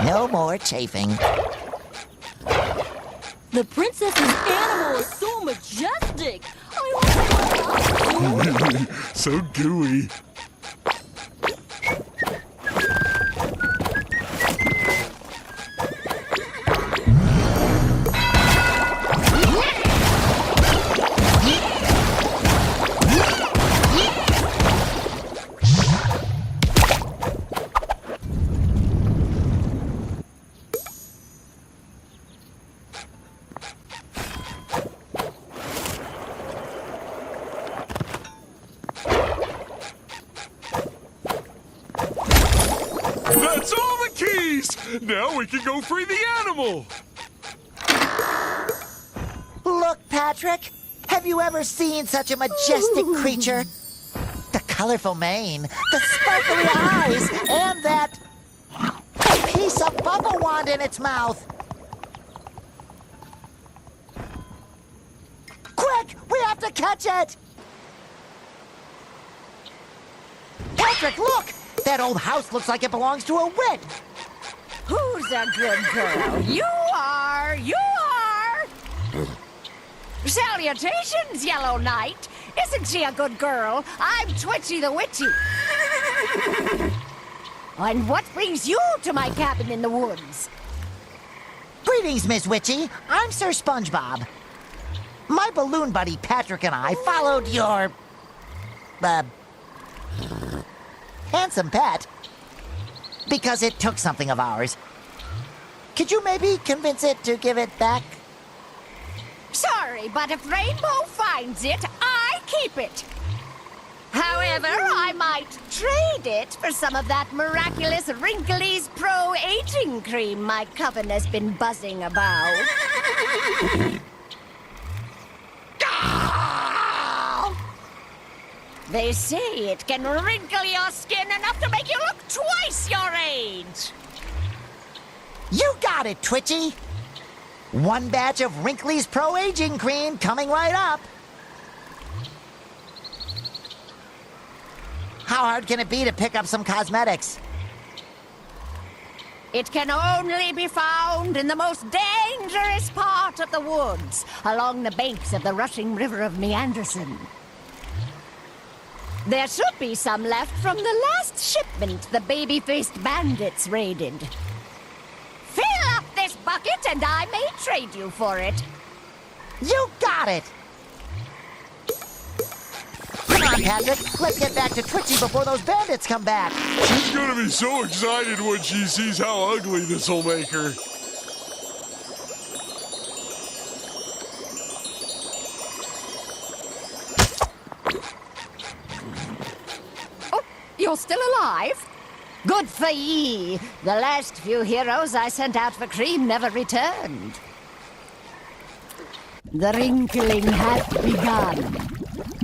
No more chafing. The princess's animal is so majestic. So gooey. That's all the keys! Now we can go free the animal! Look, Patrick. Have you ever seen such a majestic creature? The colorful mane, the sparkly eyes, and that piece of bubble wand in its mouth. Quick! We have to catch it! Patrick, look! That old house looks like it belongs to a witch. Who's a good girl? You are! You are! Salutations, Yellow Knight. Isn't she a good girl? I'm Twitchy the Witchy. And what brings you to my cabin in the woods? Greetings, Miss Witchy. I'm Sir SpongeBob. My balloon buddy Patrick and I followed your... handsome pet because it took something of ours. Could you maybe convince it to give it back? Sorry, but if Rainbow finds it, I keep it. However, ever, I might trade it for some of that miraculous Wrinkly's Pro Aging Cream my coven has been buzzing about. They say it can wrinkle your skin enough to make you look twice your age. You got it, Twitchy. One batch of Wrinkly's Pro Aging Cream coming right up. How hard can it be to pick up some cosmetics? It can only be found in the most dangerous part of the woods, along the banks of the rushing river of Meanderson. There should be some left from the last shipment the baby-faced bandits raided. Fill up this bucket and I may trade you for it. You got it! Come on, Patrick. Let's get back to Twitchy before those bandits come back. She's gonna be so excited when she sees how ugly this'll make her. Oh, you're still alive? Good for ye. The last few heroes I sent out for cream never returned. The wrinkling hath begun.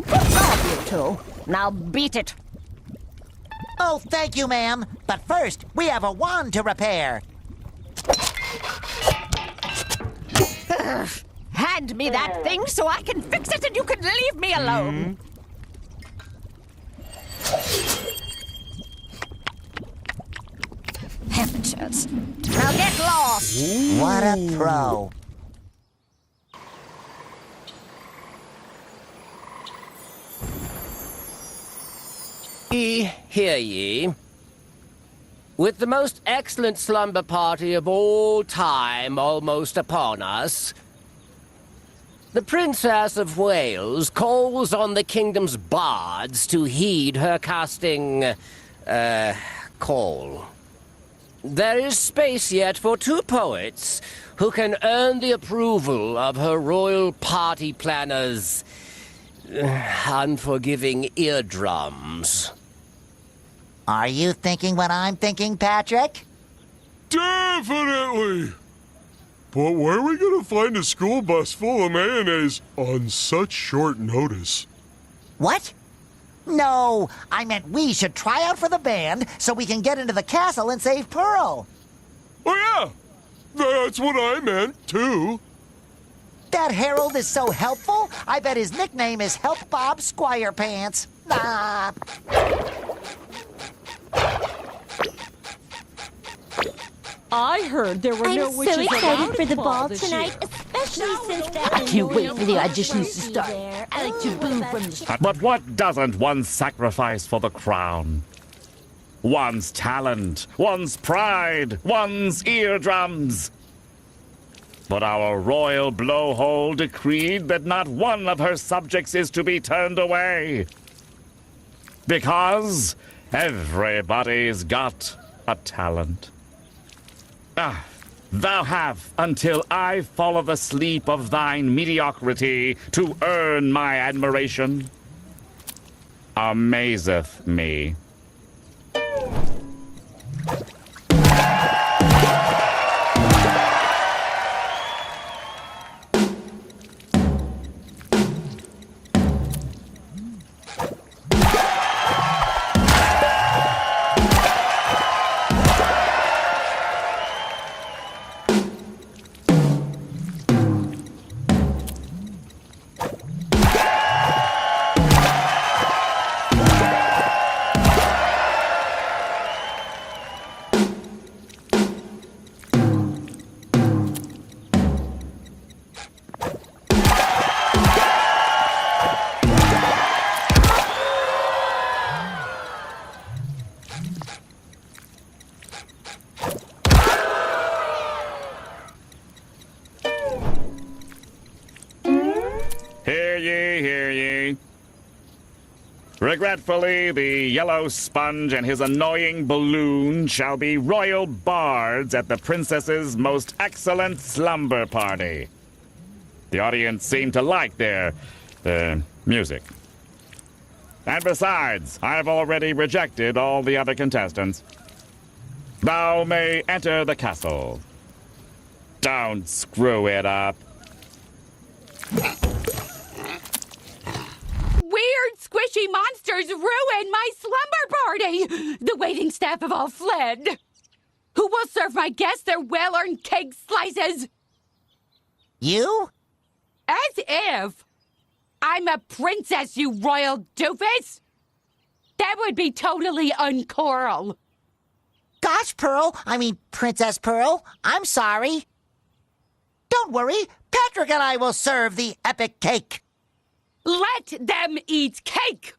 Good job, you two. Now beat it. Oh, thank you, ma'am. But first, we have a wand to repair. Hand me that thing so I can fix it and you can leave me alone. Temperatures. Now get lost. What a pro. Hear ye. With the most excellent slumber party of all time almost upon us, the Princess of Wales calls on the kingdom's bards to heed her casting, call. There is space yet for 2 poets who can earn the approval of her royal party planners' unforgiving eardrums. Are you thinking what I'm thinking, Patrick? Definitely! But where are we gonna find a school bus full of mayonnaise on such short notice? What? No, I meant we should try out for the band so we can get into the castle and save Pearl. Oh yeah! That's what I meant, too. That Harold is so helpful, I bet his nickname is SpongeBob SquarePants. Ah. I heard there were no witches so excited allowed for the to ball this tonight, year. especially since that I can't wait for the annoying auditions to start. there. I like to boo from the... But what doesn't one sacrifice for the crown? One's talent, one's pride, one's eardrums. But our royal blowhole decreed that not one of her subjects is to be turned away. Because everybody's got a talent. Thou have until I follow the sleep of thine mediocrity to earn my admiration. Amazeth me. Hear ye. Regretfully, the yellow sponge and his annoying balloon shall be royal bards at the princess's most excellent slumber party. The audience seemed to like their music. And besides, I've already rejected all the other contestants. Thou may enter the castle. Don't screw it up. Weird, squishy monsters ruined my slumber party! The waiting staff have all fled. Who will serve my guests their well-earned cake slices? You? As if. I'm a princess, you royal doofus! That would be totally uncoral. Gosh, Princess Pearl, I'm sorry. Don't worry, Patrick and I will serve the epic cake. Let them eat cake!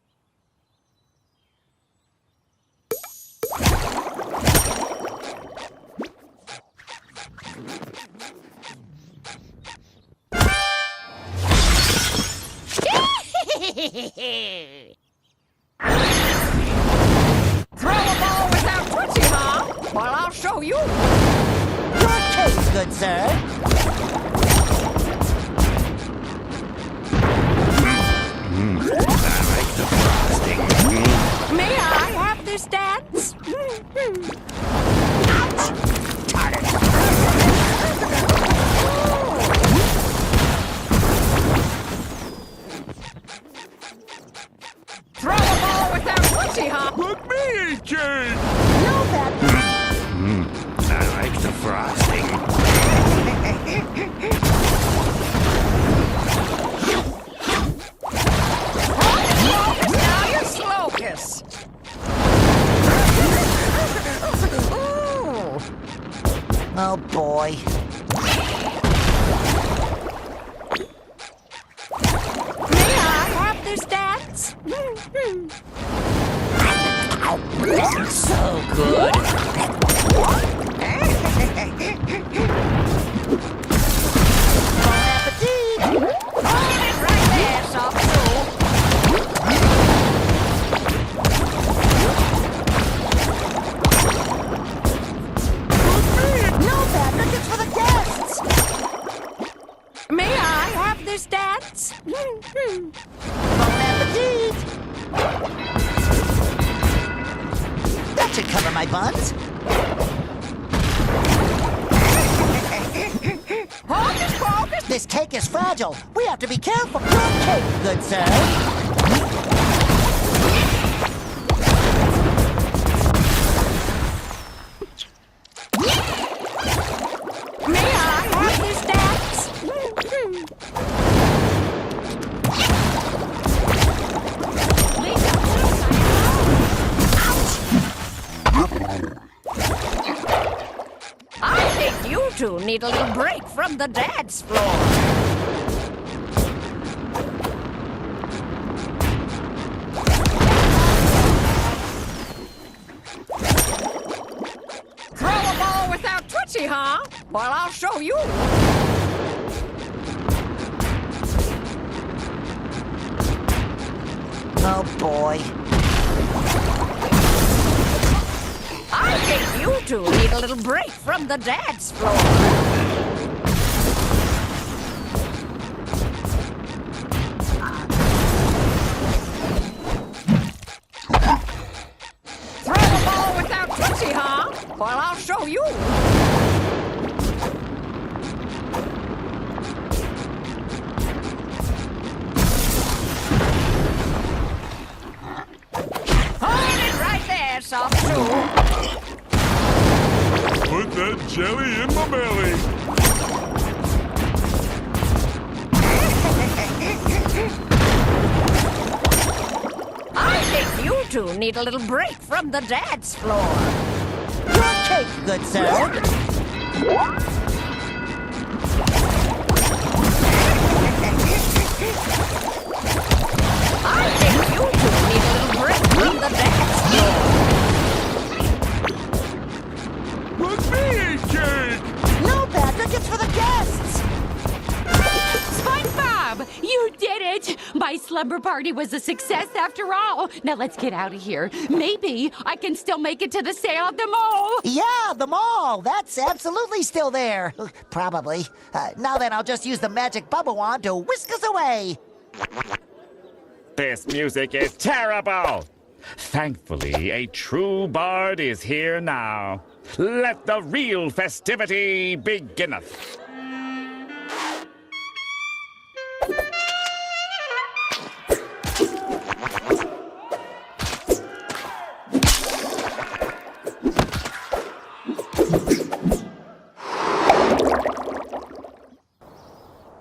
Throw a ball without Tootsie, huh? Well, I'll show you. Your cake, good sir. I like the frosting. May I have this dance? Throw a ball without Tootsie, huh? Let me eat cake! No, Patrick. I like the frosting. Now you're Slocus. Oh, boy. May I have this dance? So good. Bon appetit! Hold it right there, Sulfur. No, Patrick, it's for the guests. May I have this dance? Bon appetit! That should cover my buns. Hocus pocus! This cake is fragile. We have to be careful. Your cake, good sir. May I have this dance? I think you two need a little break from the dance floor. Throw a ball without Tootsie, huh? Well, I'll show you. Oh, boy. I think you two need a little break from the dance floor. Throw a ball without Tootsie, huh? Well, I'll show you. Hold it right there, soft shoe. Put that jelly in my belly. I think you two need a little break from the dance floor. Your cake, good sir. I think you two need a little break from the dance floor. Let me eat cake! No, Patrick, it's for the guests. SpongeBob, you did it! My slumber party was a success after all. Now let's get out of here. Maybe I can still make it to the sale at the mall. Yeah, the mall. That's absolutely still there. Probably. Now then, I'll just use the magic bubble wand to whisk us away. This music is terrible! Thankfully, a true bard is here now. Let the real festivity beginneth.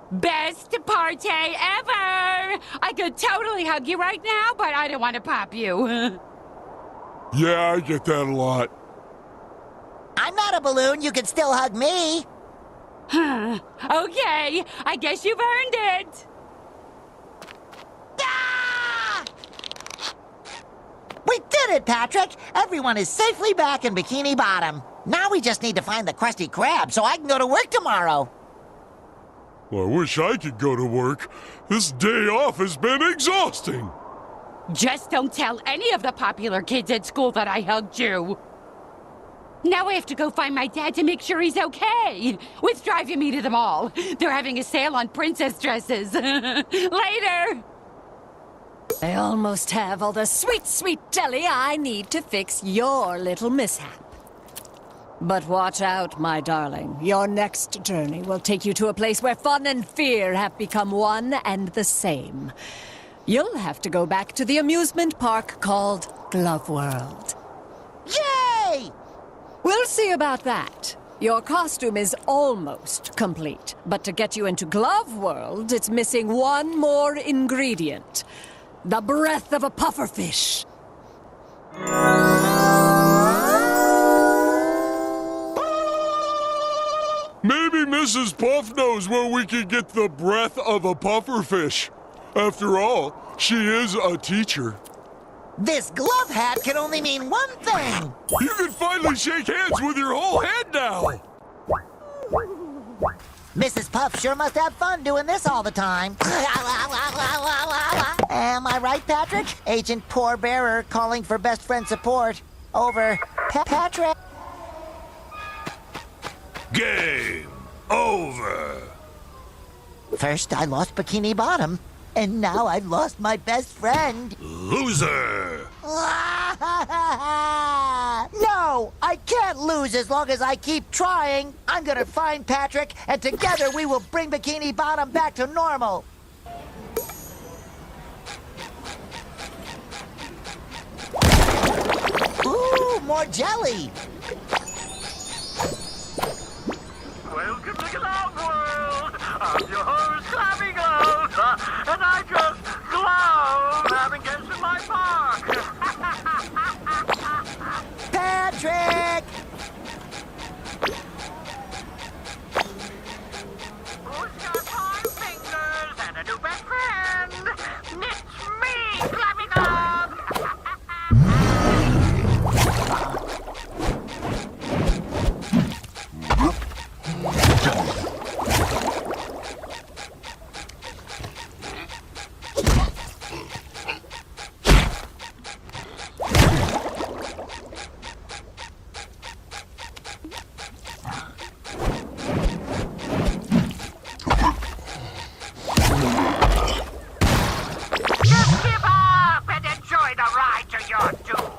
Best party ever! I could totally hug you right now, but I don't want to pop you. Yeah, I get that a lot. I'm not a balloon. You can still hug me. Okay, I guess you've earned it. Ah! We did it, Patrick. Everyone is safely back in Bikini Bottom. Now we just need to find the Krusty Krab so I can go to work tomorrow. Well, I wish I could go to work. This day off has been exhausting. Just don't tell any of the popular kids at school that I hugged you. Now I have to go find my dad to make sure he's okay. With driving me to the mall. They're having a sale on princess dresses. Later! I almost have all the sweet, sweet jelly I need to fix your little mishap. But watch out, my darling. Your next journey will take you to a place where fun and fear have become one and the same. You'll have to go back to the amusement park called Glove World. Yay! We'll see about that. Your costume is almost complete, but to get you into Glove World, it's missing one more ingredient. The breath of a pufferfish. Maybe Mrs. Puff knows where we can get the breath of a pufferfish. After all, she is a teacher. This glove hat can only mean one thing. You can finally shake hands with your whole head now. Mrs. Puff sure must have fun doing this all the time. Am I right, Patrick? Agent Poor Bearer calling for best friend support. Over. Patrick? Game over. First, I lost Bikini Bottom, and now I've lost my best friend. Loser. No, I can't lose as long as I keep trying. I'm gonna find Patrick, and together we will bring Bikini Bottom back to normal. Ooh, more jelly. Welcome to Glove World. I'm your host, Clappy Glove, and I just glove having guests in my park. Patrick! Who's got 5 fingers and a new best friend? It's me, Clappy Glove. Just give up and enjoy the ride to your doom.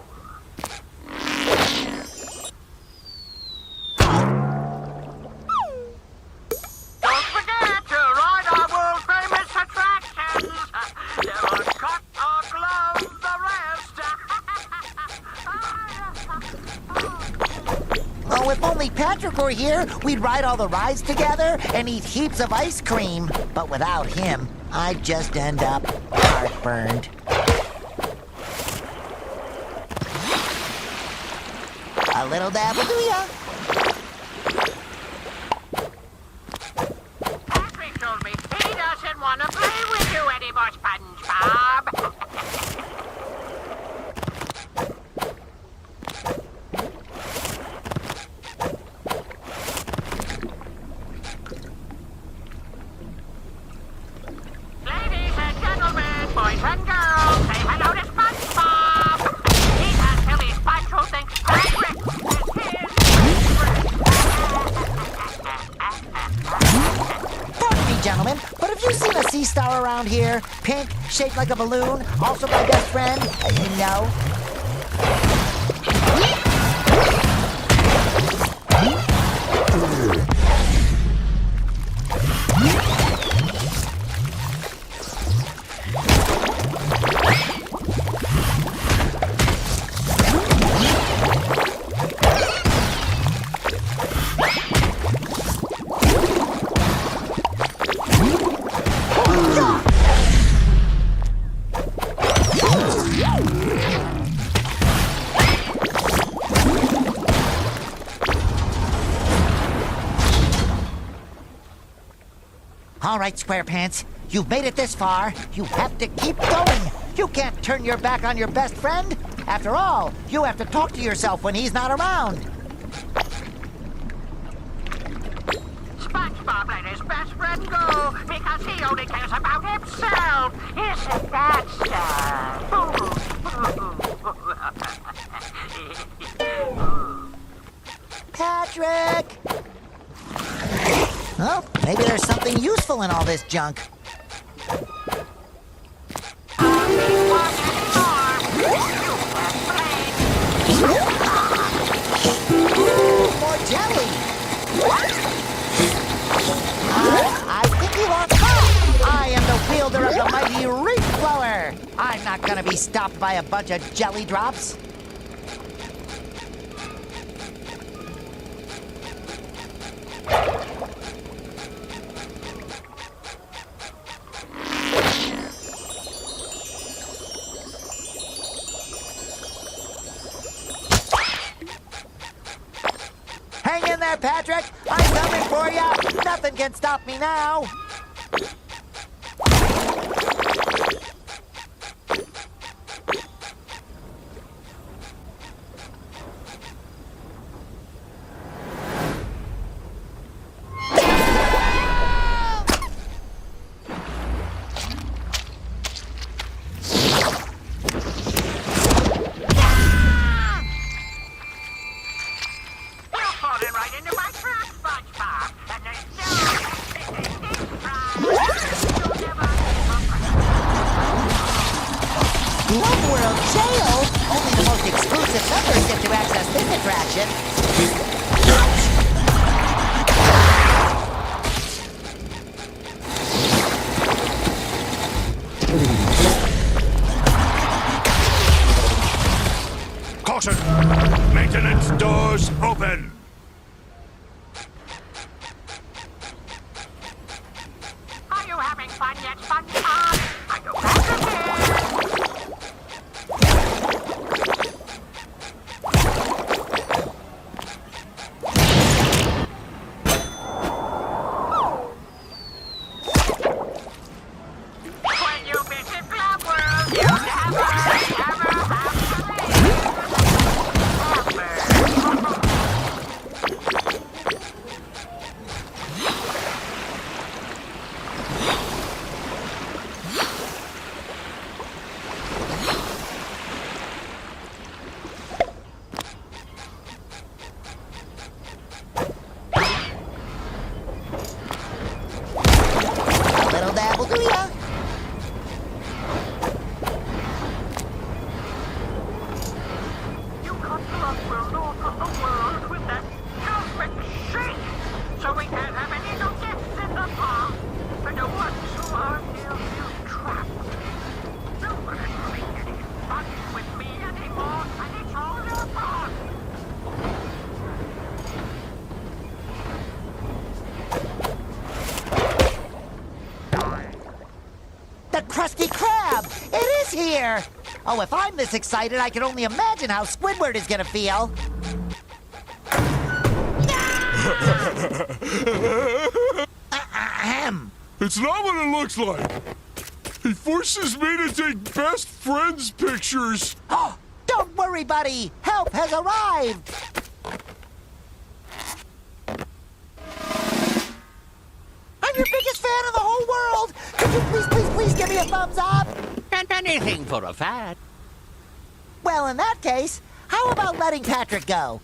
Don't forget to ride our world famous attractions. Never cut or glove the rest. Oh, if only Patrick were here, we'd ride all the rides together and eat heaps of ice cream. But without him, I'd just end up heartburned. A little dab will do ya. Patrick told me he doesn't want to play with you anymore, SpongeBob. Ladies and gentlemen, boys and girls, say hello to SpongeBob. He has Billy Sponge who thinks Patrick is his best friend. Pardon me, me, gentlemen, but have you seen a sea star around here? Pink, shaped like a balloon, also my best friend? No? All right, SquarePants, you've made it this far. You have to keep going. You can't turn your back on your best friend. After all, you have to talk to yourself when he's not around. SpongeBob let his best friend go because he only cares about himself. Isn't that sad? Patrick! Well, maybe there's something useful in all this junk. More jelly! I think he lost hope. I am the wielder of the mighty reef blower. I'm not gonna be stopped by a bunch of jelly drops. Hang in there, Patrick! I'm coming for you! Nothing can stop me now! Caution! Maintenance doors open! Are you having fun yet, SpongeBob? Are you back again? When you visit Club World, you never have to Little dab will do ya. You cut Club World off from the world with that perfect shake, so we can't have any new guests in the park. For the ones who are feel trapped. Nobody's having any fun with me anymore, and it's all your fault. The Krusty Krab! It is here! Oh, if I'm this excited, I can only imagine how Squidward is gonna feel. Ahem. It's not what it looks like. He forces me to take best friends pictures. Oh, don't worry, buddy. Help has arrived. I'm your biggest fan in the whole world. Could you please give me a thumbs up? And anything for a fan. Well, in that case, how about letting Patrick go?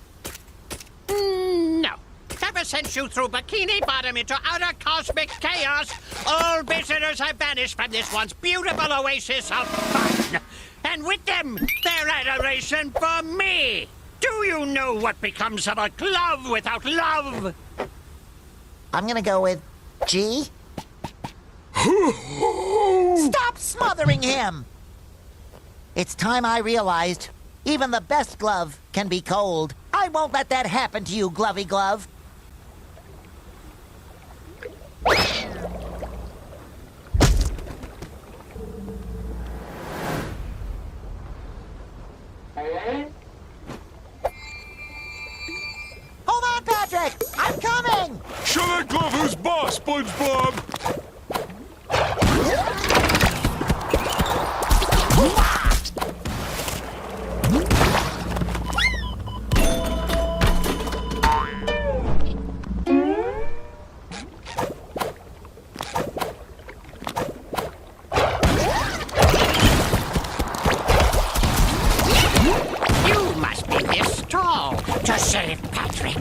No. That was sent you through Bikini Bottom into utter cosmic chaos, all visitors have vanished from this once beautiful oasis of fun. And with them, their adoration for me. Do you know what becomes of a glove without love? I'm gonna go with G. Stop smothering him! It's time I realized even the best glove can be cold. I won't let that happen to you, Glovey Glove. Hold on, Patrick! I'm coming! Show that glove who's boss, SpongeBob! You must be this tall to save Patrick.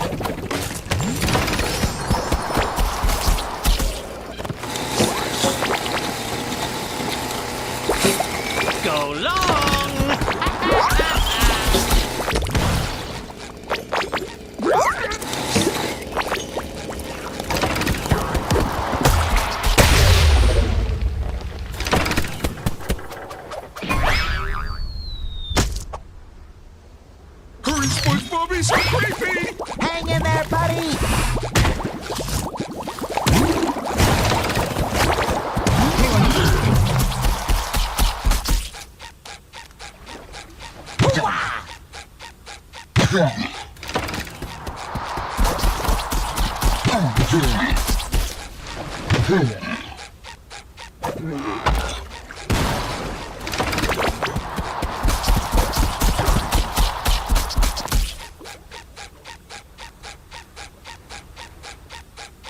Go long! Hurry, SpongeBob, he's so creepy! Hang in there, buddy!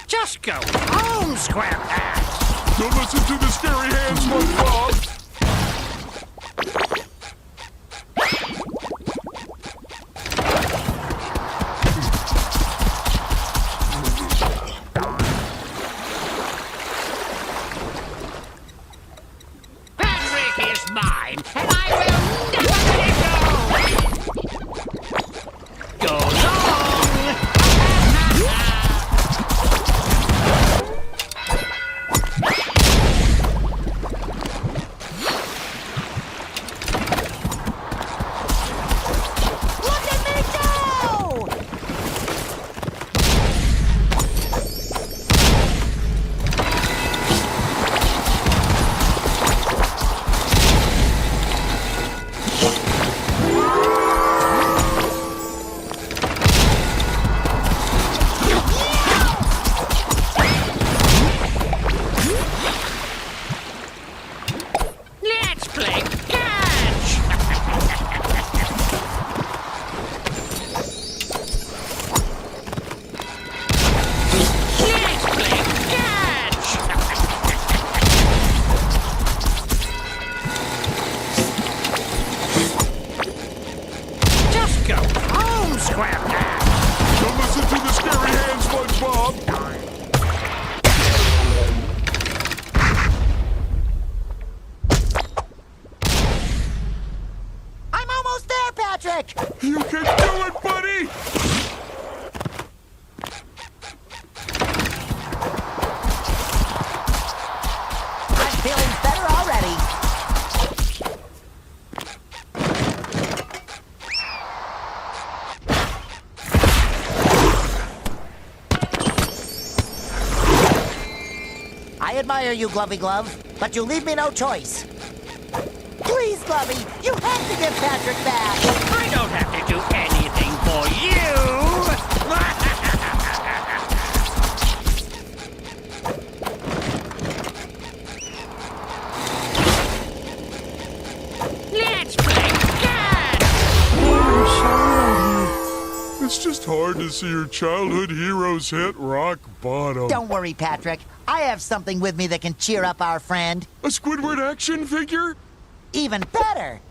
Just go home, SquarePants! Don't listen to the scary hand, SpongeBob! Patrick is mine, and I will never let it go! Go long! Look at me go! Let's play catch! Let's play catch! Just go home, SquarePants! Don't listen to the scary hand, SpongeBob! I'm almost there, Patrick! You can do it, buddy! I'm feeling better already. I admire you, Glovey Glove, but you leave me no choice. Please, Glovey, you have to give Patrick back. I don't have to do anything for you! Let's play catch! It's just hard to see your childhood heroes hit rock bottom. Don't worry, Patrick. I have something with me that can cheer up our friend. A Squidward action figure? Even better.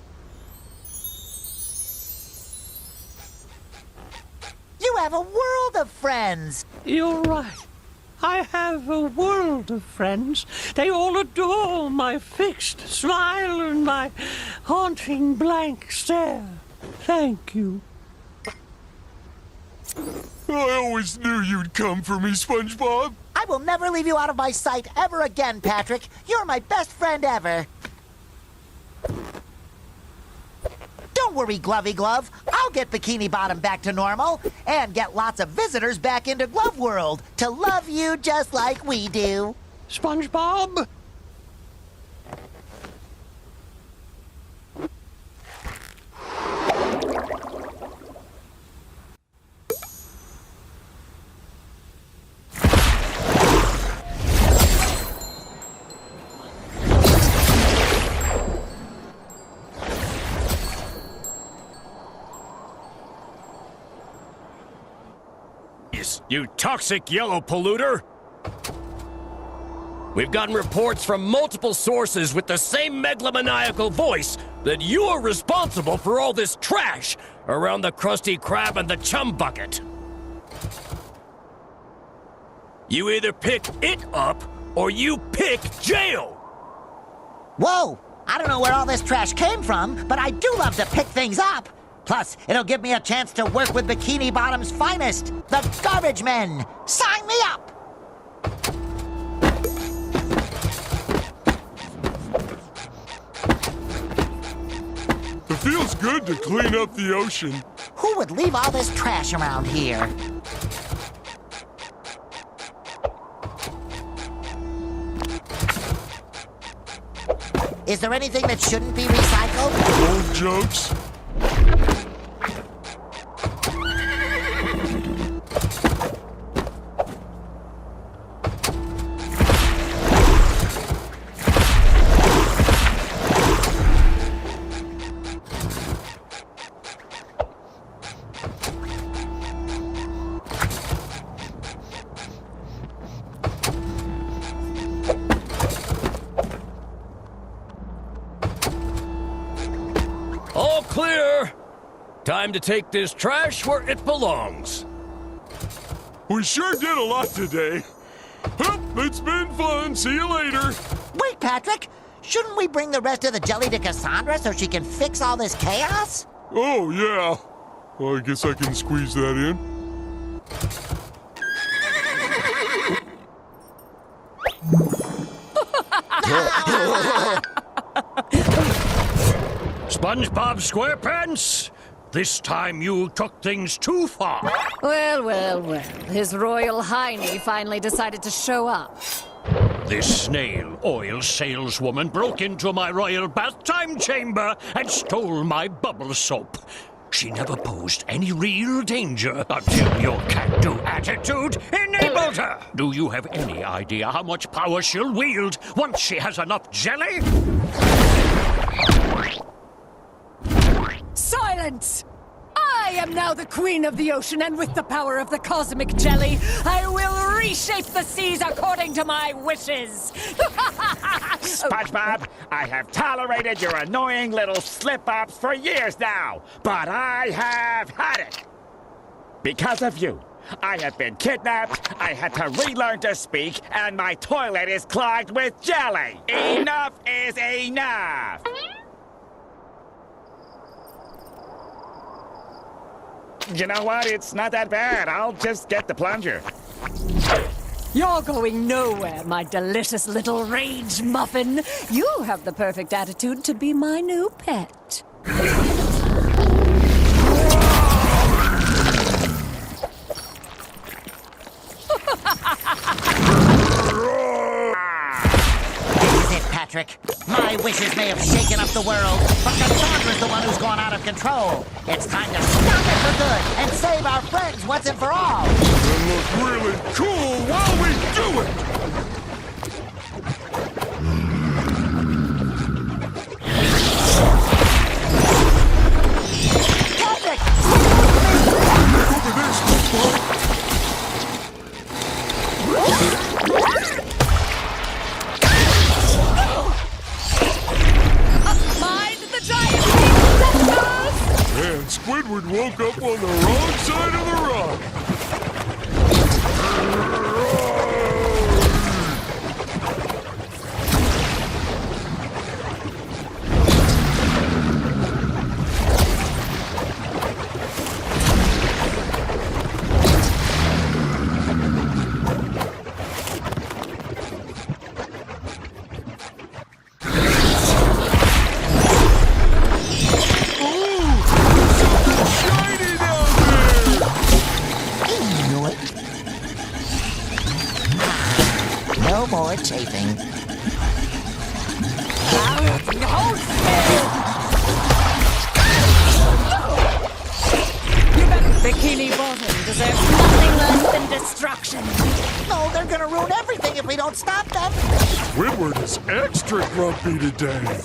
You have a world of friends. You're right. I have a world of friends. They all adore my fixed smile and my haunting blank stare. Thank you. I always knew you'd come for me, SpongeBob. I will never leave you out of my sight ever again, Patrick. You're my best friend ever. Don't worry, Glovey Glove. I'll get Bikini Bottom back to normal and get lots of visitors back into Glove World to love you just like we do. SpongeBob? You toxic yellow polluter! We've gotten reports from multiple sources with the same megalomaniacal voice that you're responsible for all this trash around the Krusty Krab and the Chum Bucket. You either pick it up or you pick jail! Whoa! I don't know where all this trash came from, but I do love to pick things up. Plus, it'll give me a chance to work with Bikini Bottom's finest, the Garbage Men. Sign me up! It feels good to clean up the ocean. Who would leave all this trash around here? Is there anything that shouldn't be recycled? Old jokes. All clear! Time to take this trash where it belongs. We sure did a lot today. Well, it's been fun. See you later. Wait, Patrick. Shouldn't we bring the rest of the jelly to Cassandra so she can fix all this chaos? Oh, yeah. Well, I guess I can squeeze that in. SpongeBob SquarePants, this time you took things too far. Well, well, well. His Royal Highness finally decided to show up. This snail oil saleswoman broke into my royal bath time chamber and stole my bubble soap. She never posed any real danger until your can-do attitude enabled her. Do you have any idea how much power she'll wield once she has enough jelly? Silence! I am now the queen of the ocean, and with the power of the cosmic jelly, I will reshape the seas according to my wishes! SpongeBob, I have tolerated your annoying little slip-ups for years now, but I have had it! Because of you, I have been kidnapped, I had to relearn to speak, and my toilet is clogged with jelly! Enough is enough! You know what? It's not that bad. I'll just get the plunger. You're going nowhere, my delicious little rage muffin. You have the perfect attitude to be my new pet. This is it, Patrick. My wishes may have shaken up the world, but Cassandra's the one who's gone out of control. It's time to stop it for good and save our friends once and for all. And look really cool while we do it! Patrick! Over there, SpongeBob! Mind the giant tentacles! Man, Squidward woke up on the wrong side of the rock. no more chafing. Bikini Bottom deserves nothing less than destruction. No, they're gonna ruin everything if we don't stop them. Squidward is extra grumpy today.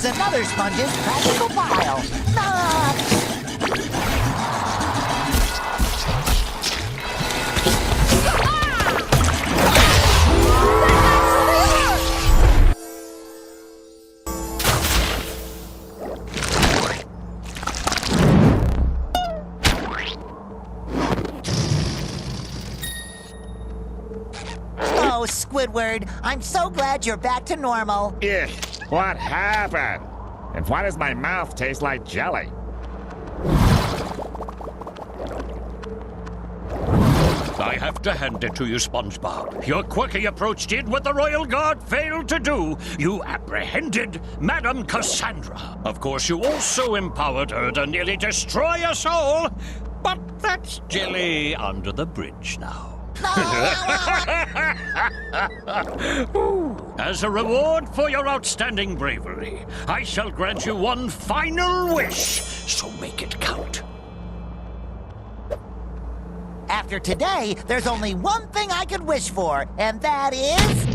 Another sponge's practical pile. Oh, Squidward, I'm so glad you're back to normal. Ugh, what happened? And why does my mouth taste like jelly? I have to hand it to you, SpongeBob. Your quirky approach did what the Royal Guard failed to do. You apprehended Madame Cassandra. Of course, you also empowered her to nearly destroy us all. But that's jelly under the bridge now. As a reward for your outstanding bravery, I shall grant you one final wish, so make it count. After today, there's only one thing I could wish for, and that is...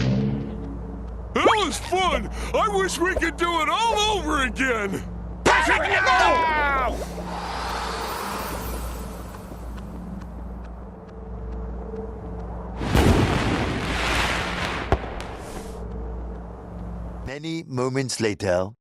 That was fun! I wish we could do it all over again! Patrick, no! Many moments later.